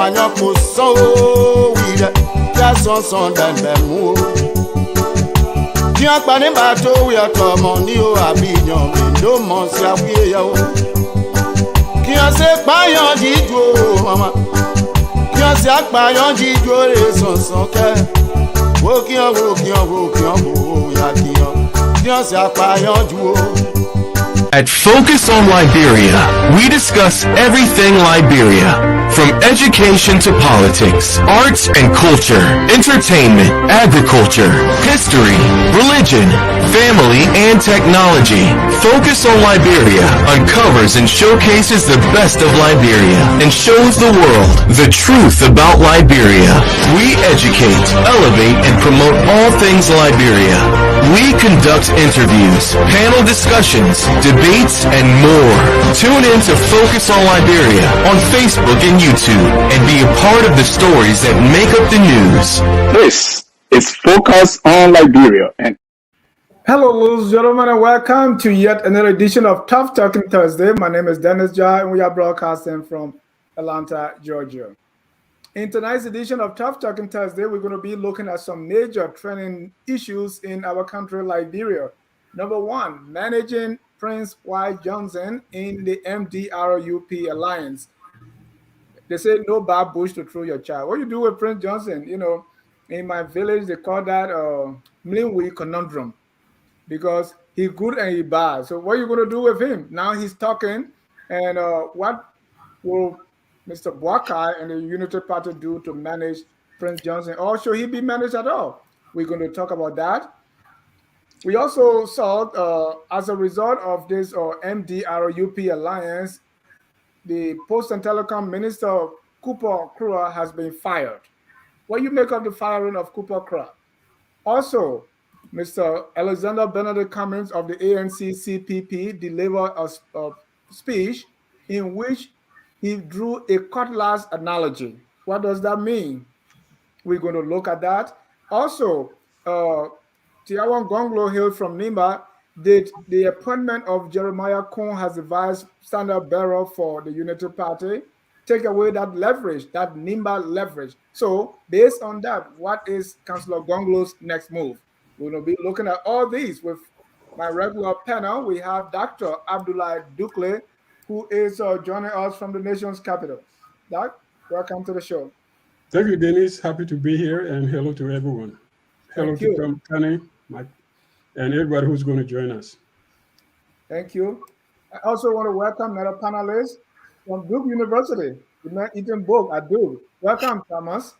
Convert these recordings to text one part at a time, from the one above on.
Wanyoko so we just on Sunday memo. Tian pani bato we are money o abinyon me no monsia we ya o. Kian se payan jijo mama. Kian se payan jijo re son ke. Wo kian ya kian. Kian se payan jijo. At Focus on Liberia, we discuss everything Liberia, from education to politics, arts and culture, entertainment, agriculture, history, religion, family, and technology. Focus on Liberia uncovers and showcases the best of Liberia and shows the world the truth about Liberia. We educate, elevate, and promote all things Liberia. We conduct interviews, panel discussions, debates, and more. Tune in to Focus on Liberia on Facebook and YouTube and be a part of the stories that make up the news. This is Focus on Liberia. Hello, ladies and gentlemen, and welcome to yet another edition of Tough Talking Thursday. My name is Dennis Jai, and we are broadcasting from Atlanta, Georgia. In tonight's edition of Tough Talking Thursday, we're going to be looking at some major trending issues in our country, Liberia. Number one, managing Prince Y. Johnson in the MDR-UP alliance. They say no bad bush to throw your child. What you do with Prince Johnson? You know, in my village, they call that Mlinwi conundrum because he's good and he's bad. So what are you going to do with him? Now he's talking, and what will Mr. Boakai and the Unity Party do to manage Prince Johnson? Or should he be managed at all? We're going to talk about that. We also saw, as a result of this MDR-UP alliance, the Post and Telecom Minister, Kruah, has been fired. What do you make of the firing of Kruah? Also, Mr. Alexander Benedict Cummings of the ANC-CPP delivered a speech in which he drew a cutlass analogy. What does that mean? We're going to look at that. Also, Tiawan Gongloe hailed from Nimba. Did the appointment of Jeremiah Koung as the vice standard bearer for the Unity Party take away that leverage, that Nimba leverage? So, based on that, what is Councillor Gongloe's next move? We're going to be looking at all these with my regular panel. We have Dr. Abdoulaye Dukle, who is joining us from the nation's capital. Doc, welcome to the show. Thank you, Dennis. Happy to be here, and hello to everyone. Hello to Connie, Mike, and everybody who's going to join us. Thank you. I also want to welcome another panelist from Duke University, Ethan Book at Duke. Welcome, Thomas.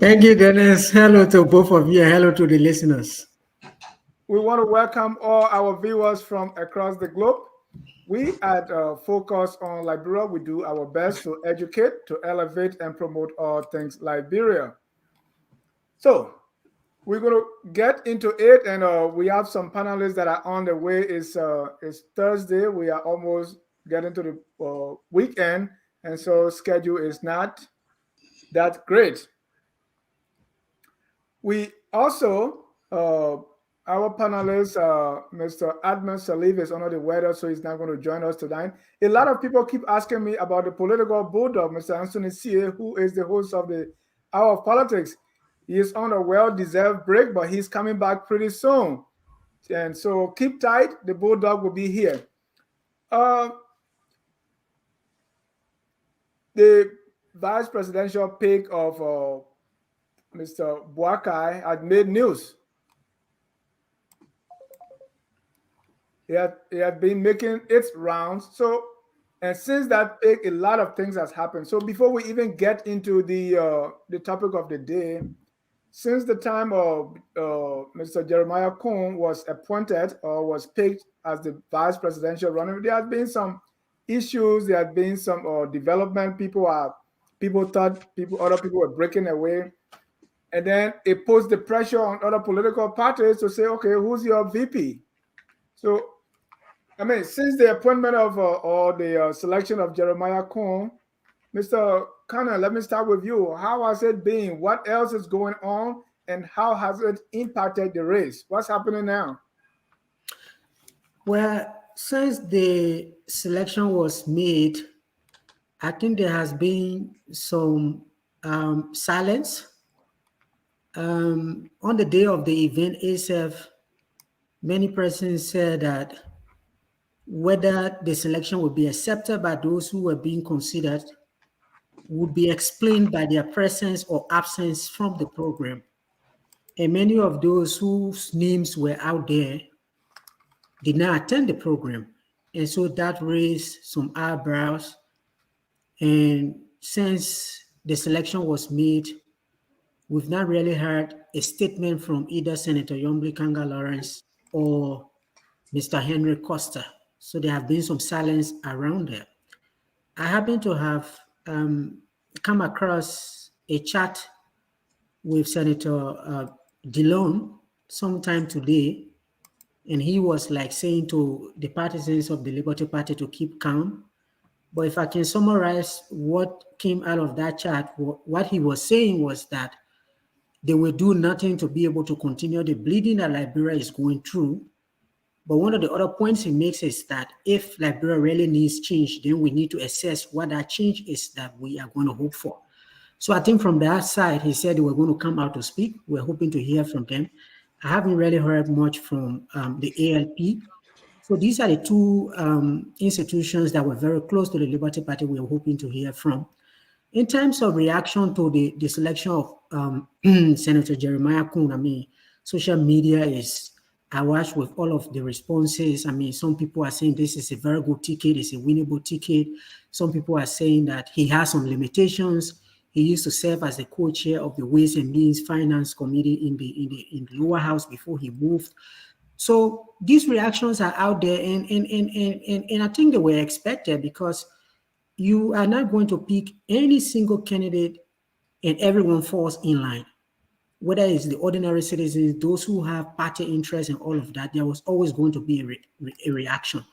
Thank you, Dennis. Hello to both of you. Hello to the listeners. We want to welcome all our viewers from across the globe. We at Focus on Liberia, we do our best to educate, to elevate, and promote all things Liberia. So we're going to get into it, and we have some panelists that are on the way. It's Thursday. We are almost getting to the weekend, and so schedule is not that great. We also our panelist, Mr. Admin Salif, is under the weather, so he's not going to join us tonight. A lot of people keep asking me about the political bulldog, Mr. Anthony Sie, who is the host of the Hour of Politics. He is on a well-deserved break, but he's coming back pretty soon. And so keep tight. The bulldog will be here. The vice presidential pick of Mr. Boakai had made news. It had been making its rounds. So, and since that pick, a lot of things has happened. So before we even get into the topic of the day, since the time of Mr. Jeremiah Koung was appointed or was picked as the vice presidential runner, there have been some issues. There have been some development. Other people were breaking away, and then it puts the pressure on other political parties to say, okay, who's your VP? So, I mean, since the appointment of or the selection of Jeremiah Koung, Mr. Connor, let me start with you. How has it been? What else is going on? And how has it impacted the race? What's happening now? Well, since the selection was made, I think there has been some silence. On the day of the event itself, many persons said that whether the selection would be accepted by those who were being considered would be explained by their presence or absence from the program. And many of those whose names were out there did not attend the program. And so that raised some eyebrows. And since the selection was made, we've not really heard a statement from either Senator Yomble Kanga Lawrence or Mr. Henry Costa. So there have been some silence around there. I happen to have come across a chat with Senator Dillon sometime today, and he was like saying to the partisans of the Liberty Party to keep calm. But if I can summarize what came out of that chat, what he was saying was that they will do nothing to be able to continue the bleeding that Liberia is going through. But one of the other points he makes is that if Liberia really needs change, then we need to assess what that change is that we are going to hope for. So I think from that side, he said they were going to come out to speak. We're hoping to hear from them. I haven't really heard much from the ALP. So these are the two institutions that were very close to the Liberty Party we are hoping to hear from. In terms of reaction to the selection of Senator Jeremiah Koung, I mean, social media is awash with all of the responses. I mean, some people are saying this is a very good ticket, it's a winnable ticket. Some people are saying that he has some limitations. He used to serve as the co-chair of the Ways and Means Finance Committee in the lower house before he moved. So these reactions are out there, and I think they were expected, because you are not going to pick any single candidate and everyone falls in line. Whether it's the ordinary citizens, those who have party interest and all of that, there was always going to be a reaction.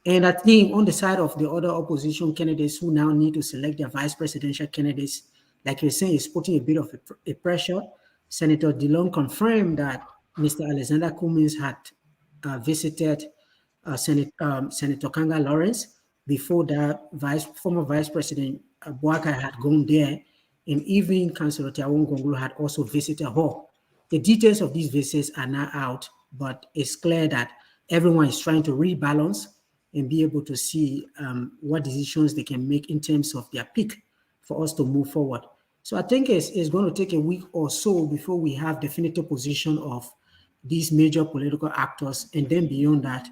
And I think on the side of the other opposition candidates who now need to select their vice presidential candidates, like you're saying, is putting a bit of a pressure. Senator Dillon confirmed that Mr. Alexander Cummings had visited Senator Kanga Lawrence before that former Vice President Boakai had gone there, and even Councillor Tiawon Gongloe had also visited her. The details of these visits are not out, but it's clear that everyone is trying to rebalance and be able to see what decisions they can make in terms of their pick for us to move forward. So I think it's going to take a week or so before we have definitive position of these major political actors. And then beyond that,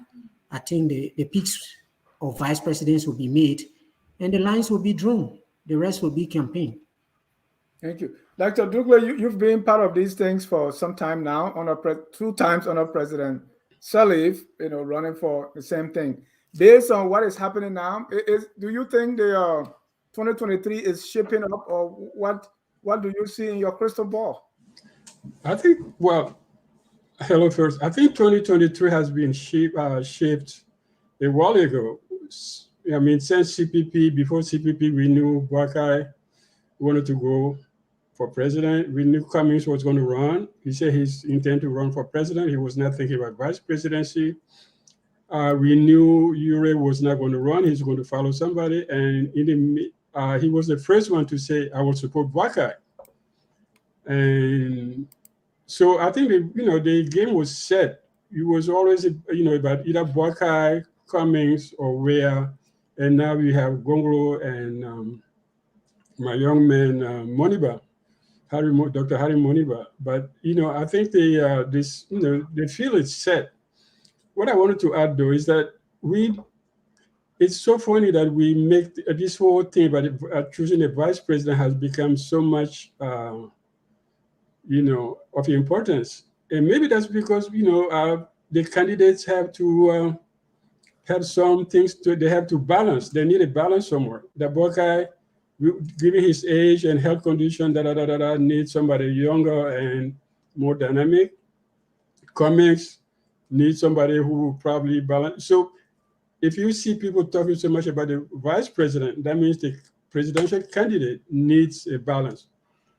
I think the picks of vice presidents will be made and the lines will be drawn. The rest will be campaign. Thank you. Dr. Dugler, you've been part of these things for some time now, two times under President Sirleaf, running for the same thing. Based on what is happening now, do you think the 2023 is shaping up, or what do you see in your crystal ball? I think, hello first. I think 2023 has been shaped a while ago. I mean, since CPP, before CPP, we knew Boakai wanted to go for president. We knew Cummings was going to run. He said he's intended to run for president. He was not thinking about vice presidency. We knew Ure was not going to run. He's going to follow somebody. And he was the first one to say, I will support Boakai. And so I think the game was set. It was always about either Boakai, Cummings, or Wea. And now we have Gongloe and my young man Moniba, Dr. Harry Moniba. But I think they feel it's set. What I wanted to add though is that it's so funny that we make this whole thing about choosing a vice president has become so much of importance. And maybe that's because the candidates have to have some things they have to balance. They need a balance somewhere. The Boakai, given his age and health condition, needs somebody younger and more dynamic. Cummings needs somebody who will probably balance. So if you see people talking so much about the vice president, that means the presidential candidate needs a balance.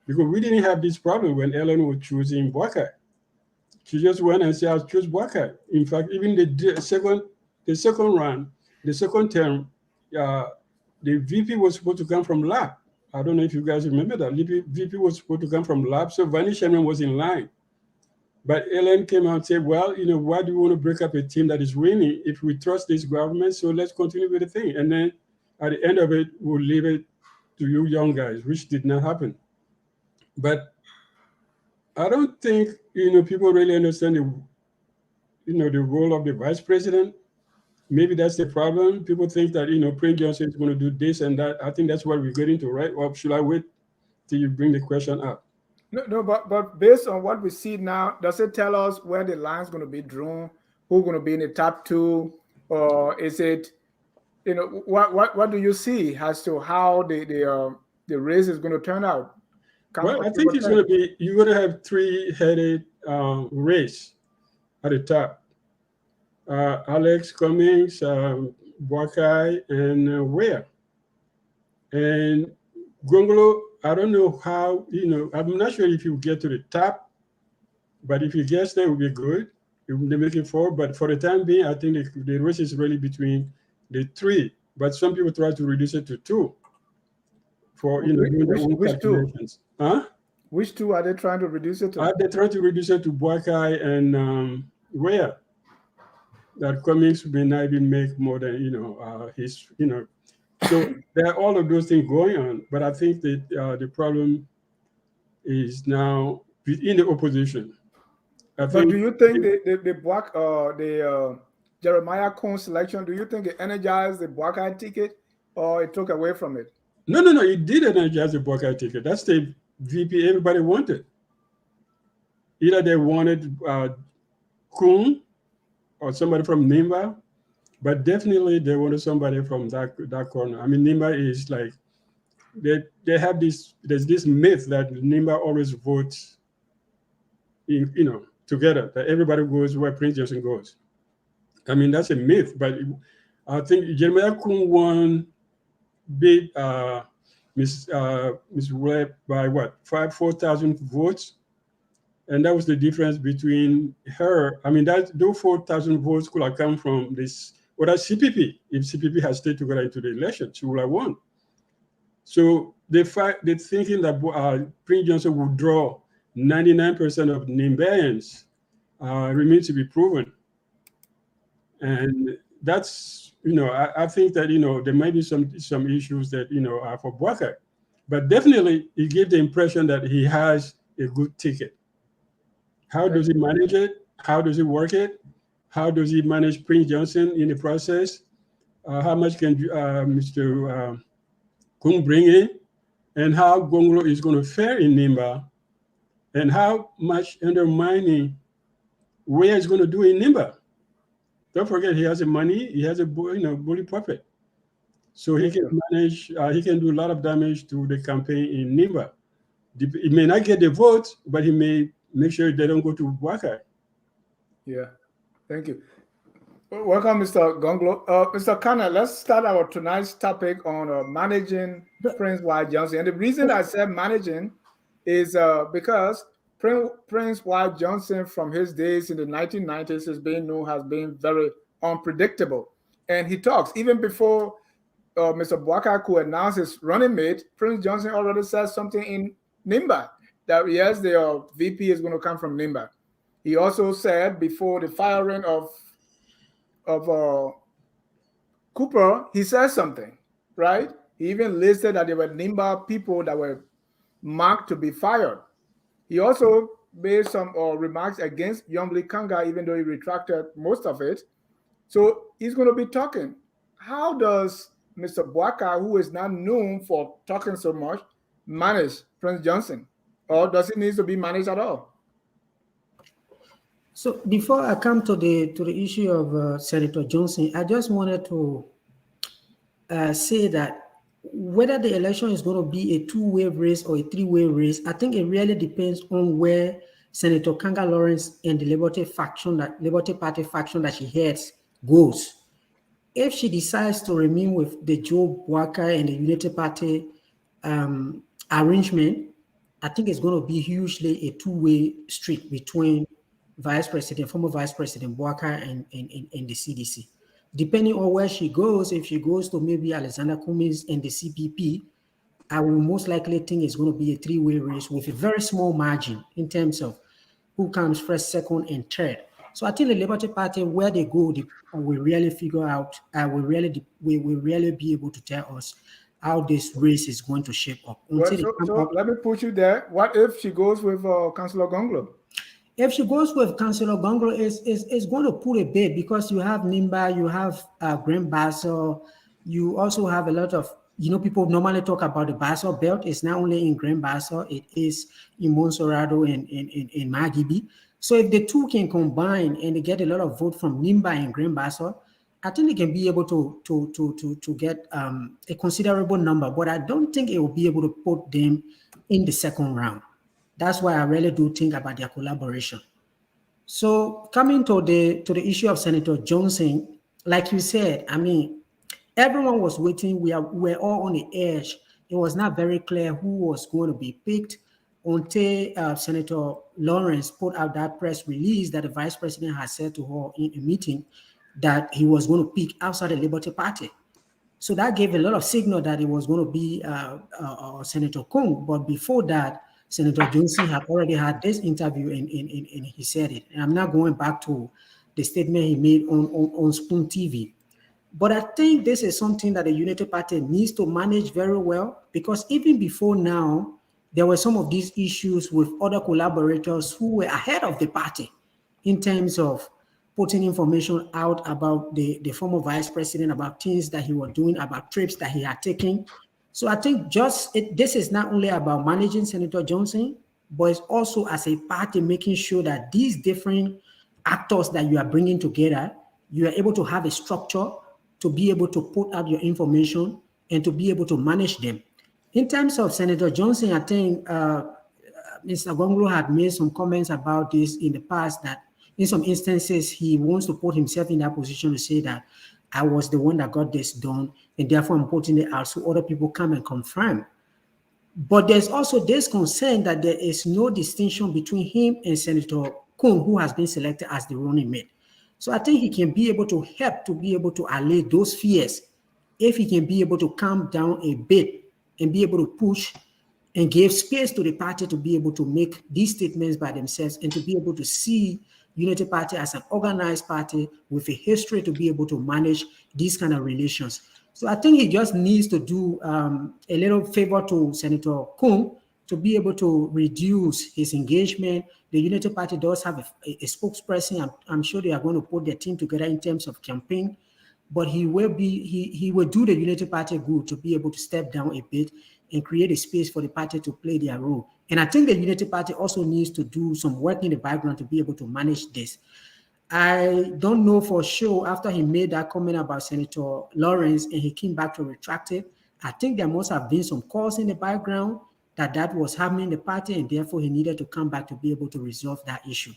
Because we didn't have this problem when Ellen was choosing Boakai. She just went and said, I'll choose Boakai. In fact, even the second term, the VP was supposed to come from lab. I don't know if you guys remember that. VP was supposed to come from lab, so Vani Sherman was in line. But Ellen came out and said, well, why do we want to break up a team that is winning if we trust this government? So let's continue with the thing. And then at the end of it, we'll leave it to you young guys, which did not happen. But I don't think, people really understand the role of the vice president. Maybe that's the problem. People think that, Prince Johnson is going to do this and that. I think that's what we're getting to, right? Or should I wait till you bring the question up? No, but based on what we see now, does it tell us where the line's going to be drawn? Who's going to be in the top two? Or is it, what do you see as to how the race is going to turn out? Well, I think it's going to be, you're going to have three-headed race at the top. Alex, Cummings, Buakai, and Ware. And Gongloe, I don't know how, I'm not sure if you get to the top, but if you get there, it will be good. It will be making forward. But for the time being, I think the race is really between the three. But some people try to reduce it to two. For, which two? Huh? Which two are they trying to reduce it to? They try to reduce it to Buakai and Ware. That Cummings may not even make more than so there are all of those things going on, but I think that the problem is now in the opposition. But do you think the Jeremiah Koung selection, do you think it energized the Buakai ticket or it took away from it? No, it did energize the Buakai ticket. That's the VP everybody wanted. Either they wanted Koung or somebody from Nimba, but definitely they wanted somebody from that corner. I mean, Nimba is like, they have there's this myth that Nimba always votes together, that everybody goes where Prince Johnson goes. I mean, that's a myth, but I think Jeremiah Koung won big Miss Webb by what, 4,000 votes? And that was the difference between her. I mean, those 4,000 votes could have come from this, or that CPP. If CPP had stayed together into the election, she would have won. So the thinking that Prince Johnson would draw 99% of Nimbayans remains to be proven. And that's, I think that, there might be some issues that, are for Buakai. But definitely, it gave the impression that he has a good ticket. How does he manage it? How does he work it? How does he manage Prince Johnson in the process? How much can Mr. Koung bring in? And how Gongloe is going to fare in Nimba? And how much undermining Ware is going to do in Nimba? Don't forget, he has the money. He has a bully puppet. So he can manage, he can do a lot of damage to the campaign in Nimba. He may not get the votes, but he may make sure they don't go to Buakai. Yeah, thank you. Welcome, Mr. Gongloe. Mr. Kana, let's start our tonight's topic on managing Prince Y. Johnson. And the reason I said managing is because Prince Y. Johnson, from his days in the 1990s, has been very unpredictable. And he talks, even before Mr. Buakai could announce his running mate, Prince Johnson already said something in Nimba, that yes, the VP is going to come from Nimba. He also said before the firing of Cooper, he said something, right? He even listed that there were Nimba people that were marked to be fired. He also made some remarks against Yombli Kanga, even though he retracted most of it. So he's going to be talking. How does Mr. Buakai, who is not known for talking so much, manage Prince Johnson? Or does it need to be managed at all? So before I come to the issue of Senator Johnson, I just wanted to say that whether the election is going to be a two-way race or a three-way race, I think it really depends on where Senator Kanga Lawrence and the Liberty Party faction that she heads goes. If she decides to remain with the Joe Buakai and the Unity Party arrangement, I think it's going to be hugely a two-way street between former Vice President Buakai and the CDC. depending on where she goes, if she goes to maybe Alexander Cummings and the CPP, I will most likely think it's going to be a three-way race with a very small margin in terms of who comes first, second, and third. So I think the Liberty Party, where they go, will really figure out, will really be able to tell us how this race is going to shape up. Well, so let me put you there. What if she goes with Councillor Gongloe? If she goes with Councillor Gongloe, it's going to pull a bit because you have Nimba, you have Grand Basso, you also have a lot of, people normally talk about the Basso belt. It's not only in Grand Basso, it is in Monserrado and in Magibi. So if the two can combine and they get a lot of vote from Nimba and Grand Basso, I think they can be able to get a considerable number, but I don't think it will be able to put them in the second round. That's why I really do think about their collaboration. So coming to the issue of Senator Johnson, like you said, I mean, everyone was waiting. We're all on the edge. It was not very clear who was going to be picked until Senator Lawrence put out that press release that the vice president had said to her in a meeting that he was going to pick outside the Liberty Party. So that gave a lot of signal that it was going to be Senator Koung. But before that, Senator Johnson had already had this interview and he said it. And I'm not going back to the statement he made on Spoon TV. But I think this is something that the Unity Party needs to manage very well, because even before now, there were some of these issues with other collaborators who were ahead of the party in terms of putting information out about the former vice president, about things that he was doing, about trips that he had taken. So I think this is not only about managing Senator Johnson, but it's also as a party making sure that these different actors that you are bringing together, you are able to have a structure to be able to put out your information and to be able to manage them. In terms of Senator Johnson, I think Mr. Gongloe had made some comments about this in the past, that in some instances, he wants to put himself in that position to say that I was the one that got this done, and therefore I'm putting it out so other people come and confirm. But there's also this concern that there is no distinction between him and Senator Koung, who has been selected as the running mate. So I think he can be able to help to be able to allay those fears if he can be able to calm down a bit and be able to push and give space to the party to be able to make these statements by themselves and to be able to see Unity Party as an organized party with a history to be able to manage these kind of relations. So I think he just needs to do a little favor to Senator Koung to be able to reduce his engagement. The Unity Party does have a spokesperson. I'm sure they are going to put their team together in terms of campaign, but he will do the Unity Party good to be able to step down a bit and create a space for the party to play their role. And I think the Unity Party also needs to do some work in the background to be able to manage this. I don't know for sure after he made that comment about Senator Lawrence and he came back to retract it. I think there must have been some calls in the background that was happening in the party, and therefore he needed to come back to be able to resolve that issue.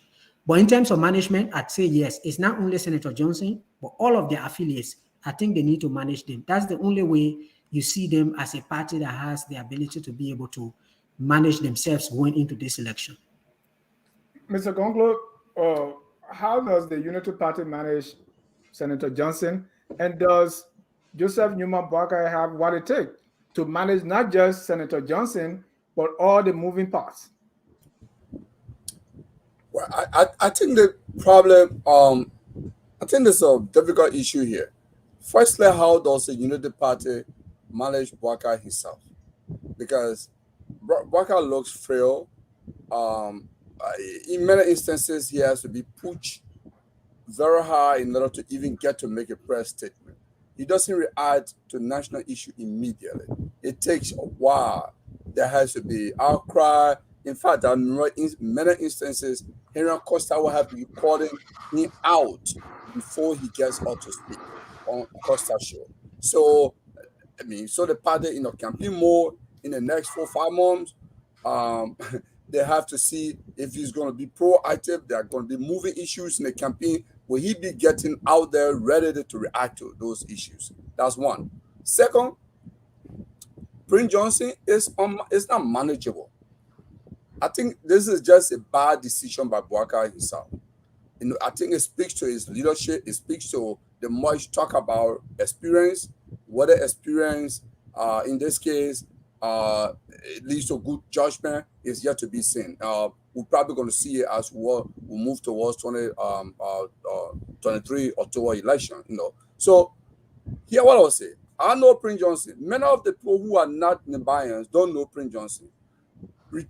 But in terms of management, I'd say yes, it's not only Senator Johnson, but all of their affiliates. I think they need to manage them. That's the only way you see them as a party that has the ability to be able to manage themselves going into this election. Mr. Gongloe, how does the Unity Party manage Senator Johnson? And does Joseph Newman Barker have what it takes to manage not just Senator Johnson, but all the moving parts? Well, I think the problem, I think there's a difficult issue here. Firstly, how does the Unity Party manage Barker himself? Because Barker looks frail. In many instances, he has to be pushed very high in order to even get to make a press statement. He doesn't react to national issue immediately. It takes a while. There has to be outcry. In fact, in many instances, Henry Costa will have to be calling him out before he gets out to speak on Costa's show. So, so the party in a campaign mode in the next 4 or 5 months, they have to see if he's going to be proactive. There are going to be moving issues in the campaign. Will he be getting out there ready to react to those issues? That's one. Second, Prince Johnson is not manageable. I think this is just a bad decision by Barker himself. I think it speaks to his leadership. It speaks to the more you talk about experience, whether experience in this case it leads to good judgment is yet to be seen. We're probably going to see it as we move towards 23 October election. So here what I will say. I know Prince Johnson. Many of the people who are not Nimbayans don't know Prince Johnson.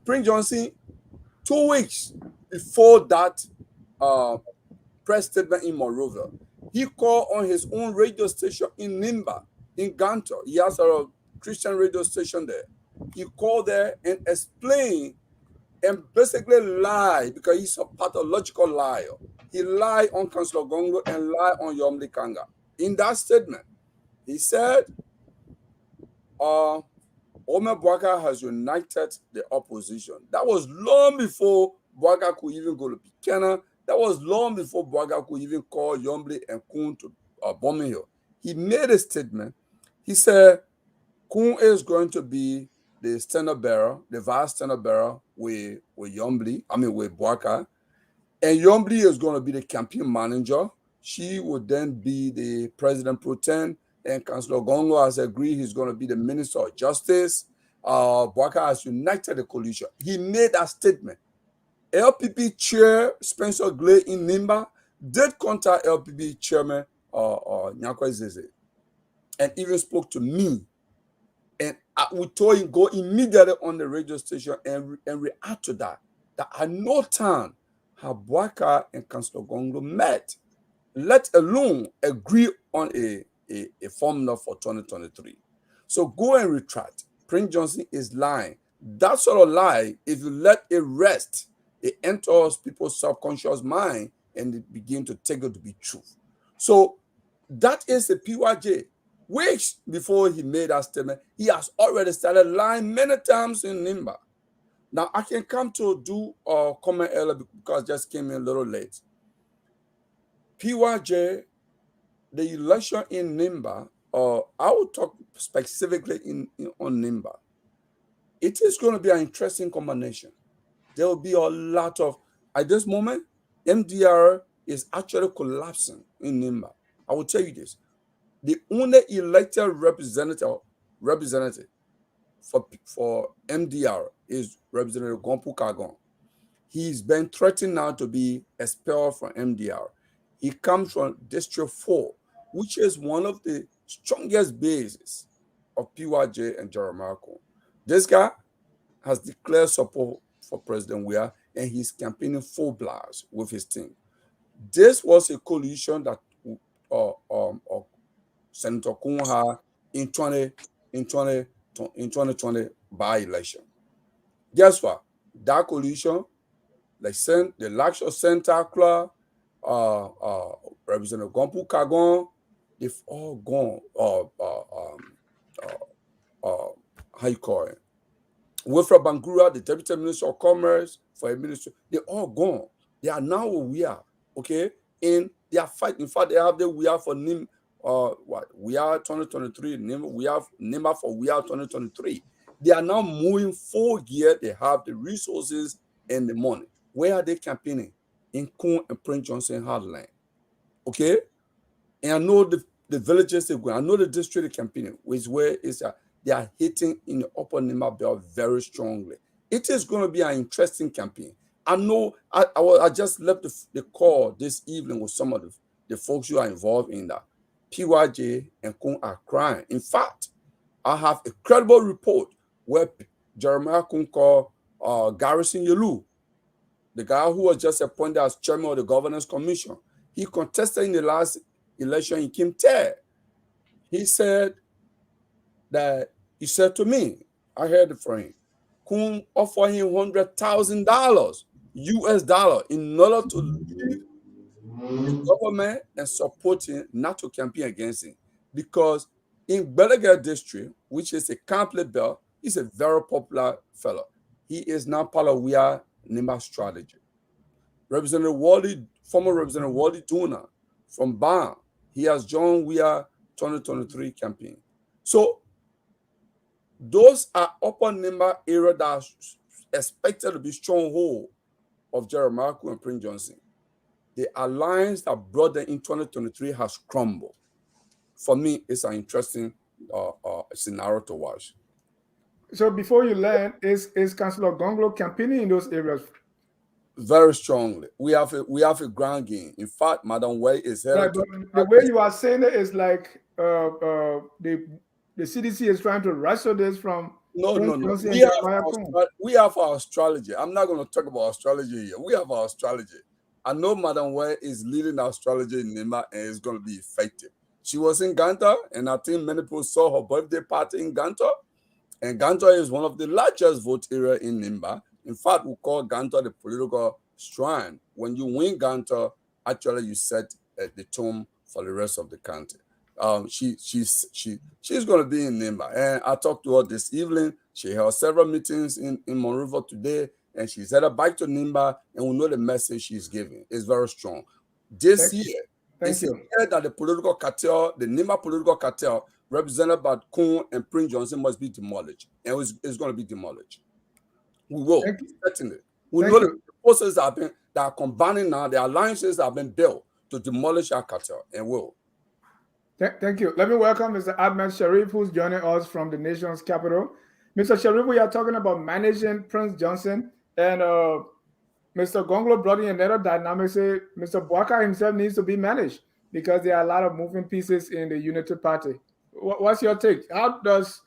Prince Johnson, 2 weeks before that press statement in Monrovia, he called on his own radio station in Nimba, in Ganto. He has a Christian radio station there. He called there and explained and basically lied, because he's a pathological liar. He lied on Councillor Gongloe and lied on Yomli Kanga. In that statement, he said, Omer Bwaka has united the opposition. That was long before Bwaka could even go to Buchanan. That was long before Bwaka could even call Yomli and Koung to Bombing Hill. He made a statement. He said, Koung is going to be the standard bearer, the vice standard bearer with Bwaka. And Yomli is going to be the campaign manager. She would then be the president pro tem. And Councillor Gongloe has agreed he's going to be the Minister of Justice. Bwaka has united the coalition. He made that statement. LPP chair Spencer Glay in Nimba did contact LPP chairman Nyakwa Zeze and even spoke to me. And we told him go immediately on the radio station and react to that. That at no time have Bwaka and Councillor Gongloe met, let alone agree on a formula for 2023. So go and retract. Prince Johnson is lying. That sort of lie, if you let it rest, it enters people's subconscious mind and they begin to take it to be truth. So that is the PYJ. Weeks before he made that statement, he has already started lying many times in Nimba. Now, I can come to do a comment earlier because I just came in a little late. PYJ, the election in Nimba, I will talk specifically on Nimba. It is going to be an interesting combination. There will be a lot of, at this moment, MDR is actually collapsing in Nimba. I will tell you this. The only elected representative for MDR is Representative Gompu Kagon. He's been threatened now to be expelled from MDR. He comes from District 4, which is one of the strongest bases of PYJ and Jeremiah Koung. This guy has declared support for President Weah, and he's campaigning full blast with his team. This was a coalition that Senator Koung had in 2020 by-election. Guess what? That coalition, the Lakshya Center Club, Representative Gompu Kagon, they've all gone. How you call it? Wilfred Bangura, the Deputy Minister of Commerce for Administration, they're all gone. They are now where we are, okay? And they are fighting. In fact, they have the we are for NIM, we are 2023. We have Nimba for we are 2023. They are now moving full gear. They have the resources and the money. Where are they campaigning? In Koung and Prince Johnson Hardline. Okay? And I know the villages they're going. I know the district campaigning, which where is they are hitting in the upper Nimba belt very strongly. It is going to be an interesting campaign. I know I just left the call this evening with some of the folks who are involved in that. PYJ and Koung are crying. In fact, I have a credible report where Jeremiah Koung called Garrison Yelu, the guy who was just appointed as chairman of the Governance Commission. He contested in the last election in Kim Ter. He said to me, I heard it from him, Koung offered him $100,000 US in order to leave the government and supporting not to campaign against him. Because in Bellegarde district, which is a conflict belt, he's a very popular fellow. He is now part of Weah Nimba strategy. Former Representative Wally Duna from Ban, he has joined Weah 2023 campaign. So those are upper Nimba area that are expected to be stronghold of Jeremiah Koung and Prince Johnson. the alliance that brought them in 2023 has crumbled. For me, it's an interesting scenario to watch. So before you land, is Councillor Gongloe campaigning in those areas? Very strongly. We have a ground game. In fact, Madam Way is here. Right, but the way you are saying it is like the CDC is trying to wrestle this from No. We have our strategy. I'm not going to talk about astrology here. We have our strategy. I know Madam Way is leading our strategy in Nimba, and it's going to be effective. She was in Ganta, and I think many people saw her birthday party in Ganta. And Ganta is one of the largest vote area in Nimba. In fact, we call Ganta the political shrine. When you win Ganta, actually you set the tone for the rest of the country. She's going to be in Nimba. And I talked to her this evening. She held several meetings in Monrovia today, and she's headed back to Nimba, and we know the message she's giving is very strong. This year, it's a year that the political cartel, the Nimba political cartel, represented by Koung and Prince Johnson, must be demolished. And it's going to be demolished. We will, certainly. We know the forces that are combining now, the alliances have been built to demolish our cartel, and will. Thank you. Let me welcome Mr. Ahmed Sharif, who's joining us from the nation's capital. Mr. Sharif, we are talking about managing Prince Johnson, and Mr. Gongloe brought in another dynamic. Say Mr. Bouaka himself needs to be managed because there are a lot of moving pieces in the Unity Party. What's your take? How does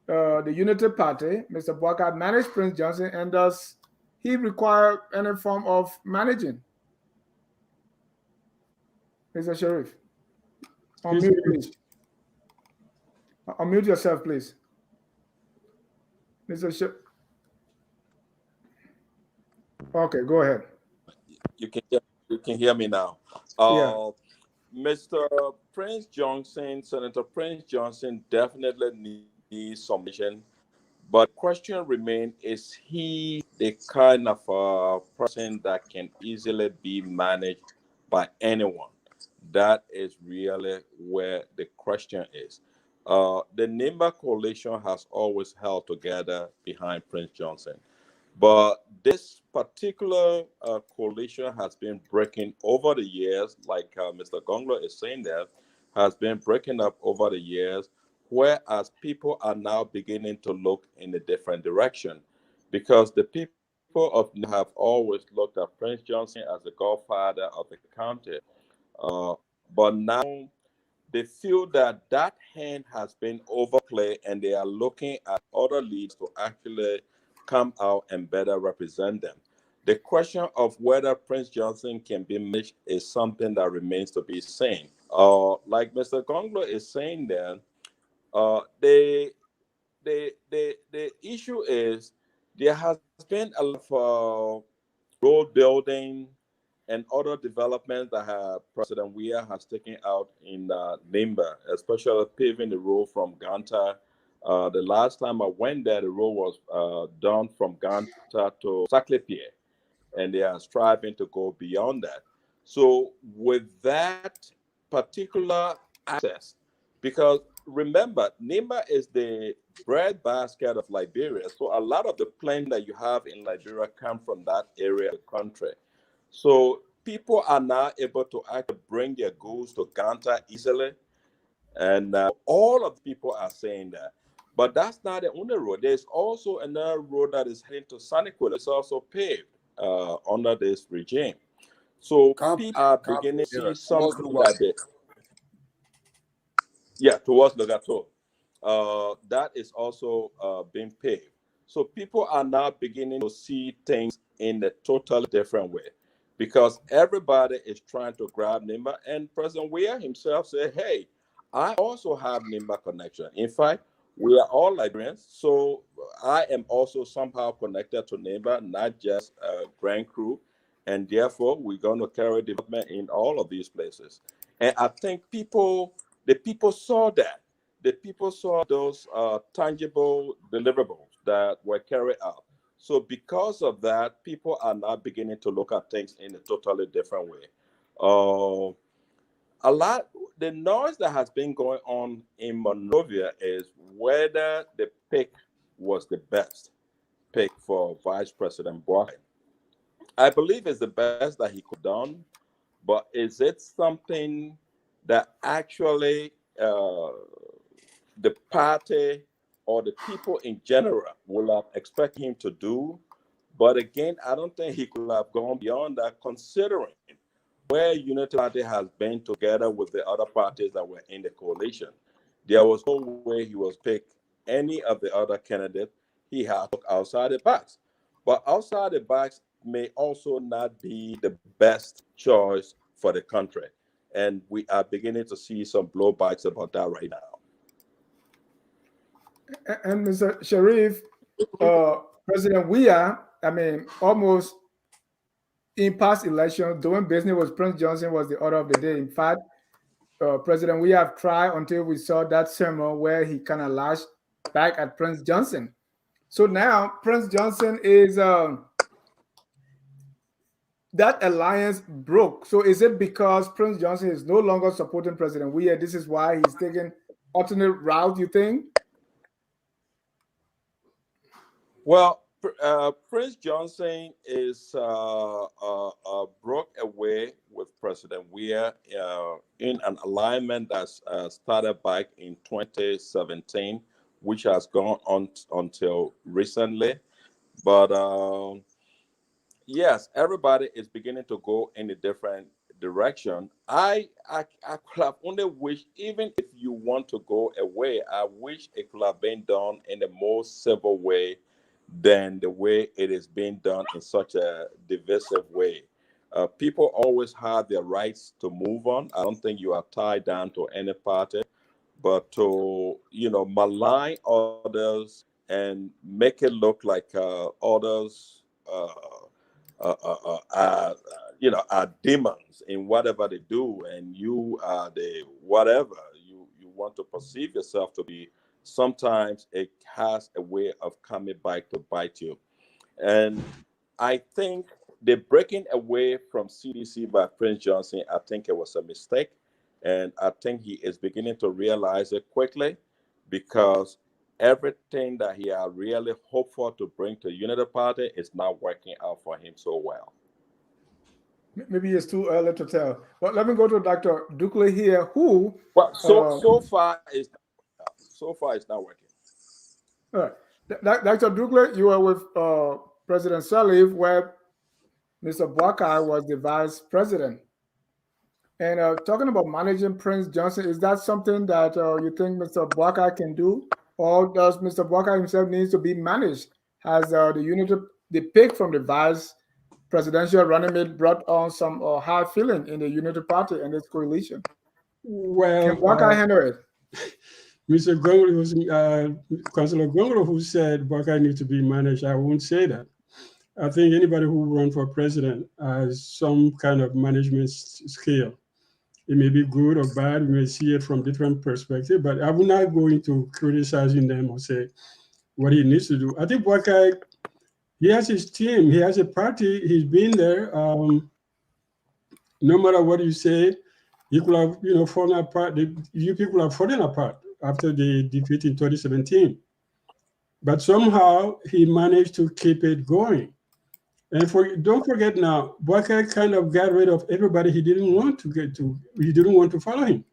the Unity Party, Mr. Bouaka, manage Prince Johnson, and does he require any form of managing? Mr. Sharif, unmute, please. Unmute yourself, please. Mr. Sharif. Okay, go ahead. You can hear me now. Mr. Prince Johnson, Senator Prince Johnson definitely needs some vision. But the question remains, is he the kind of person that can easily be managed by anyone? That is really where the question is. The Nimba coalition has always held together behind Prince Johnson. But this particular coalition has been breaking over the years, like Mr. Gongloe is saying there, has been breaking up over the years, whereas people are now beginning to look in a different direction, because the people of Nimba have always looked at Prince Johnson as the godfather of the county. But now they feel that that hand has been overplayed, and they are looking at other leads to actually come out and better represent them. The question of whether Prince Johnson can be managed is something that remains to be seen. Like Mr. Gongloe is saying there, the issue is there has been a lot of road building and other developments that President Weah has taken out in Nimba, especially paving the road from Ganta. The last time I went there, the road was done from Ganta to Saclay-Pierre, and they are striving to go beyond that. So with that particular access, because remember, Nimba is the breadbasket of Liberia, so a lot of the plants that you have in Liberia come from that area of the country. So people are now able to actually bring their goods to Ganta easily, and all of the people are saying that. But that's not the only road. There's also another road that is heading to Saniquil. It's also paved under this regime. So people are beginning to see something that they... Yeah, towards Logato. That is also being paved. So people are now beginning to see things in a totally different way, because everybody is trying to grab Nimba. And President Weah himself said, hey, I also have Nimba connection. In fact, we are all Liberians, so I am also somehow connected to Nimba, not just Grand Crew, and therefore we're going to carry development in all of these places. And I think the people saw that. The people saw those tangible deliverables that were carried out. So because of that, people are now beginning to look at things in a totally different way. The noise that has been going on in Monrovia is whether the pick was the best pick for Vice President Bouaka. I believe it's the best that he could have done. but is it something that actually the party or the people in general will have expected him to do? But again, I don't think he could have gone beyond that, considering where Unity Party has been together with the other parties that were in the coalition. There was no way he was picked any of the other candidates. He had to look outside the box. But outside the box may also not be the best choice for the country. And we are beginning to see some blowbacks about that right now. And Mr. Sharif, President Weah, I mean, almost in past elections, doing business with Prince Johnson was the order of the day. In fact, President Weah have tried until we saw that sermon where he kind of lashed back at Prince Johnson. So now Prince Johnson is that alliance broke. So is it because Prince Johnson is no longer supporting President Weah? This is why he's taking alternate route, you think? Well, Prince Johnson is broke away with President Weah in an alignment that started back in 2017, which has gone on until recently. But yes, everybody is beginning to go in a different direction. I could have only wished, even if you want to go away, I wish it could have been done in a more civil way than the way it is being done in such a divisive way. People always have their rights to move on. I don't think you are tied down to any party, but to malign others and make it look like others are demons in whatever they do, and you are the whatever you want to perceive yourself to be. Sometimes it has a way of coming back to bite you. And I think the breaking away from CDC by Prince Johnson, I think it was a mistake. And I think he is beginning to realize it quickly, because everything that he had really hoped for to bring to the Unity Party is not working out for him so well. Maybe it's too early to tell. But let me go to Dr. Dukley here, who... Well, so far it's not working. All right. Dr. Dukley, you were with President Sirleaf, where Mr. Boakai was the vice president. And talking about managing Prince Johnson, is that something that you think Mr. Boakai can do? Or does Mr. Boakai himself needs to be managed? Has the pick from the vice presidential running mate brought on some hard feeling in the Unity Party and its coalition? Well, can Boakai handle it? Mr. Gongloe was Councilor Gongloe who said Boakai needs to be managed. I won't say that. I think anybody who runs for president has some kind of management skill. It may be good or bad. We may see it from different perspectives, but I will not go into criticizing them or say what he needs to do. I think Boakai, he has his team, he has a party, he's been there. No matter what you say, he could have, fallen apart. The UP could have fallen apart after the defeat in 2017. But somehow he managed to keep it going. And don't forget now, Boakai kind of got rid of everybody he didn't want to follow him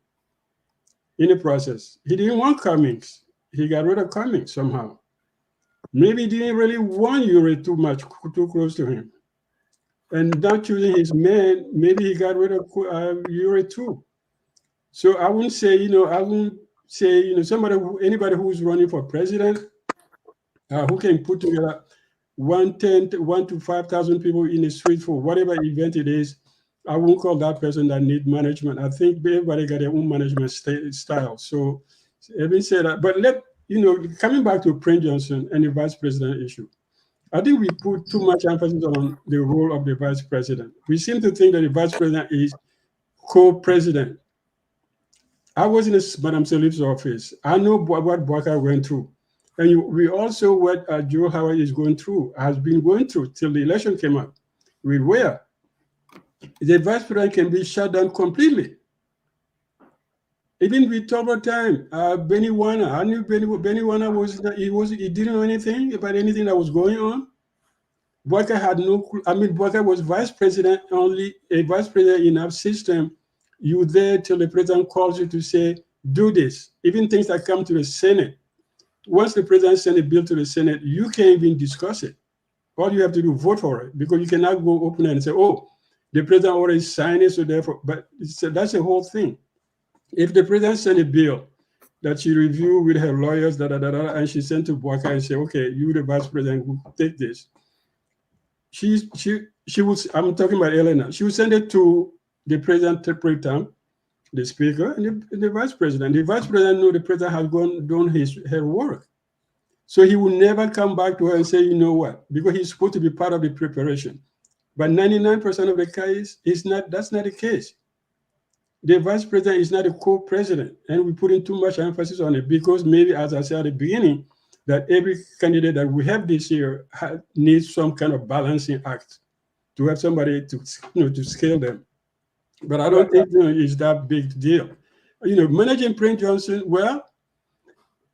in the process. He didn't want Cummings. He got rid of Cummings somehow. Maybe he didn't really want Uri too close to him. And not choosing his man, maybe he got rid of Uri too. So I wouldn't say, anybody who's running for president, who can put together 1 to 5,000 people in the street for whatever event it is, I won't call that person that need management. I think everybody got their own management style. So having said that, but coming back to Prince Johnson and the vice president issue, I think we put too much emphasis on the role of the vice president. We seem to think that the vice president is co-president. I was in Madam Sirleaf's office. I know what Boakai went through. And we also what Joe Howard has been going through till the election came up. Where the vice president can be shut down completely. Even with over time, Benny Warner, I knew Benny Warner he didn't know anything about anything that was going on. Boyka had no clue. I mean, Boyka was vice president, only a vice president in our system. You there till the president calls you to say, do this. Even things that come to the Senate. Once the president sends a bill to the Senate, you can't even discuss it. All you have to do is vote for it, because you cannot go open and say, oh, the president already signed it, so therefore, but that's the whole thing. If the president sent a bill that she reviewed with her lawyers, and she sent to Boyka and say, okay, you, the vice president, will take this. She was, I'm talking about Elena, she would send it to the president pro-tem, the speaker, and the vice president. The vice president knew the president has done her work. So he will never come back to her and say, you know what, because he's supposed to be part of the preparation. But 99% of the case that's not the case. The vice president is not a co-president, and we're putting too much emphasis on it, because maybe, as I said at the beginning, that every candidate that we have this year needs some kind of balancing act to have somebody to scale them. But I don't think it's that big deal. Managing Prince Johnson, well,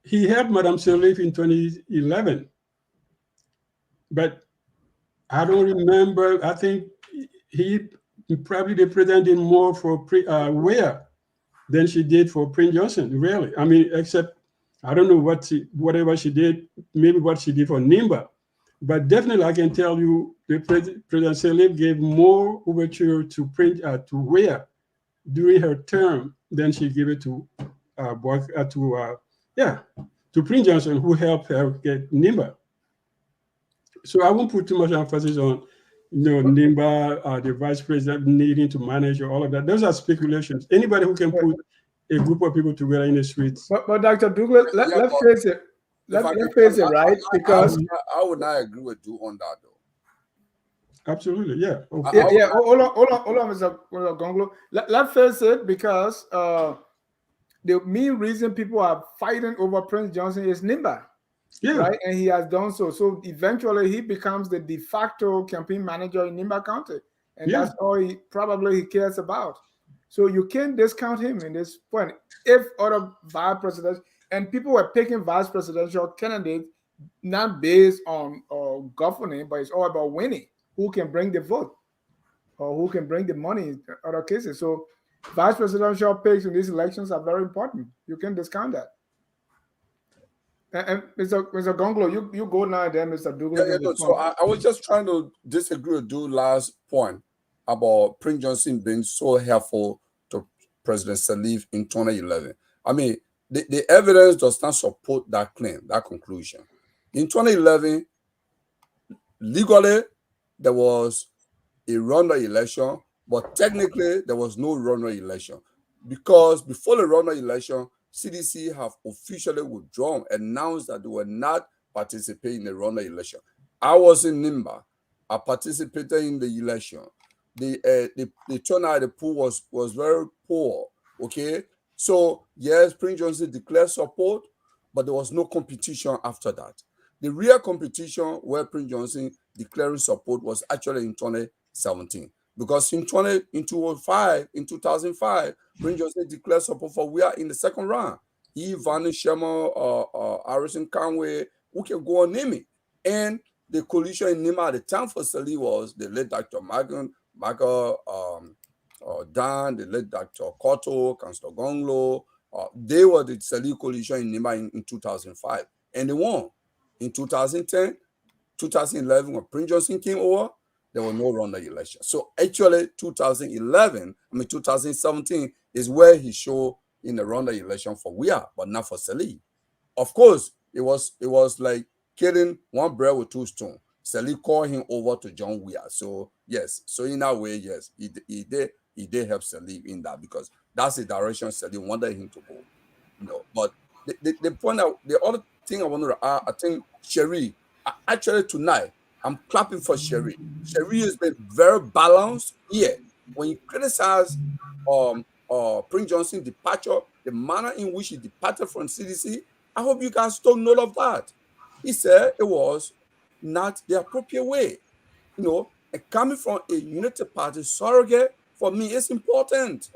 he helped Madame Sirleaf in 2011, but I don't remember. I think he probably the president did more for Weah than she did for Prince Johnson, really. I mean, except I don't know whatever she did, maybe what she did for Nimba. But definitely I can tell you the President Sirleaf gave more overture to Weah during her term than she gave it to Prince Johnson, who helped her get Nimba. So I won't put too much emphasis on Nimba, the vice president needing to manage or all of that. Those are speculations. Anybody who can put a group of people together in the streets. But Dr. Douglas, let's face it. Let's face it, right? Because I would not agree with you on that, though. Absolutely, yeah. Yeah. Hold on, Mr. Gongloe. Let's face it, because the main reason people are fighting over Prince Johnson is Nimba. Yeah. Right, and he has done so. So eventually, he becomes the de facto campaign manager in Nimba County, and that's all he cares about. So you can't discount him in this point. If other vice presidents and people were picking vice presidential candidates not based on governing, but it's all about winning. Who can bring the vote, or who can bring the money in other cases? So vice presidential picks in these elections are very important. You can't discount that. And Mr. Gongloe, you go now, then Mr. Douglas. So I was just trying to disagree with your last point about Prince Johnson being so helpful to President Sirleaf in 2011. I mean, the evidence does not support that claim, that conclusion. In 2011, legally, there was a runoff election, but technically, there was no runoff election, because before the runoff election, CDC have officially withdrawn, announced that they were not participating in the runoff election. I was in Nimba. I participated in the election. The turnout at the pool was very poor. Okay, so yes, Prince Johnson declared support, but there was no competition after that. The real competition where Prince Johnson declaring support was actually in 2017. Because in 2005, Prince Johnson declared support for Weah in the second round. He, Van Sherman, Harrison Conway, who can go on name it. And the coalition in Nimba at the time for Sirleaf was the late Dr. Dan, the late Dr. Cotto, Councillor Gongloe. They were the Sirleaf coalition in Nimba in 2005. And they won. In 2010, 2011, when Prince Johnson came over, there was no runoff election. So actually, 2017 is where he showed in the runoff election for Weah, but not for Sirleaf. Of course, it was like killing one bird with two stones. Sirleaf called him over to John Weah. So yes, so in that way, yes, he did help Sirleaf in that, because that's the direction Sirleaf wanted him to go. But the point out, the other thing I want to add, I think Sherry, actually tonight, I'm clapping for Sherry. Sherry has been very balanced here. When you criticize Prince Johnson's departure, the manner in which he departed from CDC, I hope you guys took note of that. He said it was not the appropriate way. And coming from a unity party surrogate, for me, it's important.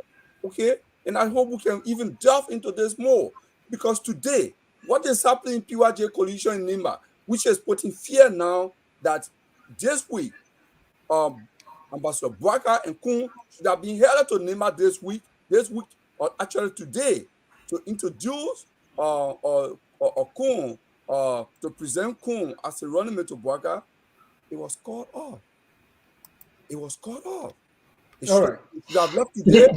Okay? And I hope we can even delve into this more. Because today, what is happening in PYJ coalition in Nimba, which is putting fear now that this week, Ambassador Bwaka and Koung should have been headed to Nimba this week, or actually today, to introduce Koung, to present Koung as a running mate to Bwaka. It was called off. It should have left today,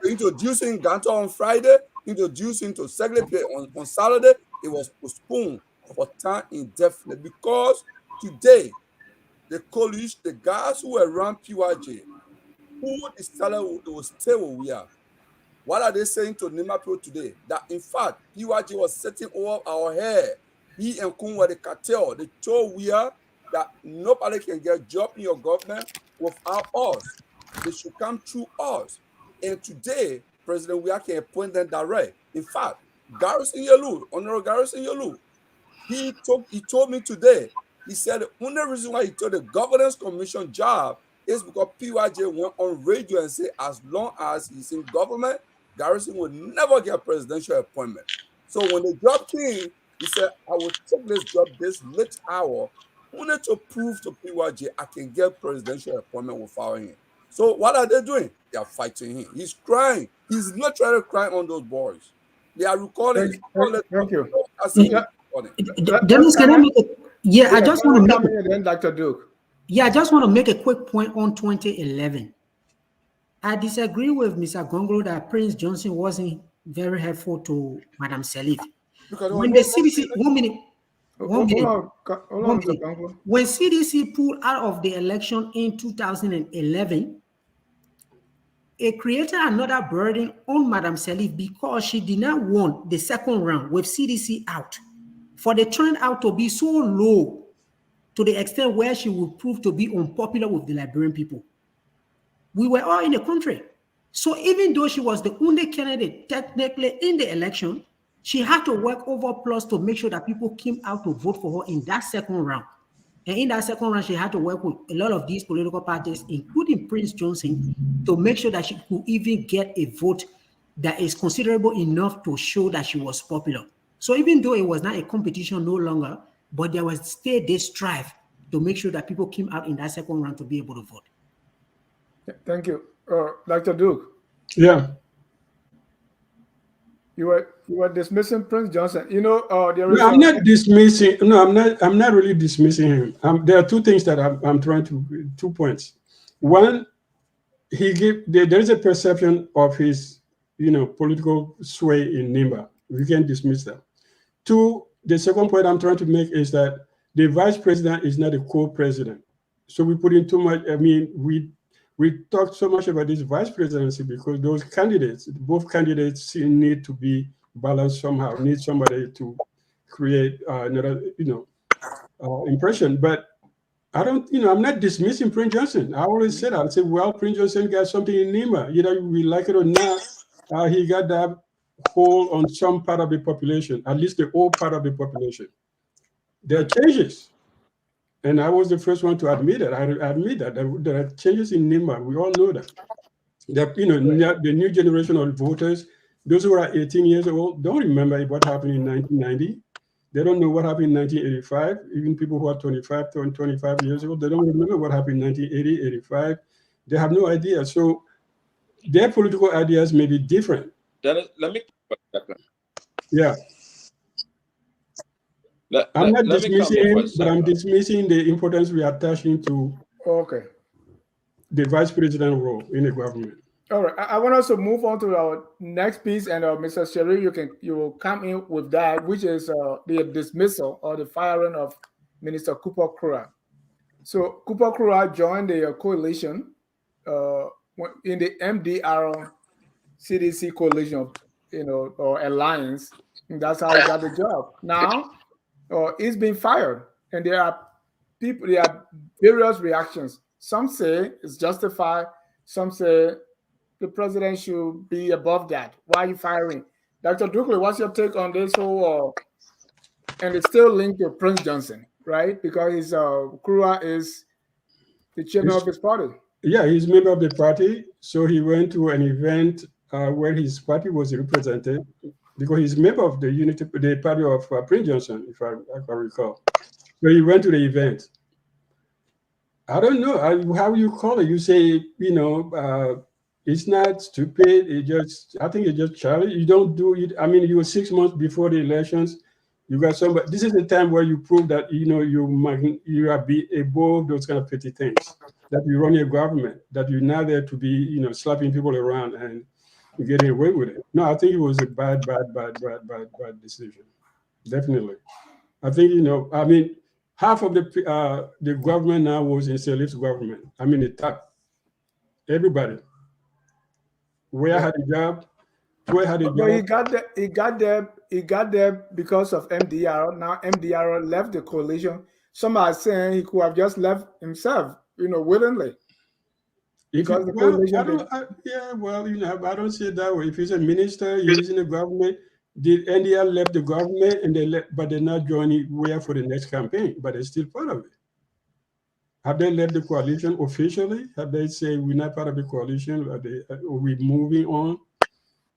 introducing Ganto on Friday, introducing to Secretary on Saturday. It was postponed for time indefinite because today, the coalition, the guys who were around PYJ, who decided they will stay where we are. What are they saying to Nimba people today? That in fact, PYJ was setting over our hair. He and Koung were the cartel. They told we are that nobody can get a job in your government without us. They should come through us. And today, President Weah can appoint them direct. In fact, Garrison Yelu, Honorable Garrison Yelu, he told me today, he said the only reason why he took the governance commission job is because PYJ went on radio and said as long as he's in government, Garrison will never get a presidential appointment. So when the job came, he said, I will take this job this late hour only to prove to PYJ I can get presidential appointment without him. So what are they doing? They are fighting him. He's crying. He's literally crying on those boys. They are recording. Thank you. Dennis, can I make it? Yeah, I just want to make then Dr. Duke. Yeah, I just want to make a quick point on 2011. I disagree with Mr. Gongloe that Prince Johnson wasn't very helpful to Madam Salif. When the CDC, when CDC pulled out of the election in 2011, it created another burden on Madam Salif because she did not want the second round with CDC out for the turnout to be so low to the extent where she would prove to be unpopular with the Liberian people. We were all in the country. So even though she was the only candidate technically in the election, she had to work over plus to make sure that people came out to vote for her in that second round. And in that second round, she had to work with a lot of these political parties, including Prince Johnson, to make sure that she could even get a vote that is considerable enough to show that she was popular. So even though it was not a competition no longer, but there was still this strive to make sure that people came out in that second round to be able to vote. Thank you. Dr. Duke. Yeah. You were dismissing Prince Johnson. You know, I'm not dismissing. No, I'm not really dismissing him. There are two things that I'm trying to. 2 points. One, there is a perception of his, political sway in Nimba. We can't dismiss that. Two, the second point I'm trying to make is that the vice president is not a co-president. So we put in too much. I mean, we talked so much about this vice presidency because those candidates, both candidates need to be balanced somehow, need somebody to create another, impression. But I don't, I'm not dismissing Prince Johnson. I always said that. I said, well, Prince Johnson got something in Nimba. Either we like it or not, he got that hold on some part of the population, at least the old part of the population. There are changes. And I was the first one to admit it. I admit that there are changes in Nimba. We all know that. The new generation of voters, those who are 18 years old, don't remember what happened in 1990. They don't know what happened in 1985. Even people who are 25 to 25 years old, they don't remember what happened in 1980, 85. They have no idea. So their political ideas may be different. Let me. Yeah. I'm not dismissing him, but I'm dismissing the importance we are attaching to the vice president role in the government. All right, I want us to move on to our next piece, and Mr. Sherry, you will come in with that, which is the dismissal or the firing of Minister Cooper Kruah. So Cooper Kruah joined the coalition in the MDR-CDC coalition, or alliance. And that's how he got the job. Now he's been fired, and there are various reactions. Some say it's justified. Some say the president should be above that. Why are you firing? Dr. Dukley, what's your take on this whole, and it's still linked to Prince Johnson, right? Because Kruah is the chairman of his party. Yeah, he's a member of the party. So he went to an event where his party was represented because he's a member of the party of Prince Johnson, if I recall. So he went to the event. I don't know how you call it. You say, it's not stupid. I think it's just childish. You don't do it. I mean, you were 6 months before the elections. You got somebody. This is the time where you prove that you are above those kind of petty things. That you run your government. That you're not there to be slapping people around and getting away with it. No, I think it was a bad decision. Definitely. I think I mean, half of the government now was in Salif's government. I mean, the top everybody. Where had a job? Where had a job? But he got there because of MDR. Now MDR left the coalition. Some are saying he could have just left himself, willingly. Because I don't see it that way. If he's a minister, he's in the government. The NDR left the government and but they're not joining where for the next campaign, but they're still part of it. Have they left the coalition officially? Have they said we're not part of the coalition? Are we moving on?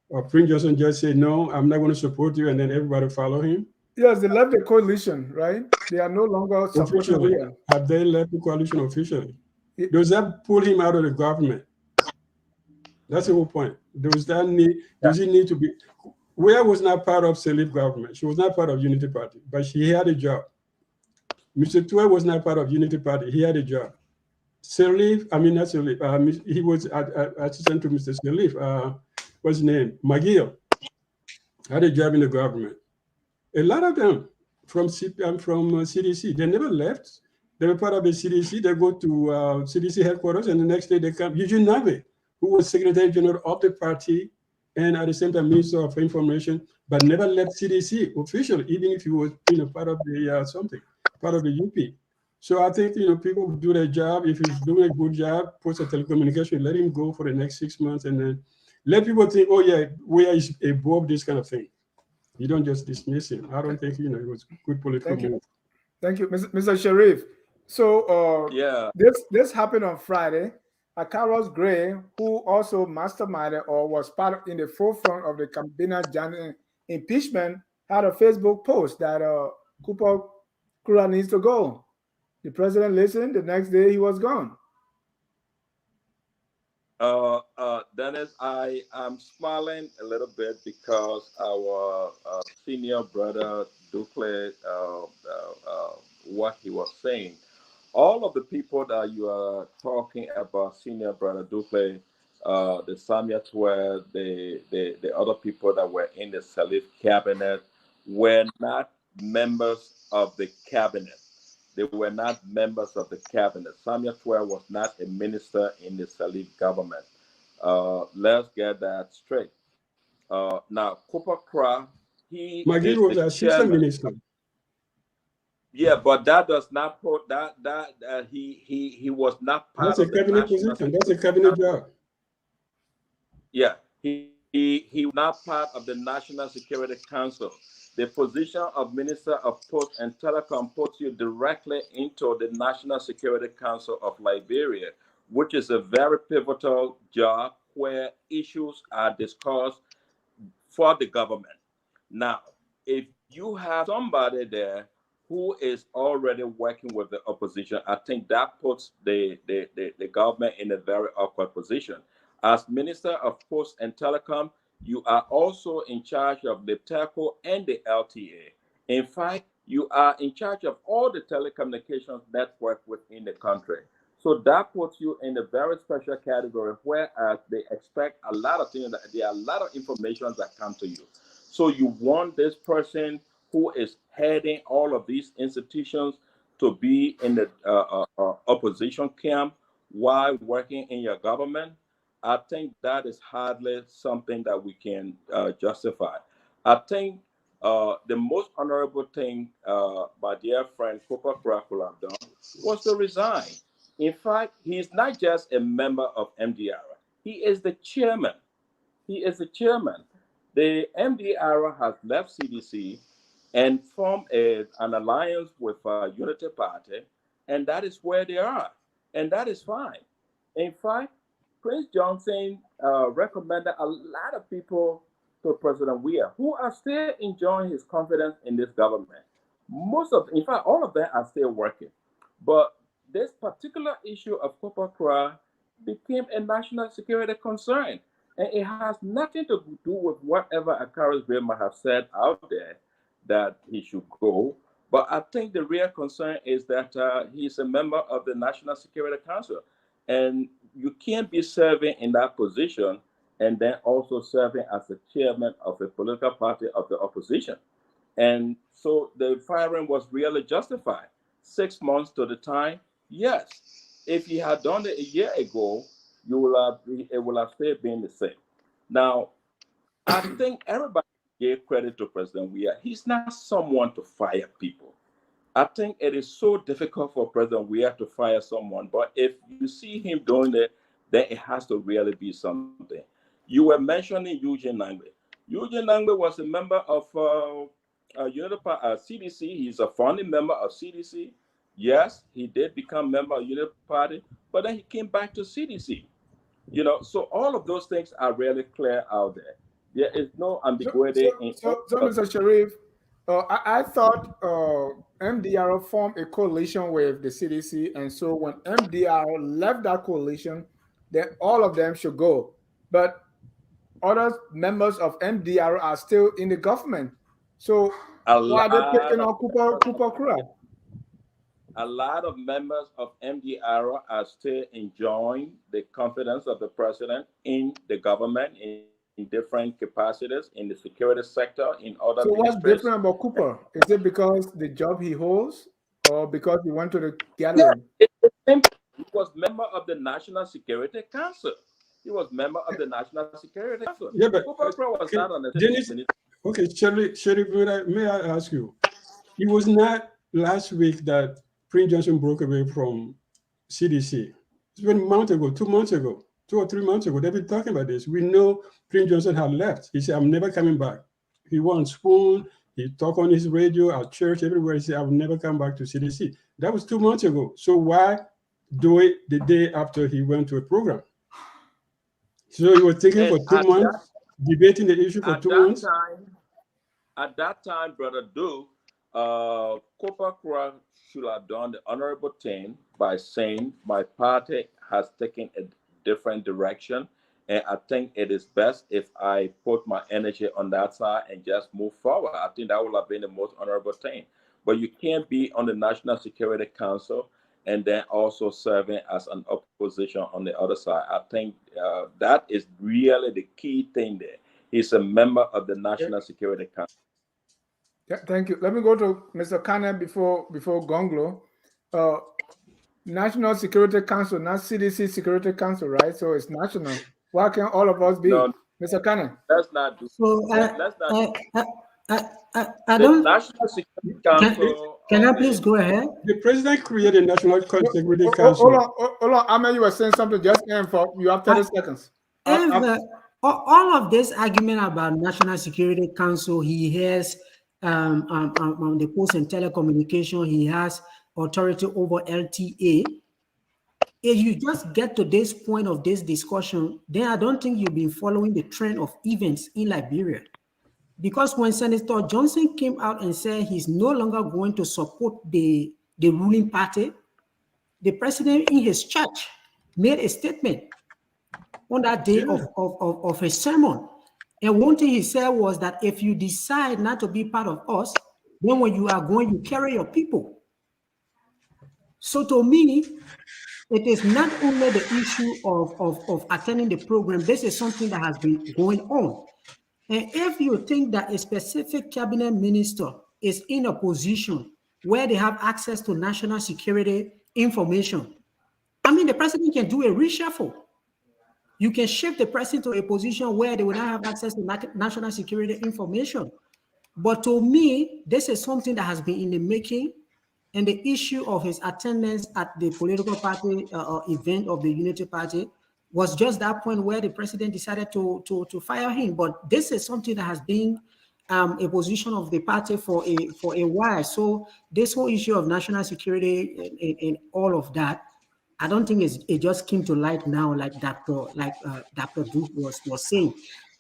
Or Prince Johnson just say, no, I'm not going to support you, and then everybody follow him? Yes, they left the coalition, right? They are no longer supporting him. Have they left the coalition officially? Does that pull him out of the government? That's the whole point. Does he need to be? Where was not part of Salif government. She was not part of Unity Party, but she had a job. Mr. Tuer was not part of Unity Party. He had a job. Salif, I mean not Salif. He was assistant to Mr. Salif. What's his name? McGill had a job in the government. A lot of them from CDC. They never left. They were part of the CDC. They go to CDC headquarters, and the next day they come. Eugene Nave, who was Secretary General of the party, and at the same time Minister of Information, but never left CDC officially, even if he was part of the part of the UP. So I think people do their job. If he's doing a good job, post a telecommunication, let him go for the next 6 months, and then let people think, oh yeah, where is above this kind of thing. You don't just dismiss him. I don't think it was good political move. Thank you, Mr. Sharif. So this happened on Friday. Carlos Gray, who also masterminded or was in the forefront of the Cabinet impeachment, had a Facebook post that Kruah needs to go. The president listened. The next day, he was gone. Dennis, I am smiling a little bit because our senior brother Ducle, what he was saying. All of the people that you are talking about, senior brother Ducle, the Samia Tuer, the other people that were in the Salif cabinet were not members of the cabinet. They were not members of the cabinet. Samia Tuer was not a minister in the Salif government. Let's get that straight. Now, Kruah, he McGill was assistant minister. Yeah, but that does not put he was not part of the cabinet position. That's a cabinet job. Yeah, he was not part of the National Security Council. The position of Minister of Post and Telecom puts you directly into the National Security Council of Liberia, which is a very pivotal job where issues are discussed for the government. Now, if you have somebody there who is already working with the opposition, I think that puts the government in a very awkward position. As Minister of Post and Telecom, you are also in charge of the telco and the LTA. In fact, you are in charge of all the telecommunications network within the country. So that puts you in a very special category, whereas they expect a lot of things. There are a lot of information that come to you. So you want this person who is heading all of these institutions to be in the opposition camp while working in your government. I think that is hardly something that we can justify. I think the most honorable thing my dear friend Kruah could have done was to resign. In fact, he's not just a member of MDR. He is the chairman. He is the chairman. The MDR has left CDC and formed an alliance with Unity Party, and that is where they are. And that is fine. In fact, Prince Johnson recommended a lot of people to President Weah who are still enjoying his confidence in this government. In fact, all of them are still working. But this particular issue of Kruah became a national security concern. And it has nothing to do with whatever Akaris Bill might have said out there that he should go. But I think the real concern is that he's a member of the National Security Council. And you can't be serving in that position and then also serving as the chairman of a political party of the opposition. And so the firing was really justified. 6 months to the time, yes. If he had done it a year ago, it will have still been the same. Now, I think everybody gave credit to President Weah. He's not someone to fire people. I think it is so difficult for President Weah to fire someone, but if you see him doing it, then it has to really be something. You were mentioning Eugene Nangbe. Eugene Nangbe was a member of CDC. He's a founding member of CDC. Yes, he did become member of Unity Party, but then he came back to CDC. So all of those things are really clear out there. There is no ambiguity. So Mr. Sharif, I thought MDR formed a coalition with the CDC, and so when MDR left that coalition, then all of them should go. But other members of MDR are still in the government. So why are they taking on Kruah? A lot of members of MDR are still enjoying the confidence of the president in the government in different capacities in the security sector, in other. So what's different about Cooper? Is it because the job he holds, or because he went to the gathering? He was member of the National Security Council. He was member of the National Security Council. Yeah, but Cooper was not on the Dennis, okay, Sheriff, may I ask you? It was not last week that Prince Johnson broke away from CDC. It's been a month ago, 2 months ago, 2 or 3 months ago. They've been talking about this. We know Prince Johnson had left. He said, I'm never coming back. He won spoon. He talked on his radio, at church, everywhere. He said, I will never come back to CDC. That was 2 months ago. So why do it the day after he went to a program? So he was taking for 2 months, debating the issue for 2 months? At that time, Brother Duke, Kruah should have done the honorable thing by saying my party has taken a different direction, and I think it is best if I put my energy on that side and just move forward. I think that would have been the most honorable thing. But you can't be on the National Security Council and then also serving as an opposition on the other side. I think that is really the key thing there. He's a member of the National Security Council. Yeah, thank you. Let me go to Mr. Kane before Gongloe. National Security Council, not CDC Security Council, right? So it's national. Why can't all of us be? No, Mr. Kane? Let's not do. So I don't. National Security Council. Can I please go ahead? The president created a National Security Council. Hold on. Ahmed, you were saying something. Just for you have 30 seconds. All of this argument about National Security Council, he has on the Post and Telecommunication, he has authority over LTA. If you just get to this point of this discussion, then I don't think you've been following the trend of events in Liberia. Because when Senator Johnson came out and said he's no longer going to support the ruling party, the president in his church made a statement on that day of his sermon. And one thing he said was that if you decide not to be part of us, then when you are going, you carry your people. So to me, it is not only the issue of attending the program. This is something that has been going on. And if you think that a specific cabinet minister is in a position where they have access to national security information, I mean, the president can do a reshuffle. You can shift the president to a position where they will not have access to national security information. But to me, this is something that has been in the making, and the issue of his attendance at the political party event of the Unity Party was just that point where the president decided to fire him. But this is something that has been a position of the party for a while. So this whole issue of national security and all of that, I don't think it just came to light now, like Dr. Duke was saying.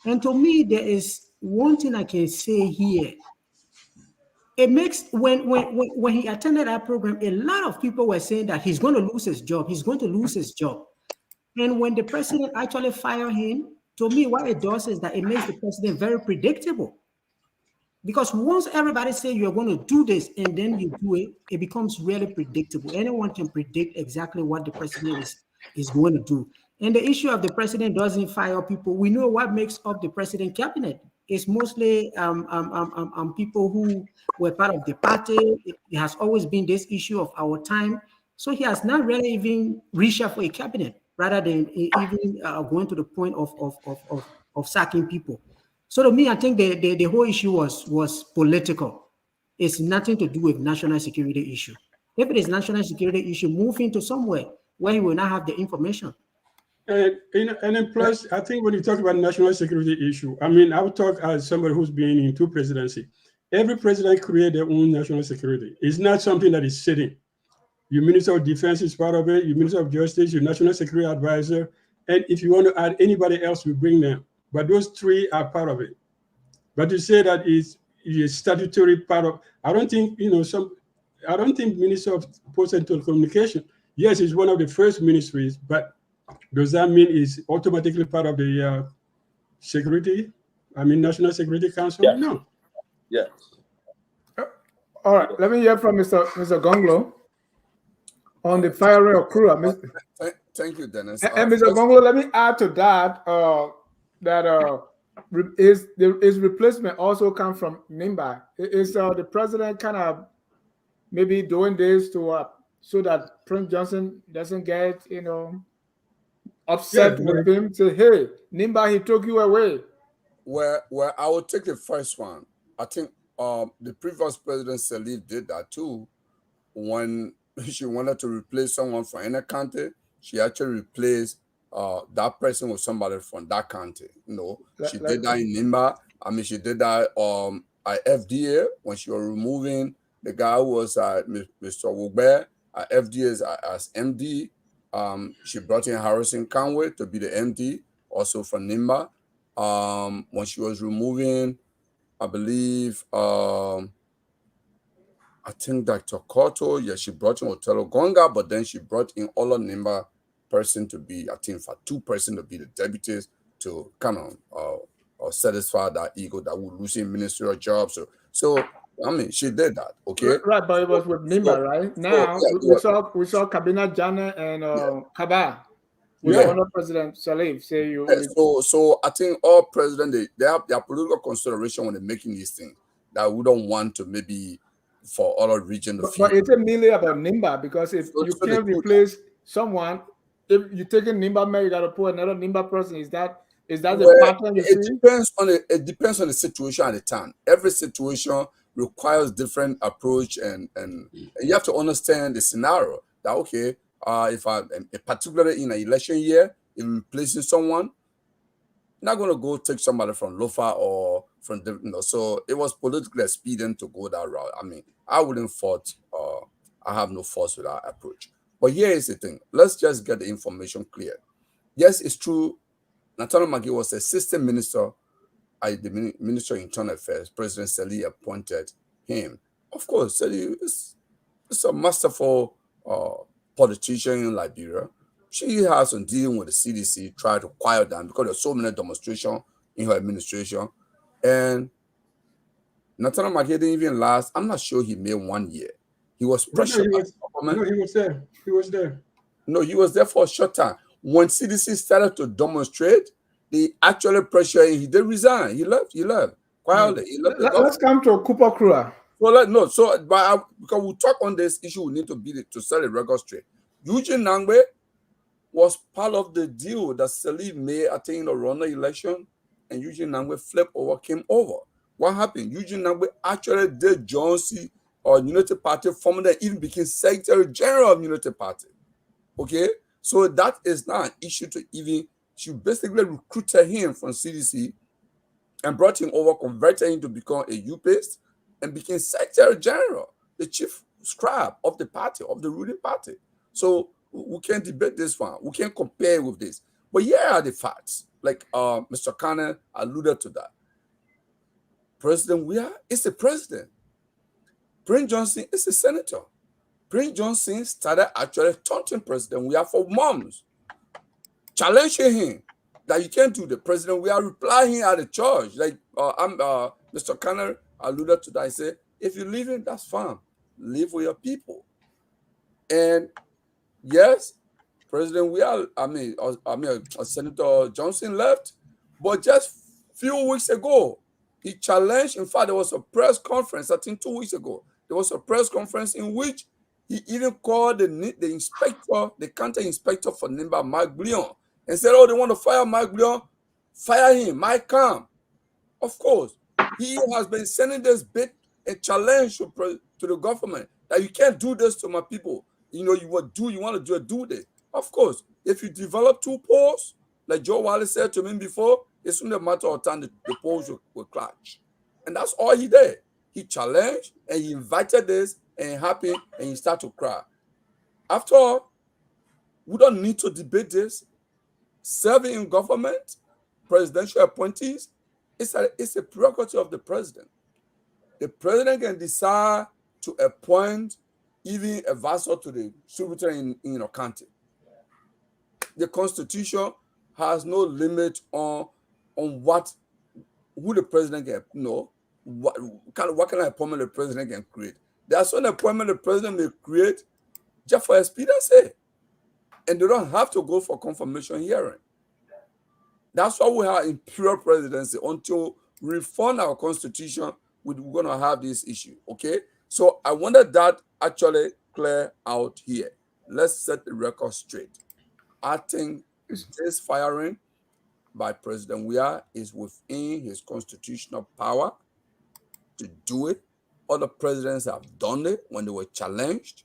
And to me, there is one thing I can say here. it makes when he attended that program, a lot of people were saying that he's going to lose his job. He's going to lose his job. And when the president actually fired him, to me, what it does is that it makes the president very predictable. Because once everybody say you're going to do this and then you do it, it becomes really predictable. Anyone can predict exactly what the president is going to do. And the issue of the president doesn't fire people. We know what makes up the president cabinet. It's mostly people who were part of the party. It has always been this issue of our time. So he has not really even reached out for a cabinet rather than even going to the point of sacking people. So to me, I think the whole issue was political. It's nothing to do with national security issue. If it is national security issue, move into somewhere where he will not have the information. And then plus, I think when you talk about national security issue, I mean, I would talk as somebody who's been in two presidency. Every president creates their own national security. It's not something that is sitting. Your Minister of Defense is part of it, your Minister of Justice, your National Security Advisor, and if you want to add anybody else, we bring them. But those three are part of it. But to say that it's a statutory part of, I don't think, I don't think Minister of Post and Telecommunication, yes, it's one of the first ministries, but does that mean it's automatically part of the National Security Council? Yes. No. Yes. All right, let me hear from Mr. Gongloe on the firing of Kruah. Thank you, Dennis. And Mr. Gongloe, let me add to that his replacement also comes from Nimba. Is the president kind of maybe doing this to so that Prince Johnson doesn't get upset with him? Say, hey, Nimba, he took you away. Well, I will take the first one. I think the previous president Salif did that too. When she wanted to replace someone from any county, she actually replaced that person with somebody from that county. She did that in Nimba. I mean, she did that at FDA when she was removing the guy who was Mr. Wugbe at FDA as MD. She brought in Harrison Conway to be the MD, also from Nimba. When she was removing, I believe, I think Dr. Cotto, she brought in Otelo Gonga, but then she brought in all of Nimba person to be, I think, for 2 person to be the deputies to kind of satisfy that ego that we're losing ministerial jobs. So I mean, she did that, okay? Right, but it was with Nimba, right? Now we saw Kabina Jana and Kaba. With the President Salif say you. So I think all presidents they have their political consideration when they're making these things that we don't want to maybe for other region. But it's mainly about Nimba because if you can't replace someone, if you take a Nimba man, you got to put another Nimba person. Is that the pattern you see? It depends on the situation at the time. Every situation requires different approach, and you have to understand the scenario. That okay. If particularly in an election year, if you're replacing someone, not going to go take somebody from Lofa or from so it was politically expedient to go that route. I mean, I wouldn't fault, I have no fault with that approach. But here is the thing. Let's just get the information clear. Yes, it's true. Nathaniel Maggie was assistant minister at the Minister of Internal Affairs. President Sali appointed him. Of course, Sali is a masterful politician in Liberia. She has been dealing with the CDC, try to quiet down because there's so many demonstrations in her administration. And Nathaniel Maggie didn't even last. I'm not sure he made 1 year. He was pressured. No, he was there. He was there. No, he was there for a short time. When CDC started to demonstrate, they actually pressured him. He did resign. He left. Quietly. He left. Let's come to Cooper Kruah. Because we talk on this issue, we need to set the record straight. Eugene Nangbe was part of the deal that Salif made, I think, in the Rwanda election, and Eugene Nangbe flipped over, came over. What happened? Eugene Nangbe actually did Johnson or Unity Party, formed and even became Secretary General of Unity Party. Okay, so that is not an issue to even. She basically recruited him from CDC and brought him over, converted him to become a UPist. And became Secretary General, the chief scribe of the party, of the ruling party. So we can't debate this one. We can't compare with this. But here are the facts. Like Mr. Kane alluded to that. President Weah is the president. Prince Johnson is a senator. Prince Johnson started actually taunting President We are for months, challenging him that you can't do the President We are replying at the church. Like Mr. Canner alluded to that. I said, if you live in, that's fine. Live with your people. And yes, President We are, Senator Johnson left, but just few weeks ago, he challenged. In fact, there was a press conference, I think 2 weeks ago. There was a press conference in which he even called the inspector, the county inspector for Nimba, Mike Blion, and said, oh, they want to fire Mike Blion, fire him, Mike Koung. Of course, he has been sending this bit a challenge to the government that you can't do this to my people. You know, you want to do this. Of course, if you develop two poles, like Joe Wallace said to me before, it's only a matter of time the poles will clash. And that's all he did. He challenged and he invited this and it happened and he started to cry. After all, we don't need to debate this. Serving in government, presidential appointees, it's a prerogative of the president. The president can decide to appoint even a vassal to the secretary in a county. The Constitution has no limit on who the president can what kind of appointment the president can create. There are some appointment the president may create just for expediency, and they don't have to go for confirmation hearing. That's why we have imperial presidency. Until we reform our constitution, we're going to have this issue. Okay, so I wanted that actually clear out here. Let's set the record straight. I think this firing by President Weah is within his constitutional power to do it. Other presidents have done it when they were challenged,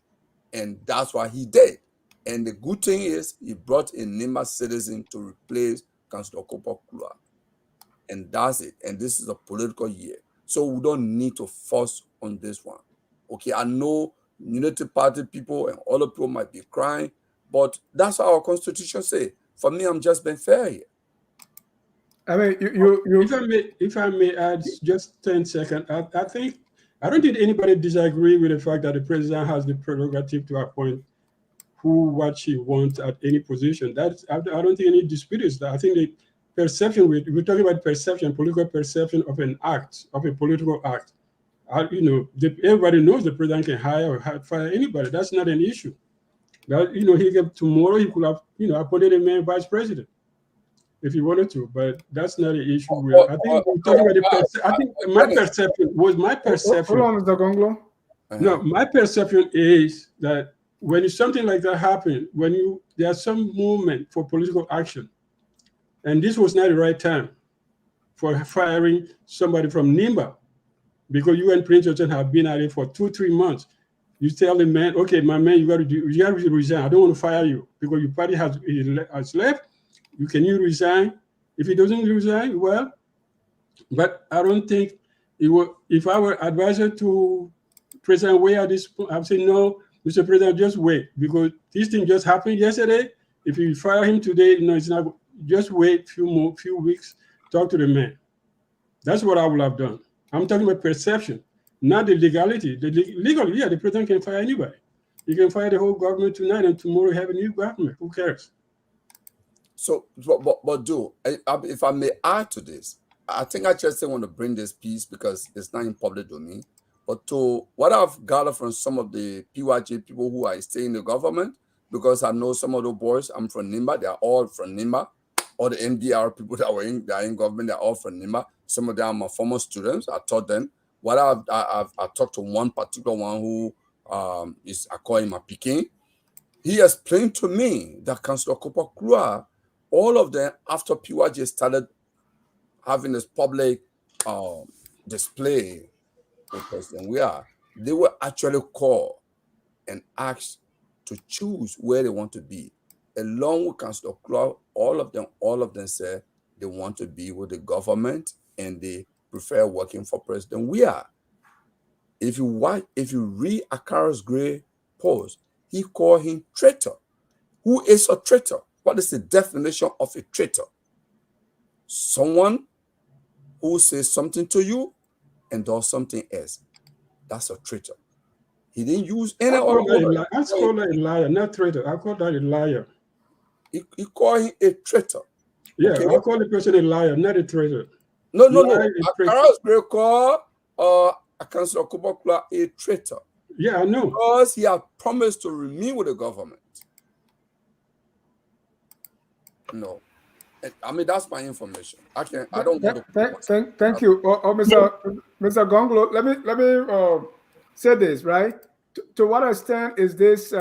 and that's what he did. And the good thing is he brought in Nimba citizen to replace Councillor Kruah. And that's it. And this is a political year. So we don't need to force on this one. Okay, I know Unity Party people and other people might be crying, but that's what our constitution says. For me, I'm just being fair here. I mean, If I may add just 10 seconds, I don't think anybody disagree with the fact that the president has the prerogative to appoint what she wants at any position. I don't think any dispute is that. I think the perception, we're talking about perception, political perception of an act, of a political act. Everybody knows the president can hire or fire anybody. That's not an issue. That, tomorrow he could have, appointed a man vice president if he wanted to, but that's not an issue. I think we're talking about I think my perception. Hold on, Mr. Gongloe. No, my perception is that when something like that happens, there's some movement for political action, and this was not the right time for firing somebody from Nimba, because you and Prince Johnson have been at it for 2-3 months. You tell the man, okay, my man, you got to resign. I don't want to fire you because your party has left. Can you resign? If he doesn't resign, well, but I don't think it will. If I were advisor to President Weah at this point, I'd say, no, Mr. President, just wait, because this thing just happened yesterday. If you fire him today, it's not. Just wait few weeks, talk to the man. That's what I would have done. I'm talking about perception, not the legality. Legally, yeah, the president can fire anybody. He can fire the whole government tonight, and tomorrow have a new government. Who cares? So, but if I may add to this, I think I just want to bring this piece because it's not in public domain. But to what I've gathered from some of the PYJ people who are staying in the government, because I know some of the boys, I'm from Nimba, they are all from Nimba. All the MDR people that are in government, they're all from Nimba. Some of them are my former students. I taught them. I talked to one particular one who I call him a Peking. He explained to me that Councillor Kruah, all of them, after PYJ started having this public display with President Weah, they were actually called and asked to choose where they want to be. Along with Councillor Kruah, all of them said they want to be with the government and they prefer working for President Weah. If you read Akara's Gray post, he called him traitor. Who is a traitor? What is the definition of a traitor? Someone who says something to you and does something else. That's a traitor. He didn't use any I other word. call that a liar, not traitor. I call that a liar. He called him a traitor. Yeah, okay? I call the person a liar, not a traitor. No. Kruah called Councillor Kruah a traitor. Yeah, I know. Because he had promised to remain with the government. No. I mean, that's my information. I don't want to. Thank you. Mr. Gongloe, let me say this, right? To what extent is this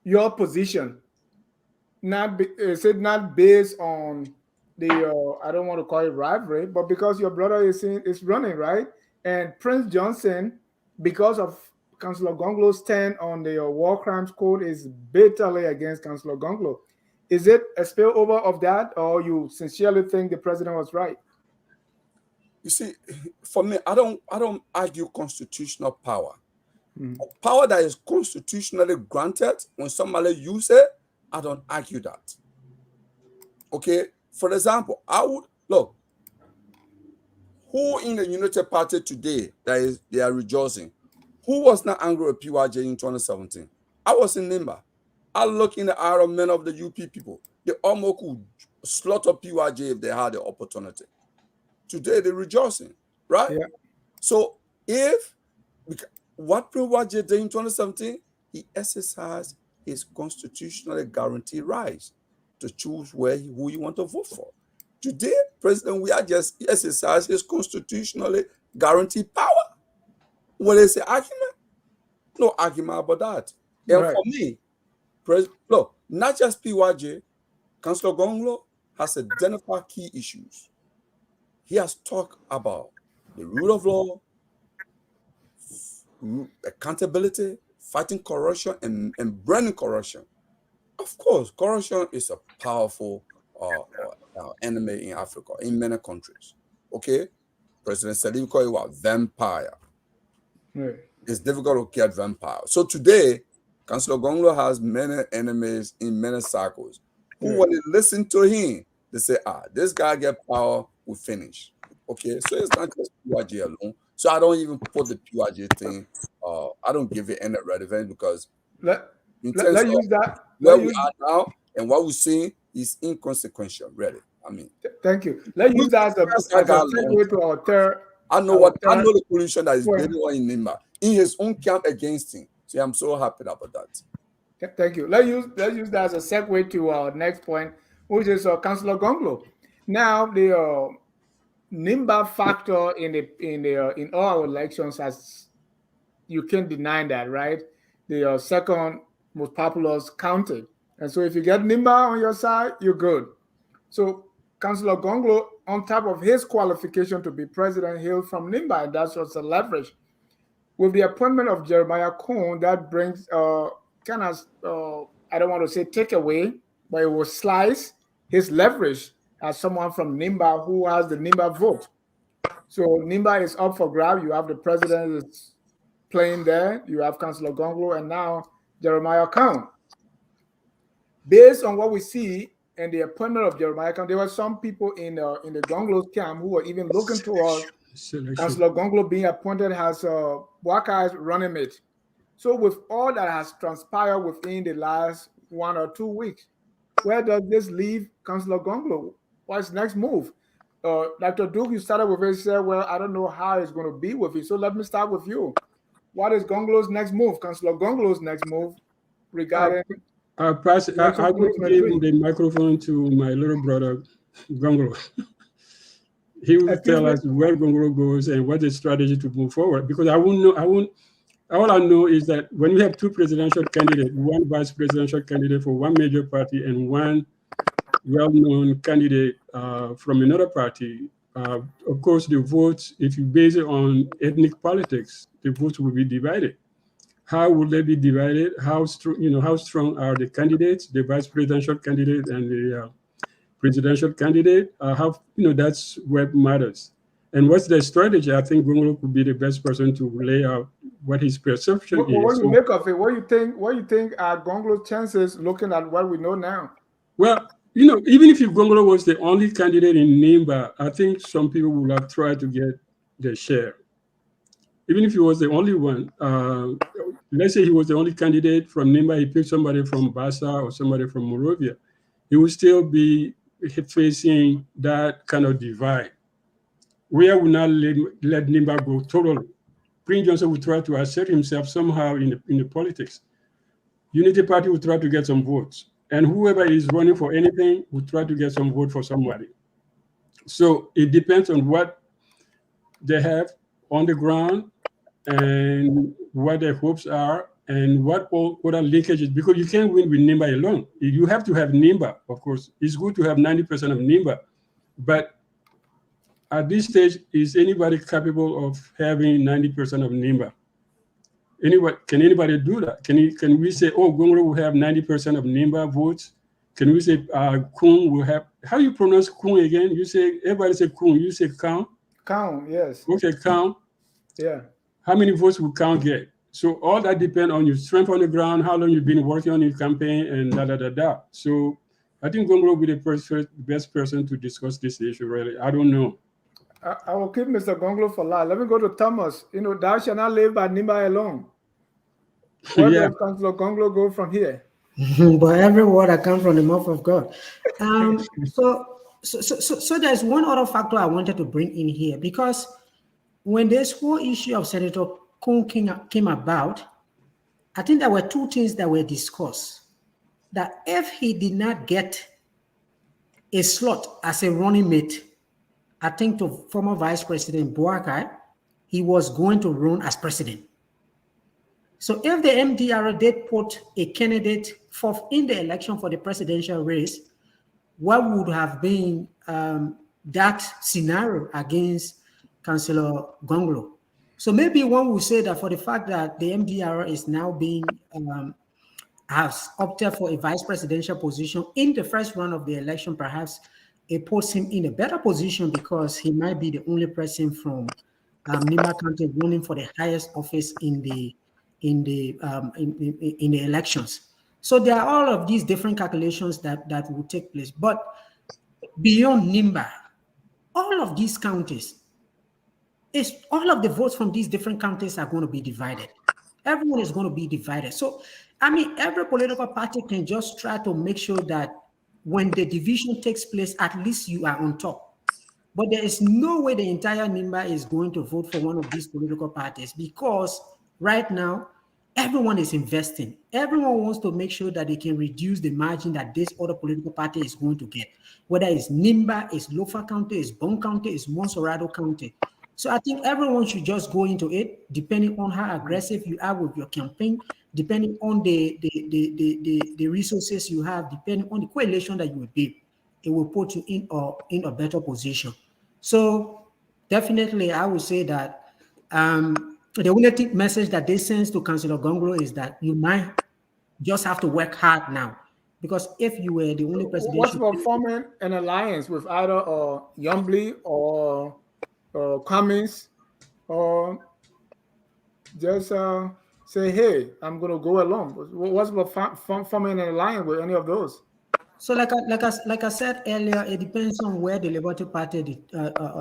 your position? Is it not based on the I don't want to call it rivalry, but because your brother is running, right? And Prince Johnson, because of Councillor Gongloe's stand on the war crimes code, is bitterly against Councillor Gongloe. Is it a spillover of that, or you sincerely think the president was right? You see, for me, I don't argue constitutional power. Power that is constitutionally granted, when somebody uses it, I don't argue that. Okay? For example, I would look, who in the United Party today they are rejoicing? Who was not angry with PYJ in 2017? I was in Nimba. I look in the eye of many of the UP people. They almost could slaughter PYJ if they had the opportunity. Today they're rejoicing, right? Yeah. So what PYJ did in 2017, he exercised his constitutionally guaranteed rights to choose who you want to vote for. Today, President, we are just exercise his constitutionally guaranteed power. What is the argument? No argument about that. And for me, look, not just PYJ, Councillor Gongloe has identified key issues. He has talked about the rule of law, accountability, fighting corruption, and branding corruption. Of course, corruption is a powerful enemy in Africa, in many countries. Okay? President Salim called it a vampire. It's difficult to get vampire. So today, Councillor Gongloe has many enemies in many circles who, when they listen to him, they say, this guy get power, we finish. Okay? So it's not just PYJ alone. So I don't even put the PYJ thing, I don't give it any relevance because where we are now and what we're seeing is inconsequential, really. I mean, thank you. Let's use that as a segue to our third. I know the pollution that is going on in Nimba in his own camp against him. So I'm so happy about that. Thank you. Let's use that as a segue to our next point, which is Councillor Gongloe. Now the Nimba factor in all our elections, as you can't deny that, right? The second most populous county, and so if you get Nimba on your side, you're good. So Councillor Gongloe, on top of his qualification to be president, hailed from Nimba, and that's what's a leverage. With the appointment of Jeremiah Koung, that brings I don't want to say take away, but it will slice his leverage as someone from Nimba who has the Nimba vote. So Nimba is up for grab. You have the president is playing there. You have Councillor Gongloe and now Jeremiah Koung. Based on what we see and the appointment of Jeremiah Koung, there were some people in the Gongloe camp who were even looking towards Councillor Gongloe being appointed as Bwakai's running mate. So with all that has transpired within the last 1 or 2 weeks, where does this leave Councillor Gongloe? What's next move? Dr. Duke, you started with it, said, well, I don't know how it's going to be with it. So let me start with you. What is Gongloe's next move, Councillor Gongloe's next move regarding... I will give the microphone to my little brother, Gongloe. He will tell us where Gongloe goes and what the strategy to move forward. Because all I know is that when we have two presidential candidates, one vice presidential candidate for one major party and one well-known candidate from another party, of course, the votes, if you base it on ethnic politics, the votes will be divided. How will they be divided? How strong are the candidates, the vice presidential candidate and the presidential candidate? That's what matters. And what's the strategy? I think Gongloe could be the best person to lay out what his perception is. What do you make of it? What do you think are Gongloe's chances looking at what we know now? Well, even if Gongloe was the only candidate in Nimba, I think some people would have tried to get their share. even if he was the only one, let's say he was the only candidate from Nimba, he picked somebody from Bassa or somebody from Morovia, he would still be facing that kind of divide. We will not let Nimba go totally. Prince Johnson will try to assert himself somehow in the politics. Unity Party will try to get some votes. And whoever is running for anything will try to get some vote for somebody. So it depends on what they have on the ground and what their hopes are and what all other leakages, because you can't win with Nimba alone. You have to have Nimba, of course. It's good to have 90% of Nimba, but at this stage, is anybody capable of having 90% of Nimba? Can anybody do that? Can we say, oh, Gongloe will have 90% of Nimba votes? Can we say Koung will have, how do you pronounce Koung again? You say, everybody say Koung, you say Koung? Koung, yes. Okay, Koung. Yeah. How many votes will Koung get? So all that depends on your strength on the ground, how long you've been working on your campaign, and da. So I think Gongloe will be the best person to discuss this issue, really. I don't know. I will keep Mr. Gongloe for last. Let me go to Thomas. Thou shalt not live by Nimba alone. Where does Councillor Gongloe go from here? But every word that comes from the mouth of God. So there's one other factor I wanted to bring in here, because when this whole issue of Senator Koung came about, I think there were two things that were discussed. That if he did not get a slot as a running mate, I think to former Vice President Boakai, he was going to run as president. So if the MDR did put a candidate forth in the election for the presidential race, what would have been that scenario against Councillor Gongloe? So maybe one would say that for the fact that the MDR is now being has opted for a vice presidential position in the first round of the election, perhaps it puts him in a better position because he might be the only person from Nimba County running for the highest office in the elections. So there are all of these different calculations that will take place. But beyond Nimba, all of these counties, all of the votes from these different counties are going to be divided. Everyone is going to be divided. So, I mean, every political party can just try to make sure that when the division takes place, at least you are on top. But there is no way the entire Nimba is going to vote for one of these political parties, because right now, everyone is investing. Everyone wants to make sure that they can reduce the margin that this other political party is going to get, whether it's Nimba, it's Lofa County, it's Bong County, it's Monserrado County. So I think everyone should just go into it, depending on how aggressive you are with your campaign, depending on the resources you have, depending on the coalition that you will be. It will put you in a better position. So definitely, I would say that the only message that they send to Councillor Gongloe is that you might just have to work hard now, because if you were the only presidential, what's about forming an alliance with either Yombly or Cummings, or just say, hey, I'm going to go along? What's about forming an alliance with any of those? So like I said earlier, it depends on where the Liberty Party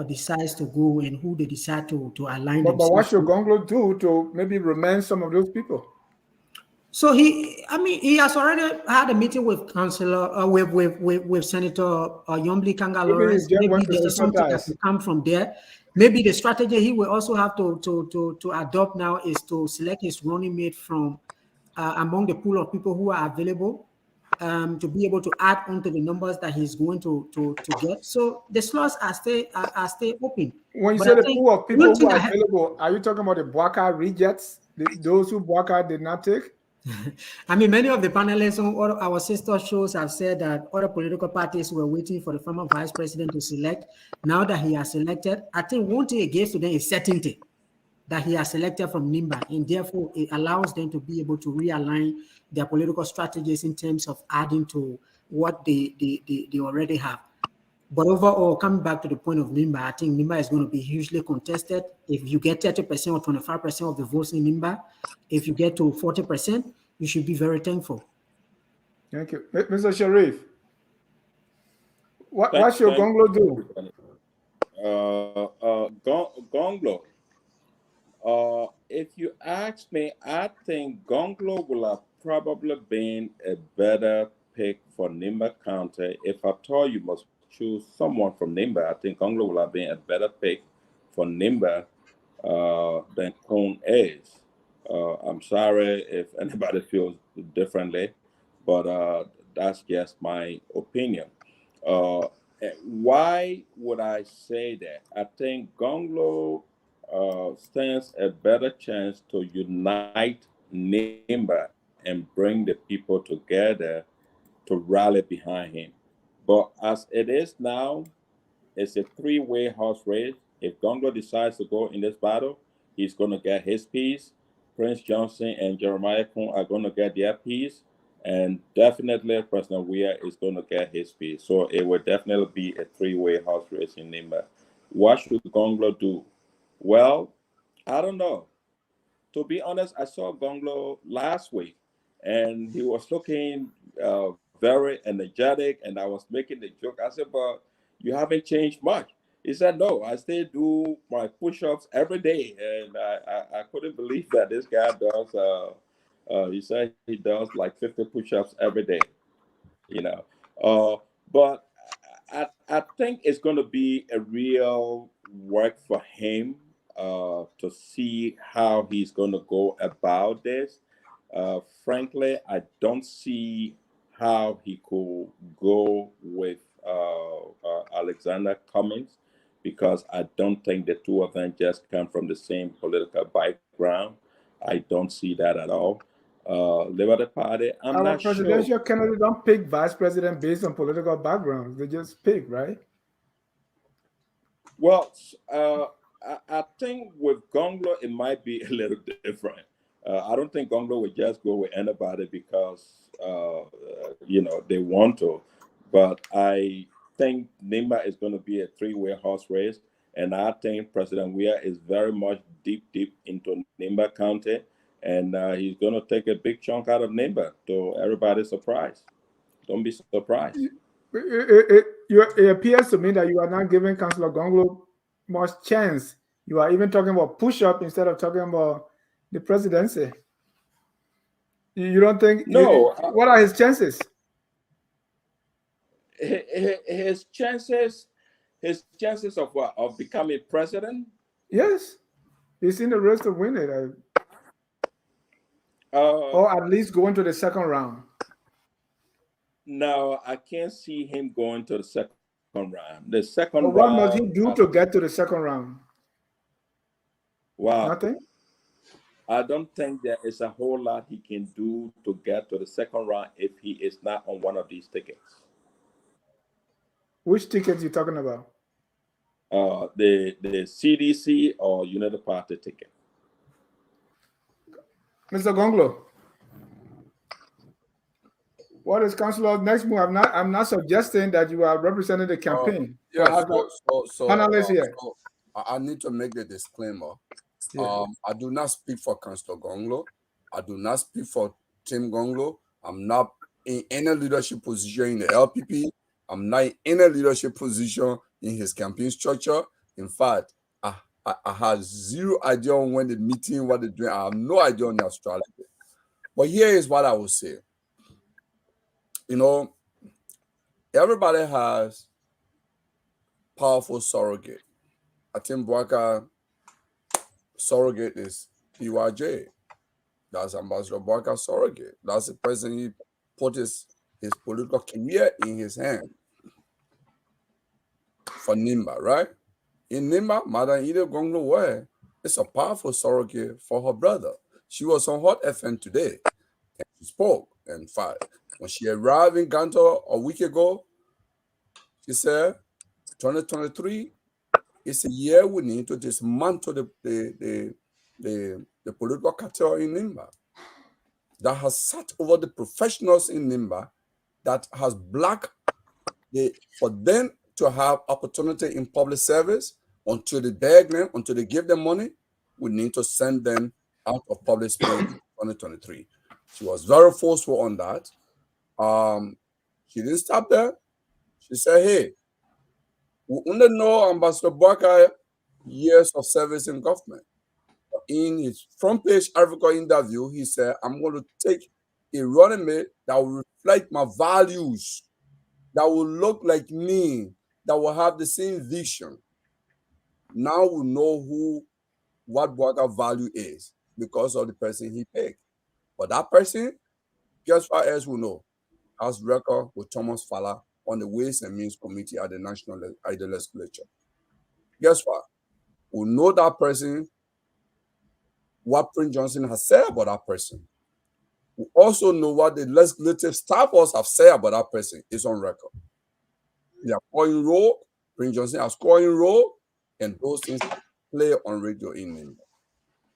decides to go and who they decide to align themselves. But what should Gongloe do to maybe remain some of those people? So he has already had a meeting with Councillor, with Senator Yombly Kanga Lawrence. Maybe there is something that will come from there. Maybe the strategy he will also have to adopt now is to select his running mate from among the pool of people who are available, to be able to add on to the numbers that he's going to get. So the slots are stay open. When you say the pool of people who are available, are you talking about the Boakai rejects, those who Boakai did not take? I mean, many of the panelists on our sister shows have said that other political parties were waiting for the former vice president to select. Now that he has selected, I think one thing it gives to them is certainty that he has selected from Nimba, and therefore it allows them to be able to realign their political strategies in terms of adding to what they already have. But overall, coming back to the point of Nimba, I think Nimba is going to be hugely contested. If you get 30% or 25% of the votes in Nimba, if you get to 40%, you should be very thankful. Thank you. Mr. Sharif, what should Gongloe do? Gongloe, If you ask me, I think Gongloe will have probably been a better pick for Nimba County. If I told you must choose someone from Nimba, I think Gongloe will have been a better pick for Nimba than Koung is. I'm sorry if anybody feels differently, but that's just my opinion. Uh, why would I say that? I think Gongloe stands a better chance to unite Nimba and bring the people together to rally behind him. But as it is now, it's a three-way horse race. If Gongloe decides to go in this battle, he's going to get his piece. Prince Johnson and Jeremiah Koung are going to get their piece. And definitely President Weah is going to get his piece. So it will definitely be a three-way horse race in Nimba. What should Gongloe do? Well, I don't know. To be honest, I saw Gongloe last week, and he was looking very energetic, and I was making the joke. I said, but you haven't changed much. He said, no, I still do my push-ups every day. And I couldn't believe that this guy does, he said he does like 50 push-ups every day, you know. But I think it's going to be a real work for him to see how he's going to go about this. Frankly, I don't see how he could go with Alexander Cummings, because I don't think the two of them just come from the same political background. I don't see that at all. Liberty Party, I'm Our not sure. presidential candidate don't pick vice president based on political backgrounds. They just pick, right? Well, I think with Gongloe, it might be a little different. I don't think Gongloe would just go with anybody because, they want to. But I think Nimba is going to be a three-way horse race. And I think President Weah is very much deep into Nimba County. And he's going to take a big chunk out of Nimba, to everybody's surprise. Don't be surprised. It appears to me that you are not giving Councillor Gongloe much chance. You are even talking about push-up instead of talking about the presidency. You don't think? No. What are his chances? His chances of what? Of becoming president? Yes, he's in the race to win it, or at least going to the second round. No, I can't see him going to the second round. The second But what must he do to get to the second round? Wow. Nothing. I don't think there is a whole lot he can do to get to the second round if he is not on one of these tickets. Which tickets you talking about? The CDC or United Party ticket. Mr. Gongloe, what is Councillor's next move? I'm not suggesting that you are representing the campaign. Panelists here. I need to make the disclaimer. Yeah. I do not speak for Councillor Gongloe. I do not speak for Tim Gongloe. I'm not in any leadership position in the LPP. I'm not in any leadership position in his campaign structure. In fact, I have zero idea on when the meeting, what they're doing. I have no idea on the astrology. But here is what I will say. Everybody has powerful surrogate. I think Bwaka surrogate is PYJ. That's Ambassador Bwaka surrogate. That's the person he put his political career in his hand for Nimba, right? In Nimba, Madam Ida Gongloe is a powerful surrogate for her brother. She was on Hot FM today, and she spoke. In fact, when she arrived in Ganto a week ago, she said, 2023 is a year we need to dismantle the political cartel in Nimba that has sat over the professionals in Nimba, that has blocked for them to have opportunity in public service. Until they beg them, until they give them money, we need to send them out of public space in 2023. She was very forceful on that. She didn't stop there. She said, hey, we only know Ambassador Bwaka years of service in government. in his front page article interview, he said, I'm going to take a running mate that will reflect my values, that will look like me, that will have the same vision. Now we know what Boubacar value is because of the person he picked. But that person, guess what else we know? Has record with Thomas Fowler on the Ways and Means Committee at the National Legislature. Guess what? We know that person, what Prince Johnson has said about that person. We also know what the legislative staffers have said about that person is on record. They are scoring role, Prince Johnson has scoring role, and those things play on radio in Nimba.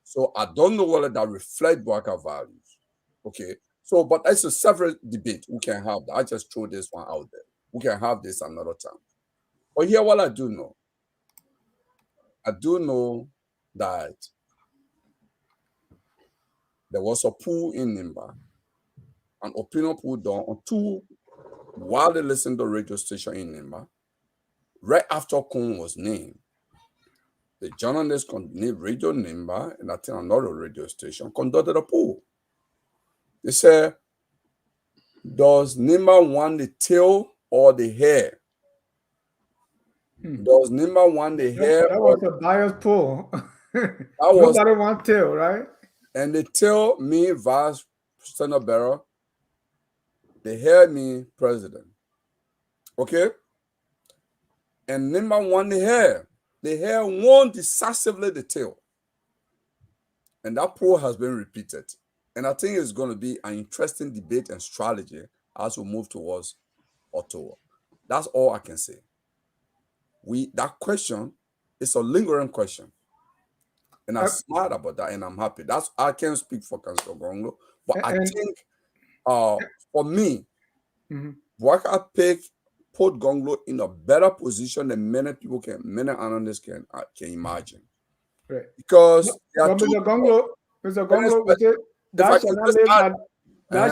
So I don't know whether that reflects Boubacar values. Okay. So, but that's a separate debate. We can have that. I just throw this one out there. We can have this another time. But here, what I do know that there was a poll in Nimba, an opinion poll done on two while they listened to the radio station in Nimba. Right after Koung was named, the journalists named Radio Nimba and I think another radio station conducted a poll. They said, does Nimba want the tail or the hair? Does Nimba want the hair? That was a biased poll. Nobody wants tail, right? And the tail means vice senate bearer. The hair means president. Okay? And Nimba won the hair. The hair won decisively the tail. And that poll has been repeated. And I think it's going to be an interesting debate and strategy as we move towards Ottawa. That's all I can say. That question is a lingering question. And I'm smart about that, and I'm happy. I can't speak for Councillor Gongloe, but I think for me, Boubacar put Gongloe in a better position than many analysts can imagine. Right. Because Mr. Gongloe, that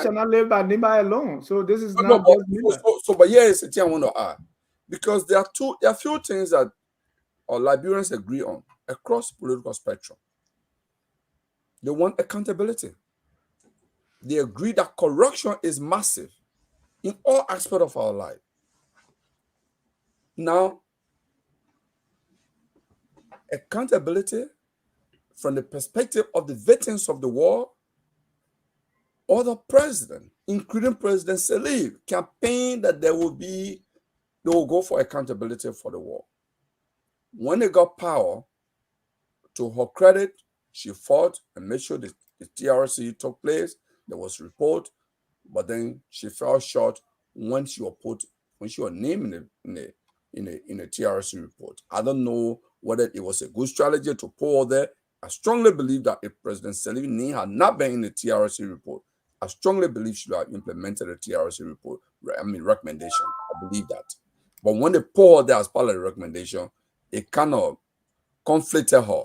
shall not live by Nimba alone. So this is not just Nimba. But here is the thing I want to add. Because there are few things that Liberians agree on across the political spectrum. They want accountability. They agree that corruption is massive in all aspects of our life. Now, accountability from the perspective of the veterans of the war or the president, including President Salif, campaigned that they will go for accountability for the war. When they got power, to her credit, she fought and made sure the TRC took place. There was report, but then she fell short when she was named in a TRC report. I don't know whether it was a good strategy to pull her there. I strongly believe that if President Salif had not been in the TRC report, I strongly believe she would have implemented the TRC report. Recommendation. I believe that. But when they pull her there as part of the recommendation, it kind of conflicted her.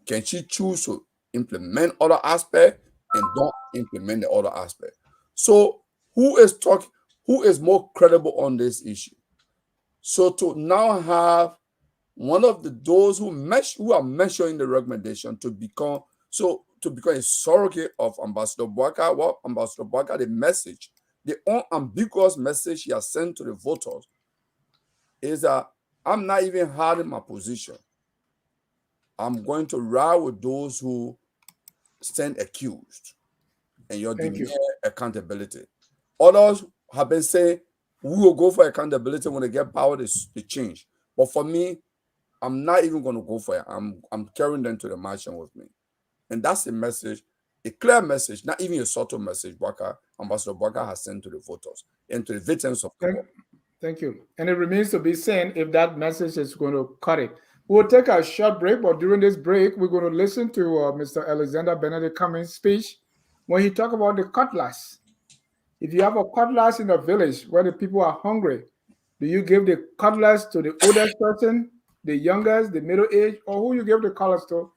Can she choose to implement other aspects and don't implement the other aspect? So who is more credible on this issue? So to now have one of those who are measuring the recommendation to become a surrogate of Ambassador Boubacar, the message, the unambiguous message he has sent to the voters is that I'm not even hiding my position. I'm going to ride with those who stand accused, and you're demanding accountability. Others have been saying we will go for accountability when they get power to change. But for me, I'm not even going to go for it. I'm carrying them to the marching with me. And that's a message, a clear message, not even a subtle message Ambassador Boubacar has sent to the voters and to the veterans of the war. Thank you. And it remains to be seen if that message is going to cut it. We'll take a short break, but during this break, we're going to listen to Mr. Alexander Benedict Cummings' speech when he talked about the cutlass. If you have a cutlass in a village where the people are hungry, do you give the cutlass to the oldest person, the youngest, the middle age, or who you give the cutlass to?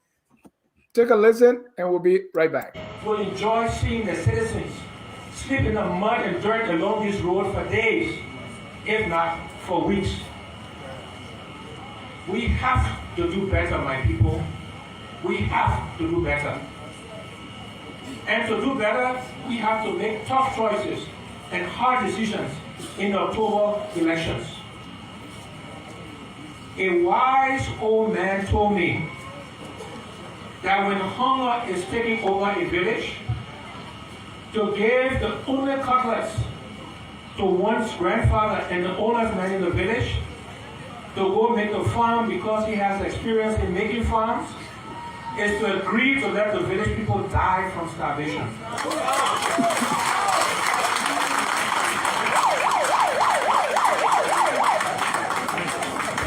Take a listen, and we'll be right back. We'll enjoy seeing the citizens sleep in the mud and dirt along this road for days, if not for weeks. We have to do better, my people. we have to do better. And to do better, we have to make tough choices and hard decisions in the October elections. A wise old man told me that when hunger is taking over a village, to give the only cutlass to one's grandfather and the oldest man in the village to go make a farm because he has experience in making farms is to agree to let the village people die from starvation.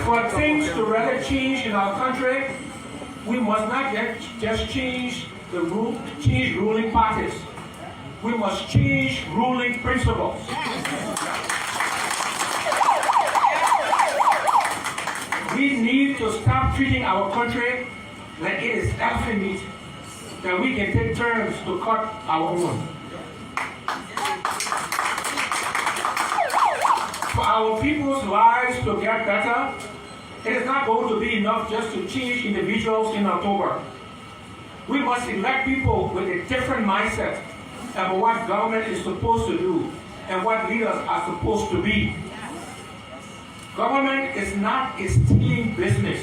For things to really change in our country, we must not just change ruling parties. We must change ruling principles. We need to stop treating our country like it is elephant meat that we can take turns to cut our own. For our people's lives to get better, it is not going to be enough just to change individuals in October. We must elect people with a different mindset about what government is supposed to do and what leaders are supposed to be. Government is not a stealing business,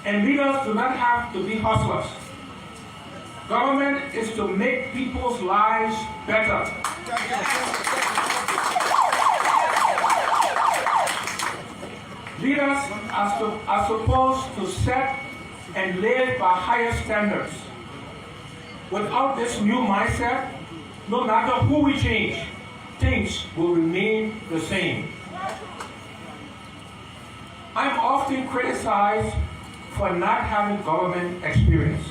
and leaders do not have to be hustlers. Government is to make people's lives better. Leaders are supposed to set and live by higher standards. Without this new mindset, no matter who we change, things will remain the same. I'm often criticized for not having government experience.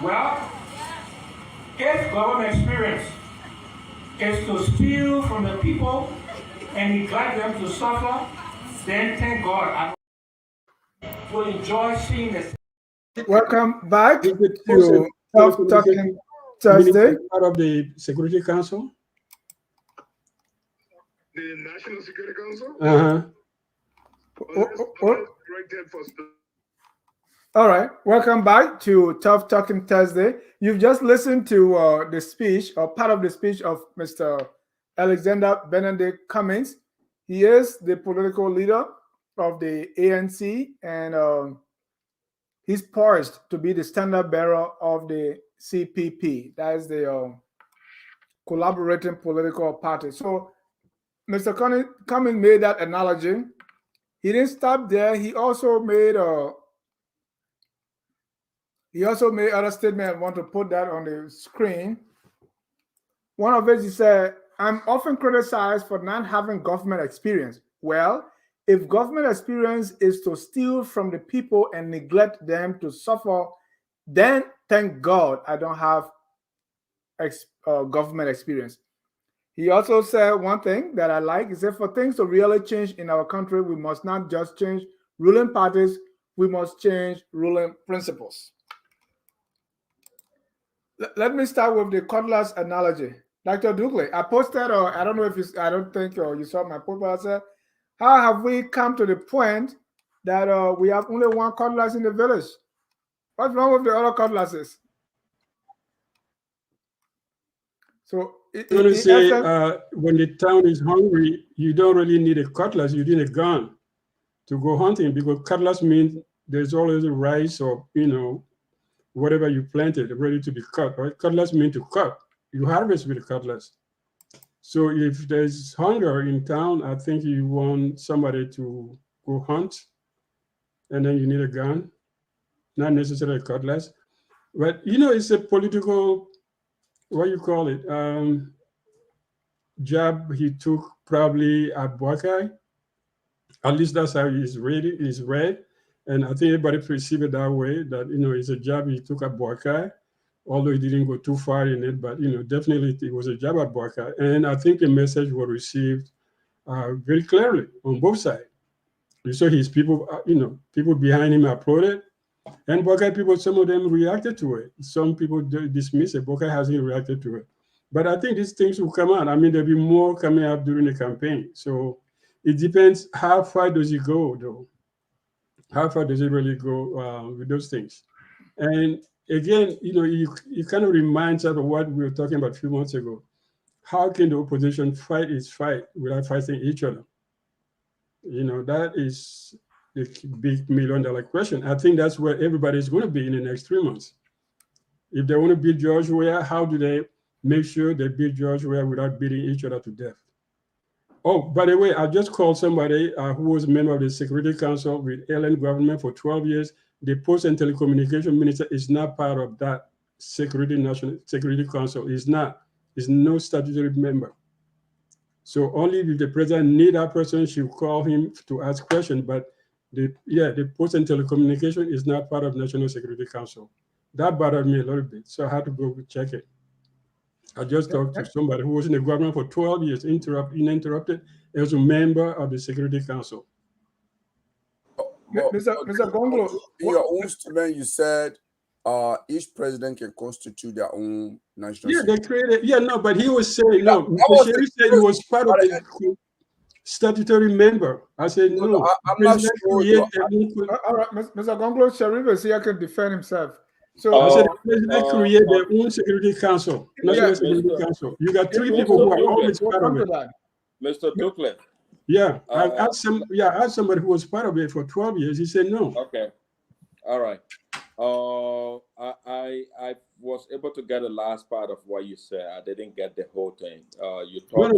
Well, if government experience is to steal from the people and neglect them to suffer, then thank God I will enjoy seeing this. Welcome back to Tough Talking Thursday. Part of the Security Council. The National Security Council? Uh-huh. All right, welcome back to Tough Talking Thursday. You've just listened to the speech, or part of the speech of Mr. Alexander Benedict Cummings. He is the political leader of the ANC, and he's poised to be the standard bearer of the CPP. That is the collaborating political party. So Mr. Cummings made that analogy. He didn't stop there. He also made other statements. I want to put that on the screen. One of it, he said, I'm often criticized for not having government experience. Well, if government experience is to steal from the people and neglect them to suffer, then thank God I don't have government experience. He also said one thing that I like. He said, for things to really change in our country, we must not just change ruling parties, we must change ruling principles. Let me start with the cutlass analogy. Dr. Dugley, I posted, or I don't know if you, I don't think you saw my post, but I said, how have we come to the point that we have only one cutlass in the village? What's wrong with the other cutlasses? So when the town is hungry, you don't really need a cutlass, you need a gun to go hunting, because cutlass means there's always a rice or, whatever you planted ready to be cut, right? Cutlass means to cut. You harvest with a cutlass. So if there's hunger in town, I think you want somebody to go hunt, and then you need a gun, not necessarily a cutlass. But, it's a political, what you call it, job he took probably at Buckeye. At least that's how he's read. And I think everybody perceive it that way, that, it's a job he took at Buckeye, although he didn't go too far in it, but, definitely it was a job at Buckeye. And I think the message was received very clearly on both sides. You saw his people, people behind him applauded, and Buckeye people, some of them reacted to it. Some people dismiss it. Buckeye hasn't reacted to it. But I think these things will come out. I mean, there'll be more coming up during the campaign. So it depends how far does he go, though. How far does it really go with those things? And again, you kind of reminds us of what we were talking about a few months ago. How can the opposition fight its fight without fighting each other? That is the big $1 million question. I think that's where everybody's going to be in the next 3 months. If they want to beat George Weah, how do they make sure they beat George Weah without beating each other to death? Oh, by the way, I just called somebody who was a member of the Security Council with Allen government for 12 years. The Post and Telecommunication Minister is not part of that National Security Council. Is not. Is no statutory member. So only if the president need that person, she will call him to ask questions. But the Post and Telecommunication is not part of National Security Council. That bothered me a little bit, so I had to go check it. I just talked to somebody who was in the government for 12 years, uninterrupted, as a member of the Security Council. Mr. Gongloe, in your own statement, you said each president can constitute their own national security. They created. But he was saying no. Mr. Sherry said he was part of the statutory member. I said no. I'm not sure. All right, Mr. Gongloe, Sharif is here, can defend himself. So I said the president create their own Security Council, National Security Council. You got 3 people who are always part of it. Mr. Duklin. Yeah, I asked somebody who was part of it for 12 years. He said no. Okay, all right. I was able to get the last part of what you said. I didn't get the whole thing. You talked.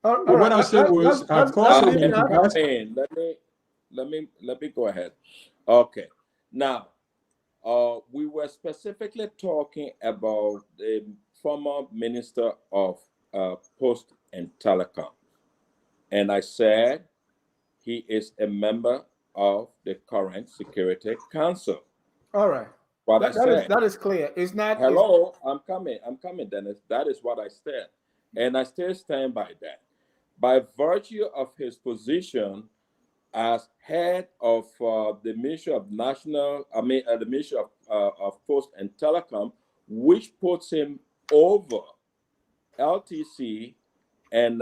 What I said was, I called him. Let me go ahead. Okay, now. We were specifically talking about the former Minister of Post and Telecom. And I said he is a member of the current Security Council. All right. That is clear. It's not. Hello, I'm coming, Dennis. That is what I said. And I still stand by that. By virtue of his position as head of the Ministry of the Ministry of Post and Telecom, which puts him over LTC and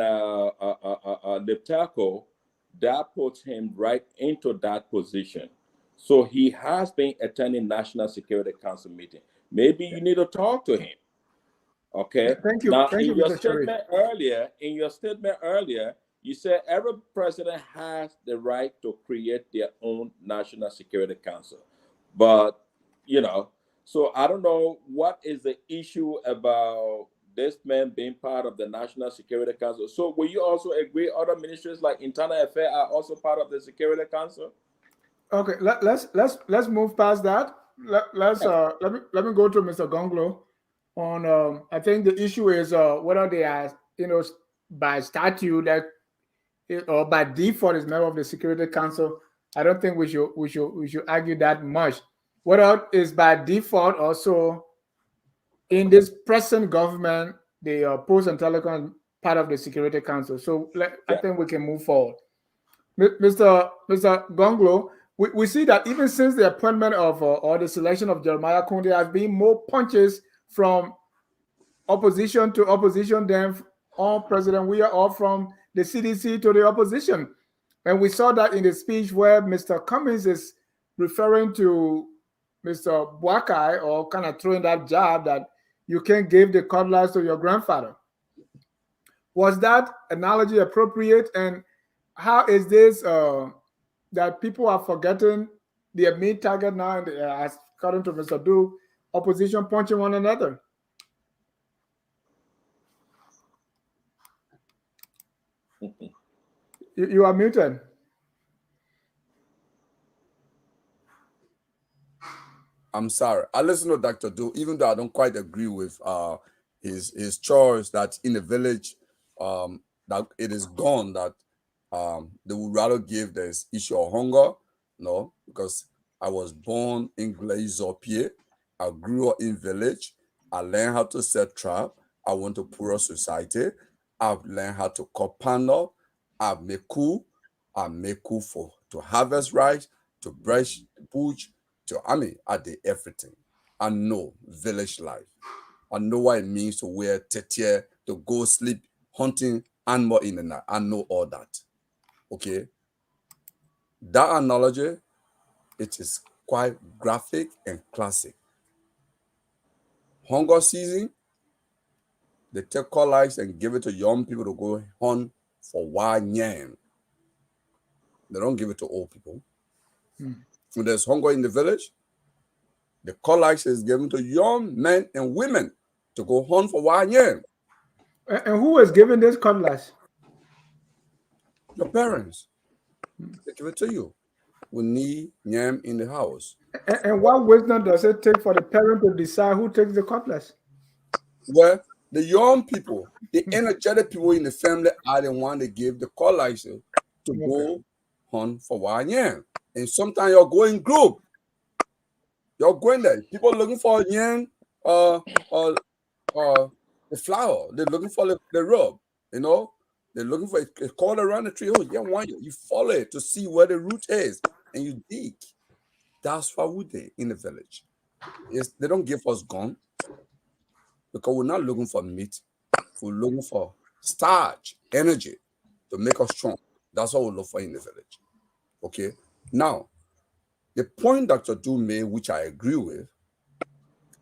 Liptaco, that puts him right into that position. So he has been attending National Security Council meeting. Maybe you need to talk to him. Okay. Thank you. Now, Thank you, Mr. in your statement earlier, you said every president has the right to create their own National Security Council. But, so I don't know what is the issue about this man being part of the National Security Council. So will you also agree other ministries like Internal Affairs are also part of the Security Council? Okay, let's move past that. Let me go to Mr. Gongloe on I think the issue is whether they are by statute that or by default is member of the Security Council. I don't think we should argue that much. Whether is by default also in this present government, the Post and Telecom part of the Security Council. So I think we can move forward. Mr. Gongloe, we see that even since the appointment of or the selection of Jeremiah Koung, there has been more punches from opposition to opposition than on President Weah or from the CDC to the opposition. And we saw that in the speech where Mr. Cummings is referring to Mr. Boakai, or kind of throwing that jab that you can't give the cutlass to your grandfather. Was that analogy appropriate? And how is this that people are forgetting their main target now, and as according to Mr. Du, opposition punching one another? You are muted. I'm sorry. I listen to Dr. Du, even though I don't quite agree with his choice that in the village that it is gone, that they would rather give this issue of hunger. No, because I was born in Glaise-Pied. I grew up in village. I learned how to set trap. I went to poorer society. I've learned how to cut panel. I make cool to harvest rice, to brush the bush, I did everything. I know village life. I know what it means to wear tetier, to go sleep, hunting animal in the night. I know all that. Okay. That analogy, it is quite graphic and classic. Hunger season, they take cutlass and give it to young people to go hunt for wild yam. They don't give it to old people. When there's hunger in the village, the cutlass is given to young men and women to go hunt for wild yam. And who is giving this cutlass? Your parents, they give it to you. We need yam in the house. And what wisdom does it take for the parent to decide who takes the cutlass? Well, the young people, the energetic people in the family are the one that give the cutlass to go hunt for wild yam. And sometimes you're going group. You're going there. People looking for yam, the flower. They're looking for the rub. You know, they're looking for a call around the tree. Oh, yeah, why you follow it to see where the root is, and you dig. That's what we do in the village. They don't give us gun because we're not looking for meat. We're looking for starch, energy to make us strong. That's what we look for in the village. Okay. Now, the point Dr. Du made, which I agree with,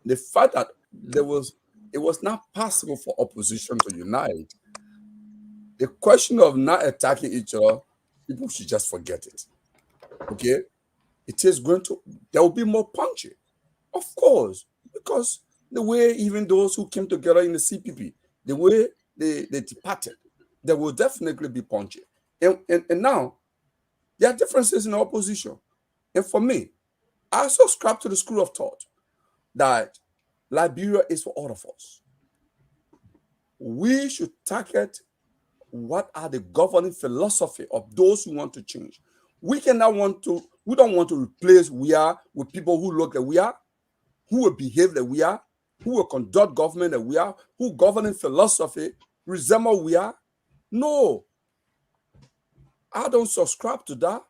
the fact that it was not possible for opposition to unite. The question of not attacking each other, people should just forget it. Okay? It is there will be more punchy. Of course, because the way even those who came together in the CPP, the way they departed, there will definitely be punchy. And now, there are differences in opposition. And for me, I subscribe to the school of thought that Liberia is for all of us. We should target what are the governing philosophy of those who want to change. We don't want to replace we are with people who look like we are, who will behave like we are, who will conduct government like we are, who governing philosophy resemble we are. No, I don't subscribe to that.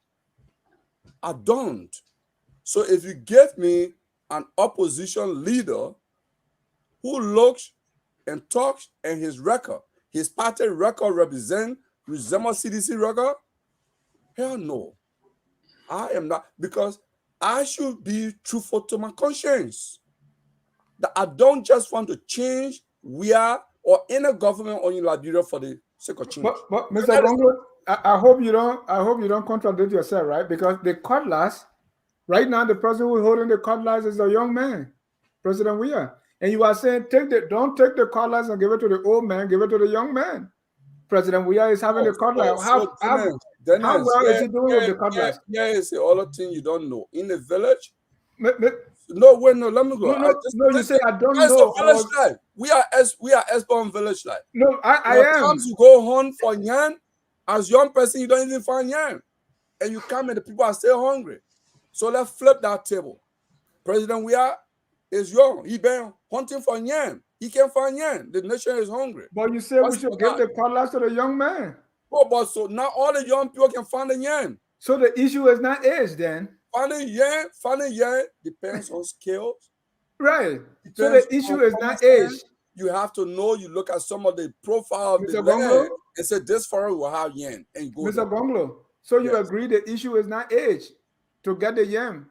I don't. So if you give me an opposition leader who looks and talks and his record, his party record resemble CDC record, hell no. I am not, because I should be truthful to my conscience. That I don't just want to change or any government or in Liberia for the sake of change. But Mr. Gongloe, I hope you don't contradict yourself, right? Because the cutlass, right now, the person who is holding the cutlass is a young man, President Weah. And you are saying, don't take the cutlass and give it to the old man, give it to the young man. President Weah is having the cutlass. How well is he doing with the cutlass? Yeah, it's all the thing you don't know. In the village, let me go. You say I don't know. Village life. We are expert on village life. No, I am. Sometimes you go hunt for yam, as young person, you don't even find yam. And you come and the people are still hungry. So let's flip that table. President Weah is young. He been hunting for yam. He can't find yam. The nation is hungry. But you said we should give the cutlass to the young man. Oh, but so now all the young people can find the yam. So the issue is not age then. Finding yam depends on skills. Right. So the issue is not age. You have to know, you look at some of the profile of the land and say this farmer will have yam. And you go Mr. Gongloe, so you agree the issue is not age to get the yam?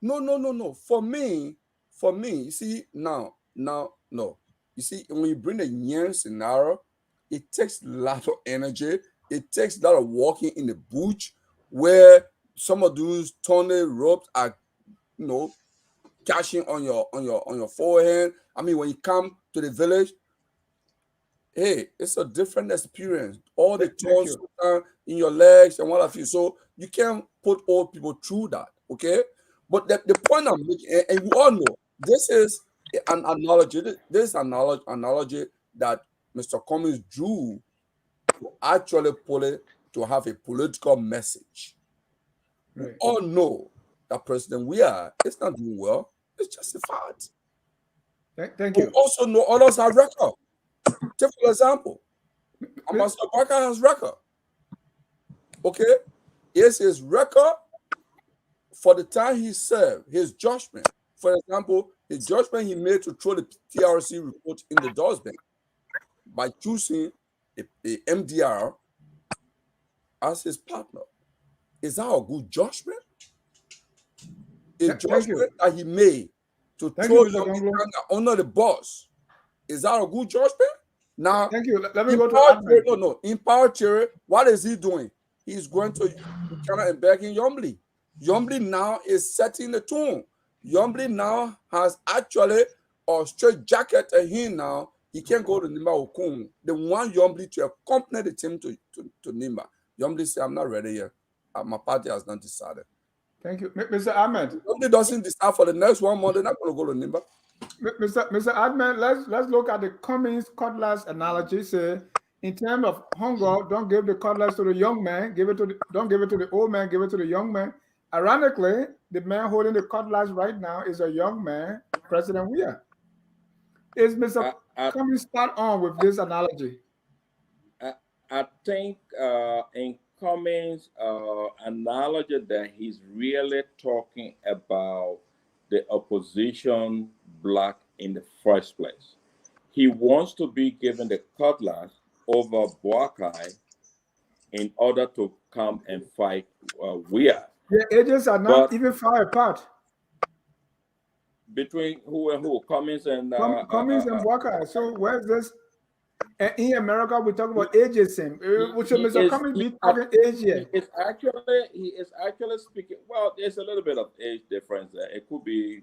No. For me, you see, no. You see, when you bring the yam scenario, it takes a lot of energy. It takes a lot of walking in the bush where some of those tunnel ropes are, catching on your forehead. I mean, when you come to the village, hey, it's a different experience. All the thorns in your legs and what have you. So you can't put old people through that, okay? But the point I'm making, and we all know, this is an analogy. This is an analogy that Mr. Cummings drew to actually pull it to have a political message. Right. We all know that President Weah is not doing well. It's just a fact. Thank you. We also know others have record. Take for example, Ambassador Parker has record. Okay? Here's his record for the time he served, his judgment. For example, his judgment he made to throw the TRC report in the dustbin by choosing a MDR as his partner. Is that a good judgment? A Thank you. judgment that he made to Thank throw you, Mr. Young Gongloe. under the bus. Is that a good judgment? Now, Thank you. Let me in go to power admin. theory, no. In power theory, what is he doing? He's going to Buchanan and begging Yombly. Yombly now is setting the tone. Yombly now has actually a straight jacket to him now. He can't go to Nimba or Koung. They want Yombly to accompany the team to Nimba. Yombly said, I'm not ready yet. My party has not decided. Thank you. Mr. Ahmed. Yombly doesn't decide for the next 1 month. They're not going to go to Nimba. Mr. Ahmed, let's look at the Cummings Cutlass analogy. Say, in terms of hunger, don't give the cutlass to the young man. Don't give it to the old man. Give it to the young man. Ironically, the man holding the cutlass right now is a young man, President Weah. Is Mr. Cummings spot on with this analogy? I think in Cummings' analogy that he's really talking about the opposition bloc in the first place. He wants to be given the cutlass over Boakai in order to come and fight Weah. The ages are not even far apart. Between who and who? Cummings and Cummings and Boakai. So where's this? And in America, we talk about ageism. Should Mr. Cummings be talking age here? He is actually speaking. Well, there's a little bit of age difference there. It could be,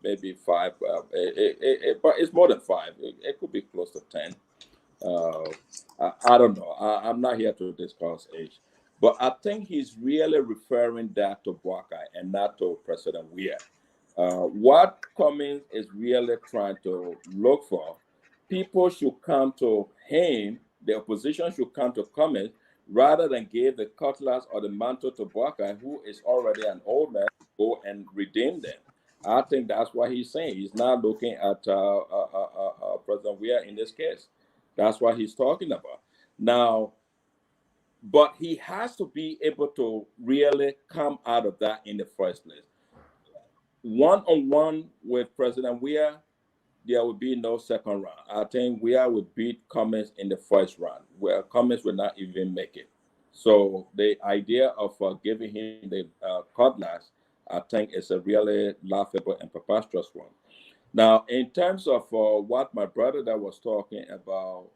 maybe 5, but it's more than 5. It could be close to 10. I don't know. I'm not here to discuss age, but I think he's really referring that to Boakai and not to President Weah. What Cummings is really trying to look for, people should come to him, the opposition should come to Cummings, rather than give the cutlass or the mantle to Boakai, who is already an old man, to go and redeem them. I think that's what he's saying. He's not looking at President Weah in this case. That's what he's talking about. Now, but he has to be able to really come out of that in the first place. One-on-one with President Weah, there will be no second round. I think Weah would beat Cummings in the first round, where Cummings will not even make it. So the idea of giving him the cutlass, I think, is a really laughable and preposterous one. Now, in terms of what my brother that was talking about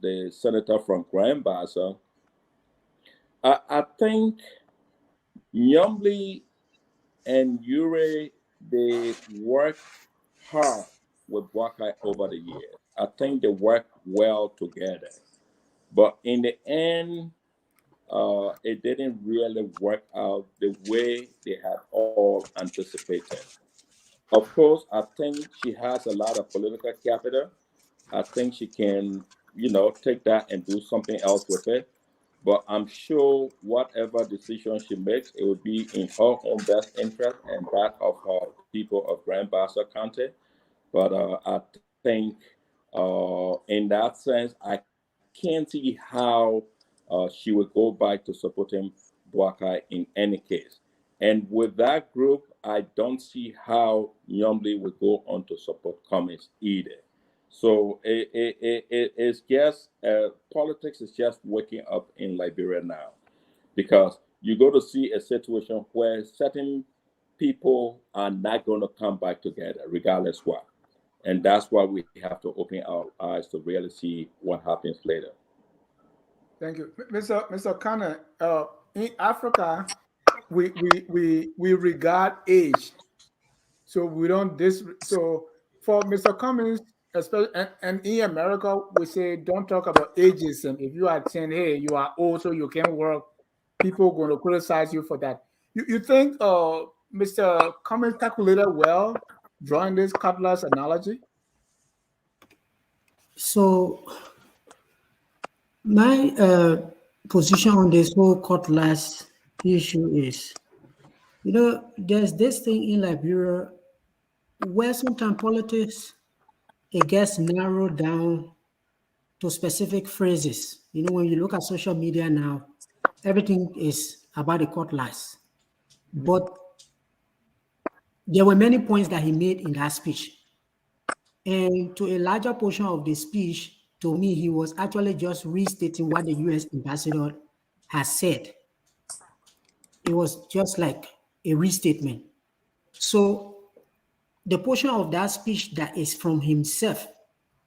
the senator from Grand Bassa, I think Yombly and Ure, they worked hard with Boakai over the years. I think they worked well together. But in the end, it didn't really work out the way they had all anticipated. Of course, I think she has a lot of political capital. I think she can, take that and do something else with it. But I'm sure whatever decision she makes, it will be in her own best interest and that of her people of Grand Bassa County. But I think in that sense, I can't see how she would go back to supporting Boakai in any case. And with that group, I don't see how Yombly would go on to support Cummings either. So it's just, politics is just waking up in Liberia now, because you go to see a situation where certain people are not going to come back together, regardless what. And that's why we have to open our eyes to really see what happens later. Thank you. Mr. Connor, in Africa, we regard age. So we don't so for Mr. Cummings, especially and in America, we say don't talk about ageism. If you are 10, hey, you are old, so you can't work. People are going to criticize you for that. You think Mr. Cummings calculated well drawing this cutlass analogy? So my position on this whole cutlass issue is, there's this thing in Liberia where sometimes politics, it gets narrowed down to specific phrases. When you look at social media now, everything is about the cutlass. But there were many points that he made in that speech. And to a larger portion of the speech, to me, he was actually just restating what the US ambassador has said. It was just like a restatement. So the portion of that speech that is from himself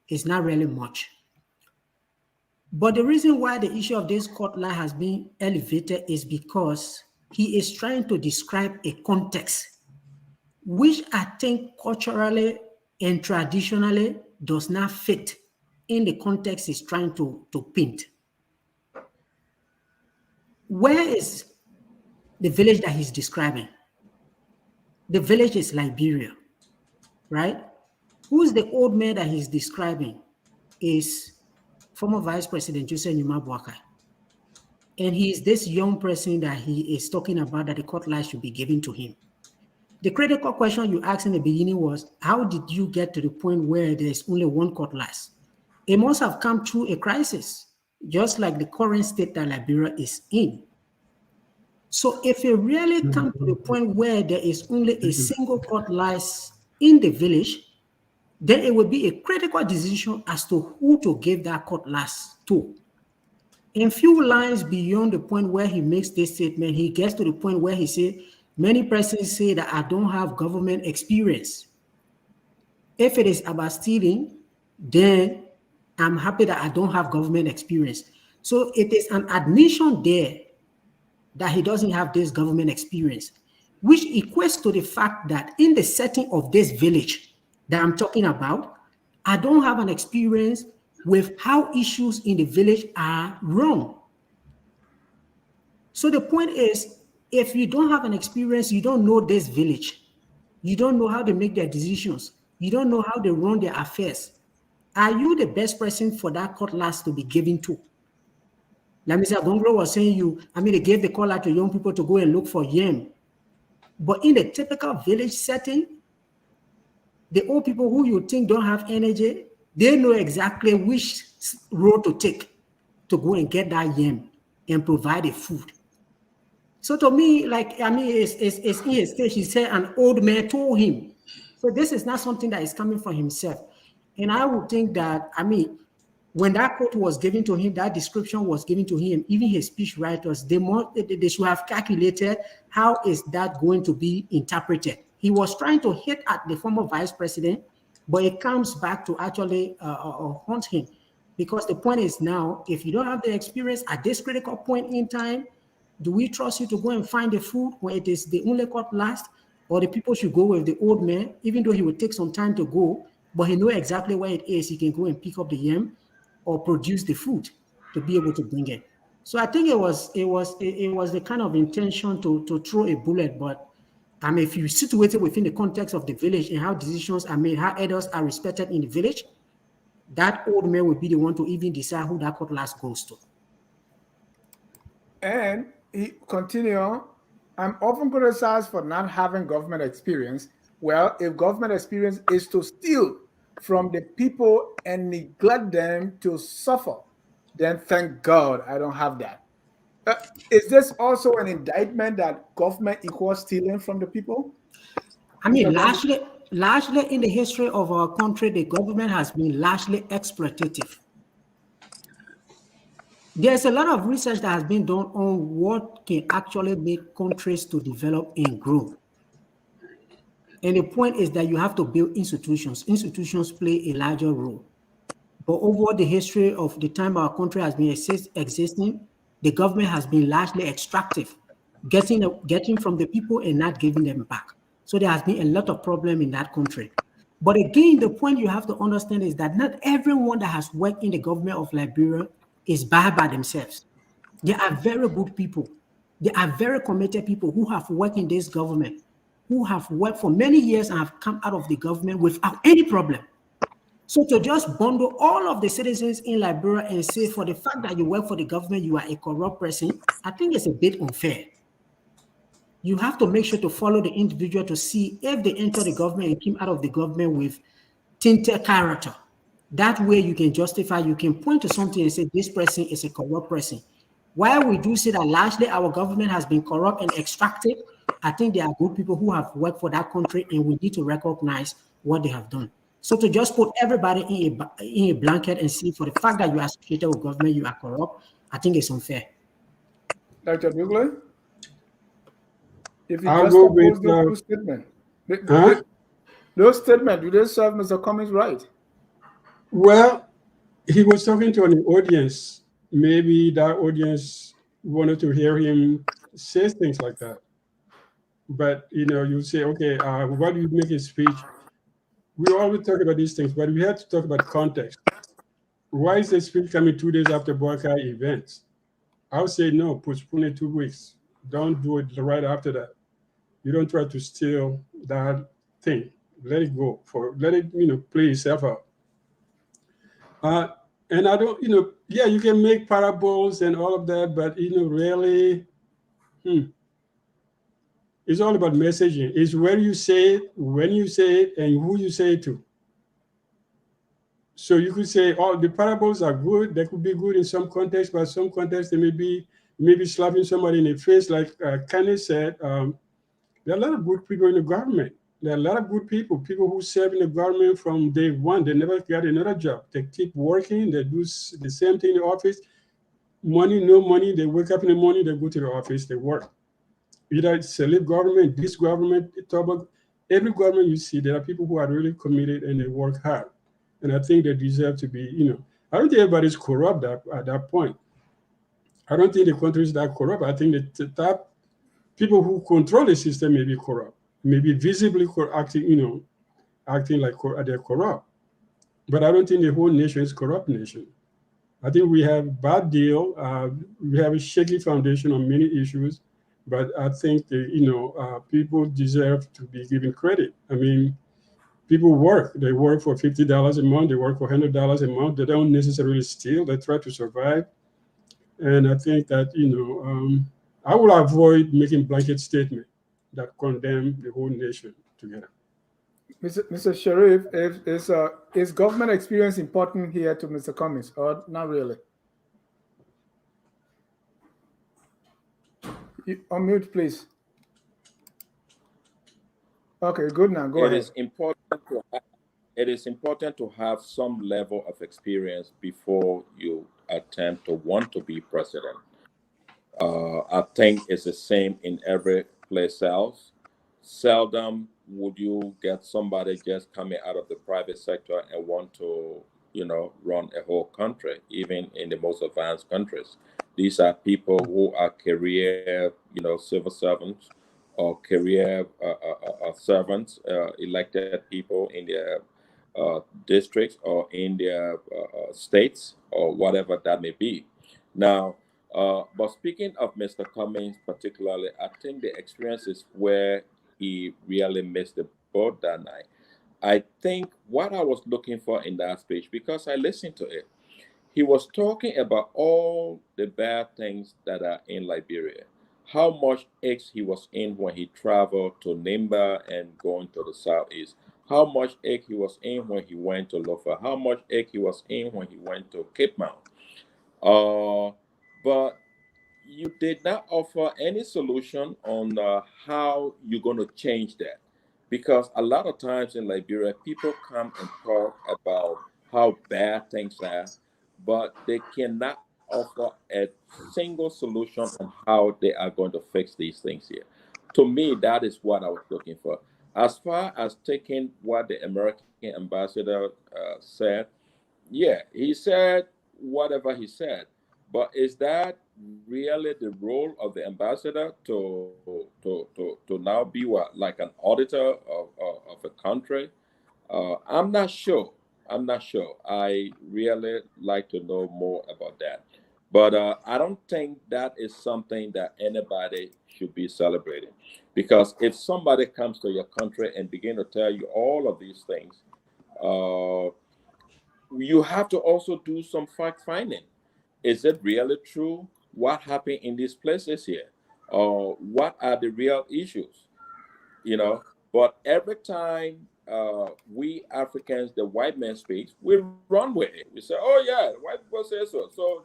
is not really much. But the reason why the issue of this cutlass has been elevated is because he is trying to describe a context, which I think culturally and traditionally does not fit in the context he's trying to paint. Where is the village that he's describing? The village is Liberia, right? Who's the old man that he's describing? Is former Vice President Joseph Nimba. And he is this young person that he is talking about that the cutlass should be given to him. The critical question you asked in the beginning was, how did you get to the point where there's only one cutlass? It must have come through a crisis, just like the current state that Liberia is in. So if it really comes to the point where there is only a single cutlass in the village, then it will be a critical decision as to who to give that cutlass to. In few lines beyond the point where he makes this statement, he gets to the point where he says, many persons say that I don't have government experience. If it is about stealing, then I'm happy that I don't have government experience. So it is an admission there that he doesn't have this government experience, which equates to the fact that in the setting of this village that I'm talking about, I don't have an experience with how issues in the village are run. So the point is, if you don't have an experience, you don't know this village, you don't know how they make their decisions, you don't know how they run their affairs, are you the best person for that cutlass to be given to? Like Mr. Gongloe was saying, they gave the call out to young people to go and look for yam. But in the typical village setting, the old people who you think don't have energy, they know exactly which road to take to go and get that yam and provide the food. So to me, it's in his stage, he said an old man told him. So this is not something that is coming from himself. And I would think that, when that quote was given to him, that description was given to him, even his speech writers, they should have calculated how is that going to be interpreted. He was trying to hit at the former vice president, but it comes back to actually haunt him. Because the point is now, if you don't have the experience at this critical point in time, do we trust you to go and find the food when it is the only cutlass? Or the people should go with the old man, even though he would take some time to go, but he knows exactly where it is. He can go and pick up the yam or produce the food to be able to bring it. So I think it was the kind of intention to throw a bullet, but if you situate it within the context of the village and how decisions are made, how elders are respected in the village, that old man will be the one to even decide who that cutlass goes to. And he continued, I'm often criticized for not having government experience. Well, if government experience is to steal from the people and neglect them to suffer, then thank God I don't have that. Is this also an indictment that government equals stealing from the people? Largely in the history of our country, the government has been largely exploitative. There's a lot of research that has been done on what can actually make countries to develop and grow. And the point is that you have to build institutions. Institutions play a larger role. But over the history of the time our country has been existing, the government has been largely extractive, getting from the people and not giving them back. So there has been a lot of problem in that country. But again, the point you have to understand is that not everyone that has worked in the government of Liberia is bad by themselves. There are very good people. There are very committed people who have worked in this government, who have worked for many years and have come out of the government without any problem. So to just bundle all of the citizens in Liberia and say for the fact that you work for the government, you are a corrupt person, I think it's a bit unfair. You have to make sure to follow the individual to see if they enter the government and came out of the government with tainted character. That way you can justify, you can point to something and say this person is a corrupt person. While we do see that largely our government has been corrupt and extractive, I think there are good people who have worked for that country and we need to recognize what they have done. So to just put everybody in a blanket and see for the fact that you are associated with government, you are corrupt, I think it's unfair. Dr. Douglas, if you I'll just go oppose with, those two statements, huh? those statements, do they serve Mr. Cummings right? Well, he was talking to an audience. Maybe that audience wanted to hear him say things like that. But you say, okay, what do you make a speech? We always talk about these things, but we have to talk about context. Why is the speech coming 2 days after Boakai events? I would say no, postpone it 2 weeks. Don't do it right after that. You don't try to steal that thing. Let it go. Let it play itself out. And I don't, yeah, you can make parables and all of that, but really, it's all about messaging. It's where you say it, when you say it, and who you say it to. So you could say, oh, the parables are good. They could be good in some context, but some context they may be slapping somebody in the face, like Kanye said. There are a lot of good people in the government. There are a lot of good people who serve in the government from day one. They never get another job. They keep working. They do the same thing in the office. Money, no money. They wake up in the morning. They go to the office. They work. Either it's select government, this government, every government you see, there are people who are really committed and they work hard. And I think they deserve to be, I don't think everybody's corrupt at that point. I don't think the country is that corrupt. I think that the top people who control the system may be corrupt, maybe visibly acting like they're corrupt. But I don't think the whole nation is a corrupt nation. I think we have bad deal. We have a shaky foundation on many issues, but I think people deserve to be given credit. I mean, people work. They work for $50 a month. They work for $100 a month. They don't necessarily steal. They try to survive. And I think that I will avoid making blanket statement that condemn the whole nation together. Mr. Sharif, is government experience important here to Mr. Cummings, or not really? Unmute, please. Okay, good now. Go ahead. It is important to have some level of experience before you attempt to want to be president. I think it's the same in every place else. Seldom would you get somebody just coming out of the private sector and want to, run a whole country, even in the most advanced countries. These are people who are career, civil servants or career servants, elected people in their districts or in their states or whatever that may be. Now, but speaking of Mr. Cummings particularly, I think the experience is where he really missed the boat that night. I think what I was looking for in that speech, because I listened to it, he was talking about all the bad things that are in Liberia, how much aches he was in when he traveled to Nimba and going to the southeast, how much ache he was in when he went to Lofa, how much ache he was in when he went to Cape Mount. But you did not offer any solution on how you're going to change that. Because a lot of times in Liberia, people come and talk about how bad things are, but they cannot offer a single solution on how they are going to fix these things here. To me, that is what I was looking for. As far as taking what the American ambassador said, yeah, he said whatever he said, but is that really the role of the ambassador to now be like an auditor of a country? I'm not sure. I really like to know more about that. But I don't think that is something that anybody should be celebrating. Because if somebody comes to your country and begin to tell you all of these things, you have to also do some fact finding. Is it really true? What happened in these places here? Or what are the real issues? But every time we Africans, the white man speaks, we run with it. We say, oh yeah, the white people say so. So,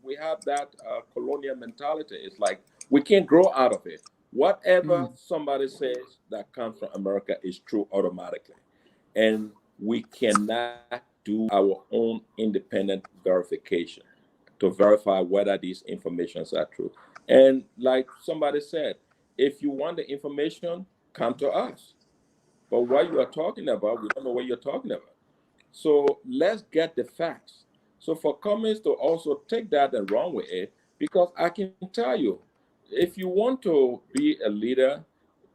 we have that colonial mentality. It's like we can't grow out of it. Whatever somebody says that comes from America is true automatically. And we cannot do our own independent verification to verify whether these informations are true. And like somebody said, if you want the information, come to us. But what you are talking about, we don't know what you're talking about. So let's get the facts. So for Cummings to also take that and run with it, because I can tell you, if you want to be a leader,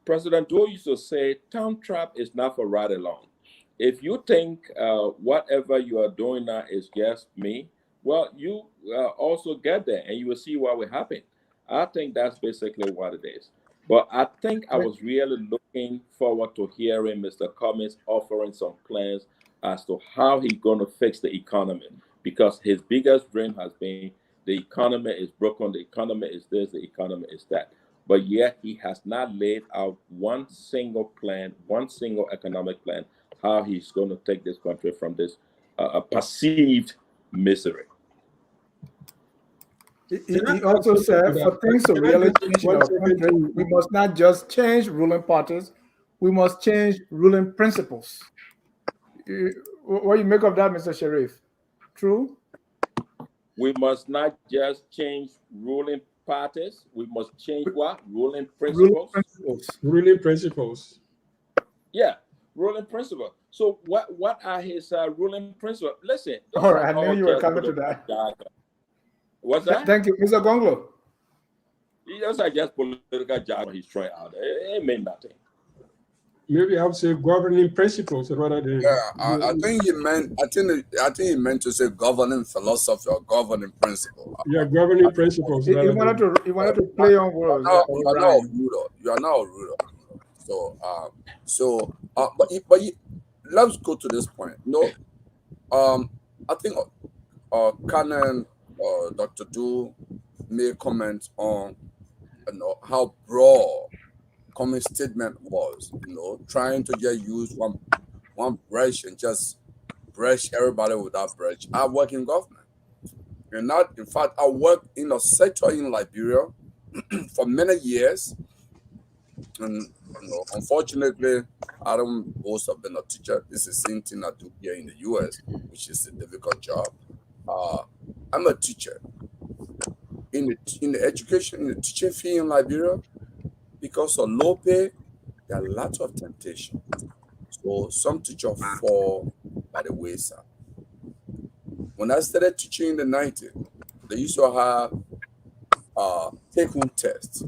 President Doe used to say, town trap is not for ride along. If you think whatever you are doing now is just me, well, you also get there and you will see what will happen. I think that's basically what it is. But I think I was really looking forward to hearing Mr. Cummings offering some plans as to how he's going to fix the economy, because his biggest dream has been the economy is broken, the economy is this, the economy is that. But yet he has not laid out one single plan, one single economic plan, how he's going to take this country from this perceived misery. He also said, for things to really change in our country, we must not just change ruling parties, we must change ruling principles. What do you make of that, Mr. Sheriff? True? We must not just change ruling parties, we must change what? Ruling principles? Ruling principles. Yeah, ruling principles. So what are his ruling principles? Listen. All right, I knew you were coming to that. What's that? Thank you, Mr. Gongloe. Those are just political jargon he's trying out. It means nothing. Maybe I would say governing principles rather than. Yeah, I think he meant. I think he meant to say governing philosophy or governing principle. Yeah, governing principles. He wanted to play on words. You are now a ruler. You are now a ruler. But let's go to this point. I think Canon Dr. Du made comments on how broad Cummings' statement was, trying to just use one brush and just brush everybody with that brush. I work in government. In fact, I worked in a sector in Liberia for many years. And unfortunately, I don't boast of being a teacher. This is the same thing I do here in the US, which is a difficult job. I'm a teacher. In the education, in the teaching field in Liberia, because of low pay, there are lots of temptation. So some teachers fall by the wayside. When I started teaching in the 90s, they used to have take-home tests.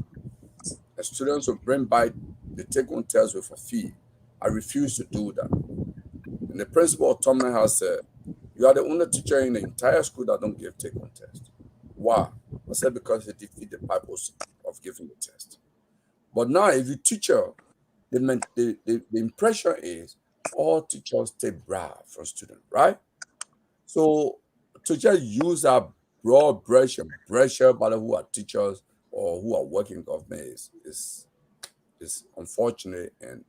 The students would bring by the take-home test with a fee. I refused to do that. And the principal of Tomlin House said, "You are the only teacher in the entire school that don't give take-home tests." Why? I said, because it defeats the purpose of giving the test. But now, if you teacher, the impression is all teachers take bribe from students, right? So to just use that broad brush and brush everybody who are teachers or who are working in government is unfortunate and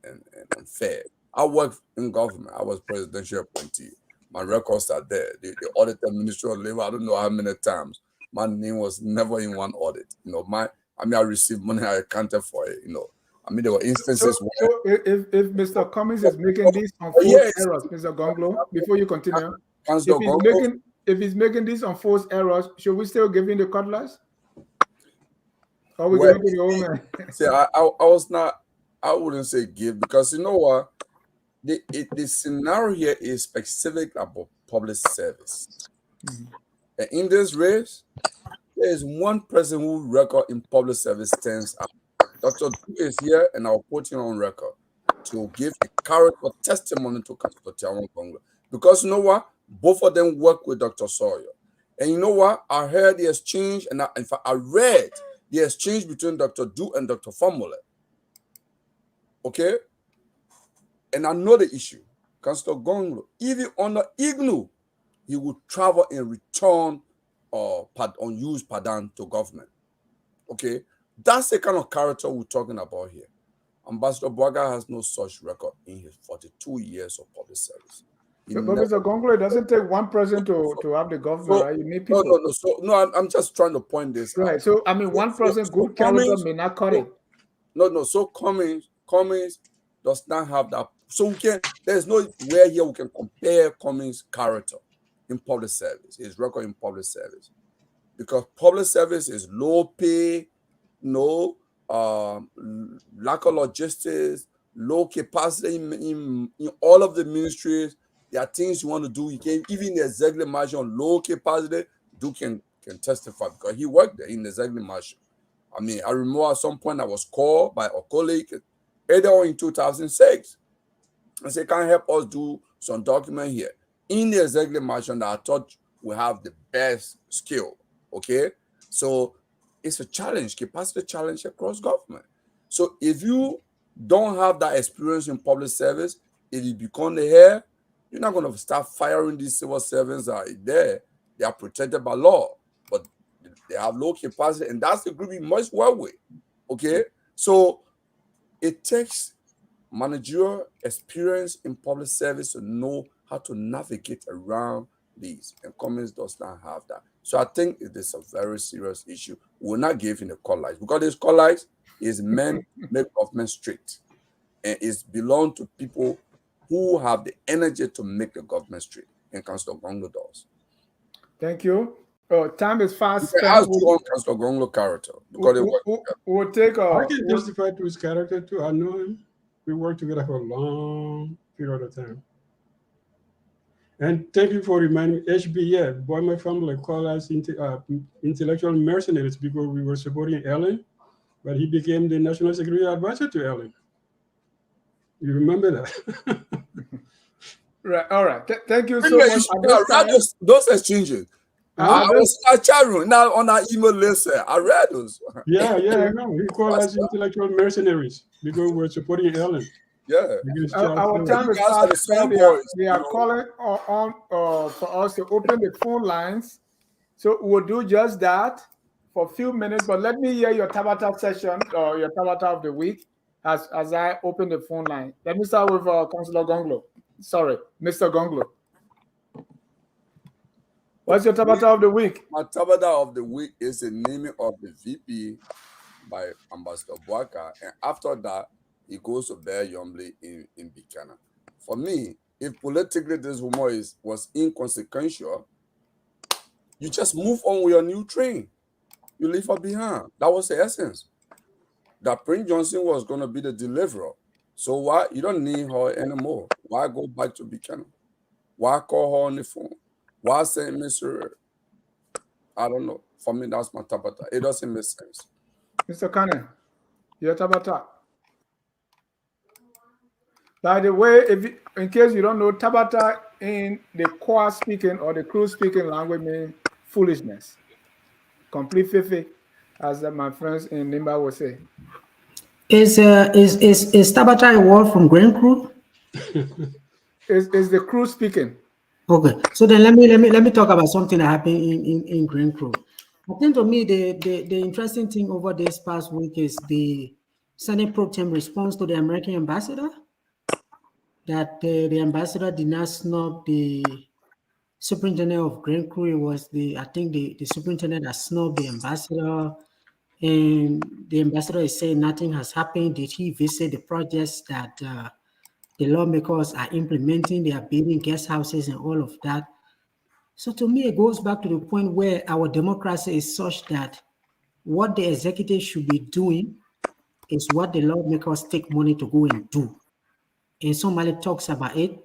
unfair. I worked in government. I was presidential appointee. My records are there. They audited Ministry of Labor. I don't know how many times. My name was never in one audit. I received money, I accounted for it. There were instances where. If Mr. Cummings is making these unforced errors, Mr. Gongloe, before you continue, if he's making these unforced errors, should we still give him the cutlass? Or we going to the old man? See, I wouldn't say give, because you know what? The scenario here is specific about public service. Mm-hmm. And in this race, there is one person who record in public service stands out. Dr. Du is here, and I'll put him on record to give a character testimony to Dr. Gongloe. Because you know what? Both of them work with Dr. Sawyer. And you know what? I heard the exchange, and in fact, I read the exchange between Dr. Du and Dr. Formula. Okay? And I know the issue. Councillor Gongloe, even under IGNU, he would travel and return unused pardon to government. Okay? That's the kind of character we're talking about here. Ambassador Bwaga has no such record in his 42 years of public service. But Mr. Gongloe, it doesn't take one person to have the government, right? You need people. No. I'm just trying to point this out. Right. So, one person, good character may not cut it. No. So Cummings does not have that So there's no where here we can compare Cummings' character in public service, his record in public service, because public service is low pay, lack of logistics, low capacity in all of the ministries. There are things you want to do. You can even the executive marshal on low capacity can testify because he worked there in the executive marshal. I mean, I remember at some point I was called by a colleague, either in 2006, and said, "Can you help us do some document here in the executive marshal that I thought we have the best skill." Okay, so it's a challenge, capacity challenge across government. So if you don't have that experience in public service, if you become the heir, you're not going to start firing these civil servants that are there. They are protected by law, but they have low capacity, and that's the group you must work with. Okay, so it takes managerial experience in public service to know how to navigate around these, and Cummings does not have that. So I think it is a very serious issue. We're not giving the call lights because this call lights is meant to make government strict, and it belongs to people who have the energy to make the government strict, and Councillor Gongloe does. Thank you. Oh, time is fast spent. As to Councillor Gongloe character, because we'll take I can testify to his character too. I know him. We worked together for a long period of time. And thank you for reminding me, HB, boy, my family called us intellectual mercenaries because we were supporting Ellen, but he became the national security advisor to Ellen. You remember that? Right. All right. Thank you so much. Those exchanges. I was in a chat room now on our email list. I read those. Yeah, I know. He called us intellectual mercenaries because we were supporting Ellen. Yeah. Our time is fast. They are calling on for us to open the phone lines. So we'll do just that for a few minutes. But let me hear your Tabata session or your Tabata of the week as I open the phone line. Let me start with Councillor Gongloe. Sorry, Mr. Gongloe. What's your Tabata of the week? My Tabata of the week is the naming of the VP by Ambassador Boaka, and after that, he goes to Bear Yomley in Buchanan. For me, if politically this woman was inconsequential, you just move on with your new train. You leave her behind. That was the essence. That Prince Johnson was going to be the deliverer. So why you don't need her anymore? Why go back to Buchanan? Why call her on the phone? Why send Mr. I don't know. For me, that's my Tabata. It doesn't make sense. Mr. Kane, your Tabata. By the way, in case you don't know, Tabata in the Kruah speaking or the Kruah speaking language means foolishness. Complete fifi, as my friends in Nimba would say. Is Tabata a word from Grand Kruah? Is the Kruah speaking? Okay, so then let me talk about something that happened in Grand Kruah. I think to me the interesting thing over this past week is the Senate pro tem response to the American ambassador. That the ambassador did not snub the superintendent of Grand Kruah. It was I think the superintendent that snubbed the ambassador, and the ambassador is saying nothing has happened. Did he visit the projects that the lawmakers are implementing? They are building guest houses and all of that. So to me, it goes back to the point where our democracy is such that what the executive should be doing is what the lawmakers take money to go and do. And somebody talks about it.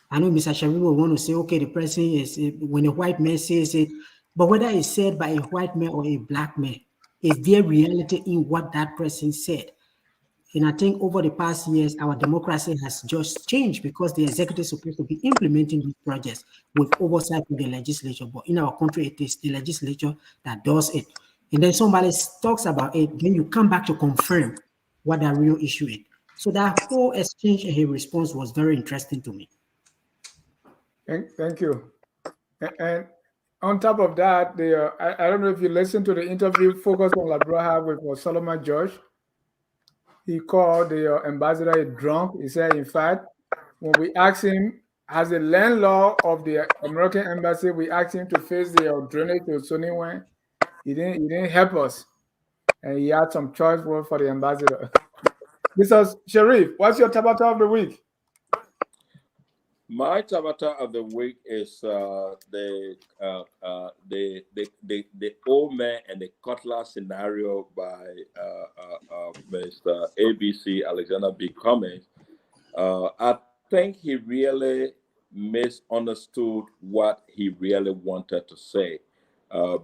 I know Mr. Sharif will want to say, okay, the president is, when a white man says it, but whether it's said by a white man or a black man, is there reality in what that person said? And I think over the past years, our democracy has just changed because the executive is supposed to be implementing these projects with oversight from the legislature. But in our country, it is the legislature that does it. And then somebody talks about it, then you come back to confirm what the real issue is. So that whole exchange and his response was very interesting to me. Thank you. And on top of that, I don't know if you listened to the interview focused on Labroha with Solomon George. He called the ambassador a drunk. He said, in fact, when we asked him, as a landlord of the American embassy, we asked him to face the drainage to Soniwen. He didn't help us. And he had some choice word for the ambassador. Mr. Sharif, what's your Tabata of the week? My tabata of the week is the old man and the cutlass scenario by Mr. ABC Alexander B. Cummings. I think he really misunderstood what he really wanted to say.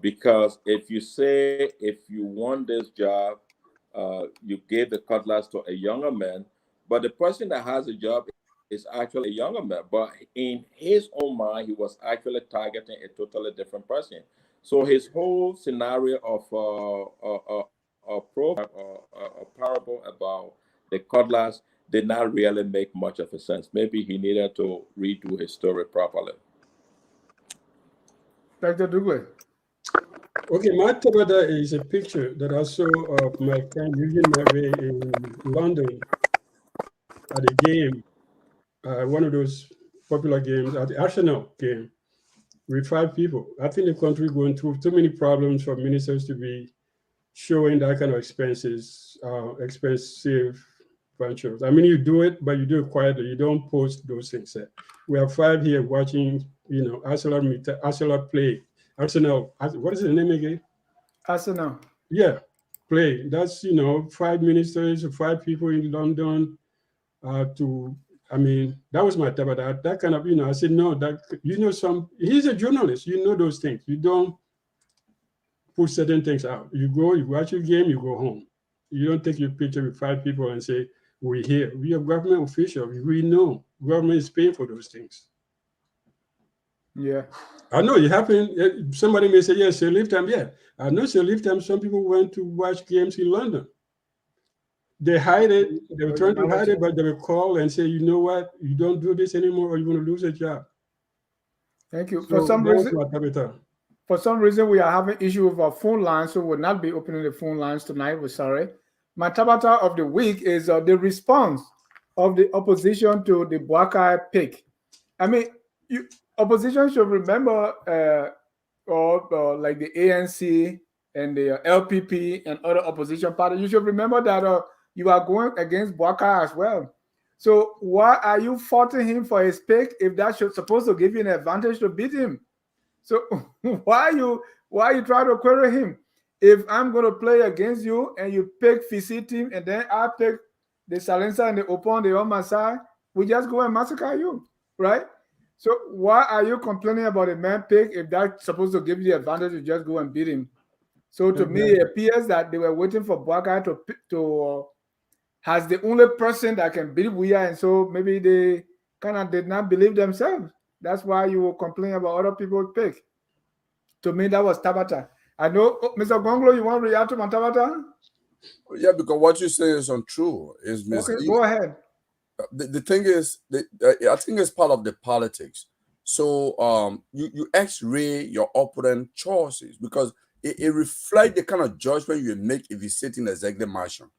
Because if you say, if you want this job, you gave the cutlass to a younger man, but the person that has a job is actually a younger man. But in his own mind, he was actually targeting a totally different person. So his whole scenario of a program or a parable about the cutlass did not really make much of a sense. Maybe he needed to redo his story properly. Dr. Douglas. Okay, my tabata is a picture that I saw of my friend Eugene Mabe in London at a game, one of those popular games, at the Arsenal game, with 5 people. I think the country going through too many problems for ministers to be showing that kind of expensive ventures. I mean, you do it, but you do it quietly. You don't post those things. We have 5 here watching, Arsenal play. Arsenal, what is the name again? Arsenal. Yeah, play. That's, 5 ministers, 5 people in London that was my tabata. That kind of, I said, no, he's a journalist. You know those things. You don't put certain things out. You watch your game, you go home. You don't take your picture with 5 people and say, we're here. We are government officials. We know government is paying for those things. Yeah. I know it happened. Somebody may say, yes, Sir Lifetime. Yeah, I know Sir Lifetime. Some people went to watch games in London. They hide it. They were trying to hide it, but they will call and say, you know what? You don't do this anymore or you're going to lose a job. Thank you. So For some reason, we are having issue with our phone lines, so we'll not be opening the phone lines tonight. We're sorry. My tabata of the week is the response of the opposition to the Buakai pick. I mean, opposition should remember, like the ANC and the LPP and other opposition parties, you should remember that you are going against Buakai as well. So why are you faulting him for his pick if that should supposed to give you an advantage to beat him? So why you try to query him? If I'm going to play against you and you pick Fisi team and then I pick the Silencer and the Opon, they on my side, we just go and massacre you, right? So why are you complaining about a man pick if that's supposed to give you the advantage to just go and beat him? So to me, it appears that they were waiting for Buakai to has the only person that can beat Buya, and so maybe they kind of did not believe themselves. That's why you will complain about other people's pick. To me, that was tabata. I know, Mr. Gongloe, you want to react to my tabata? Yeah, because what you say is untrue. Is misleading. Okay, go ahead. The thing is, I think it's part of the politics. So you X-ray your opponent choices because it reflects the kind of judgment you make if you sit in the executive mansion.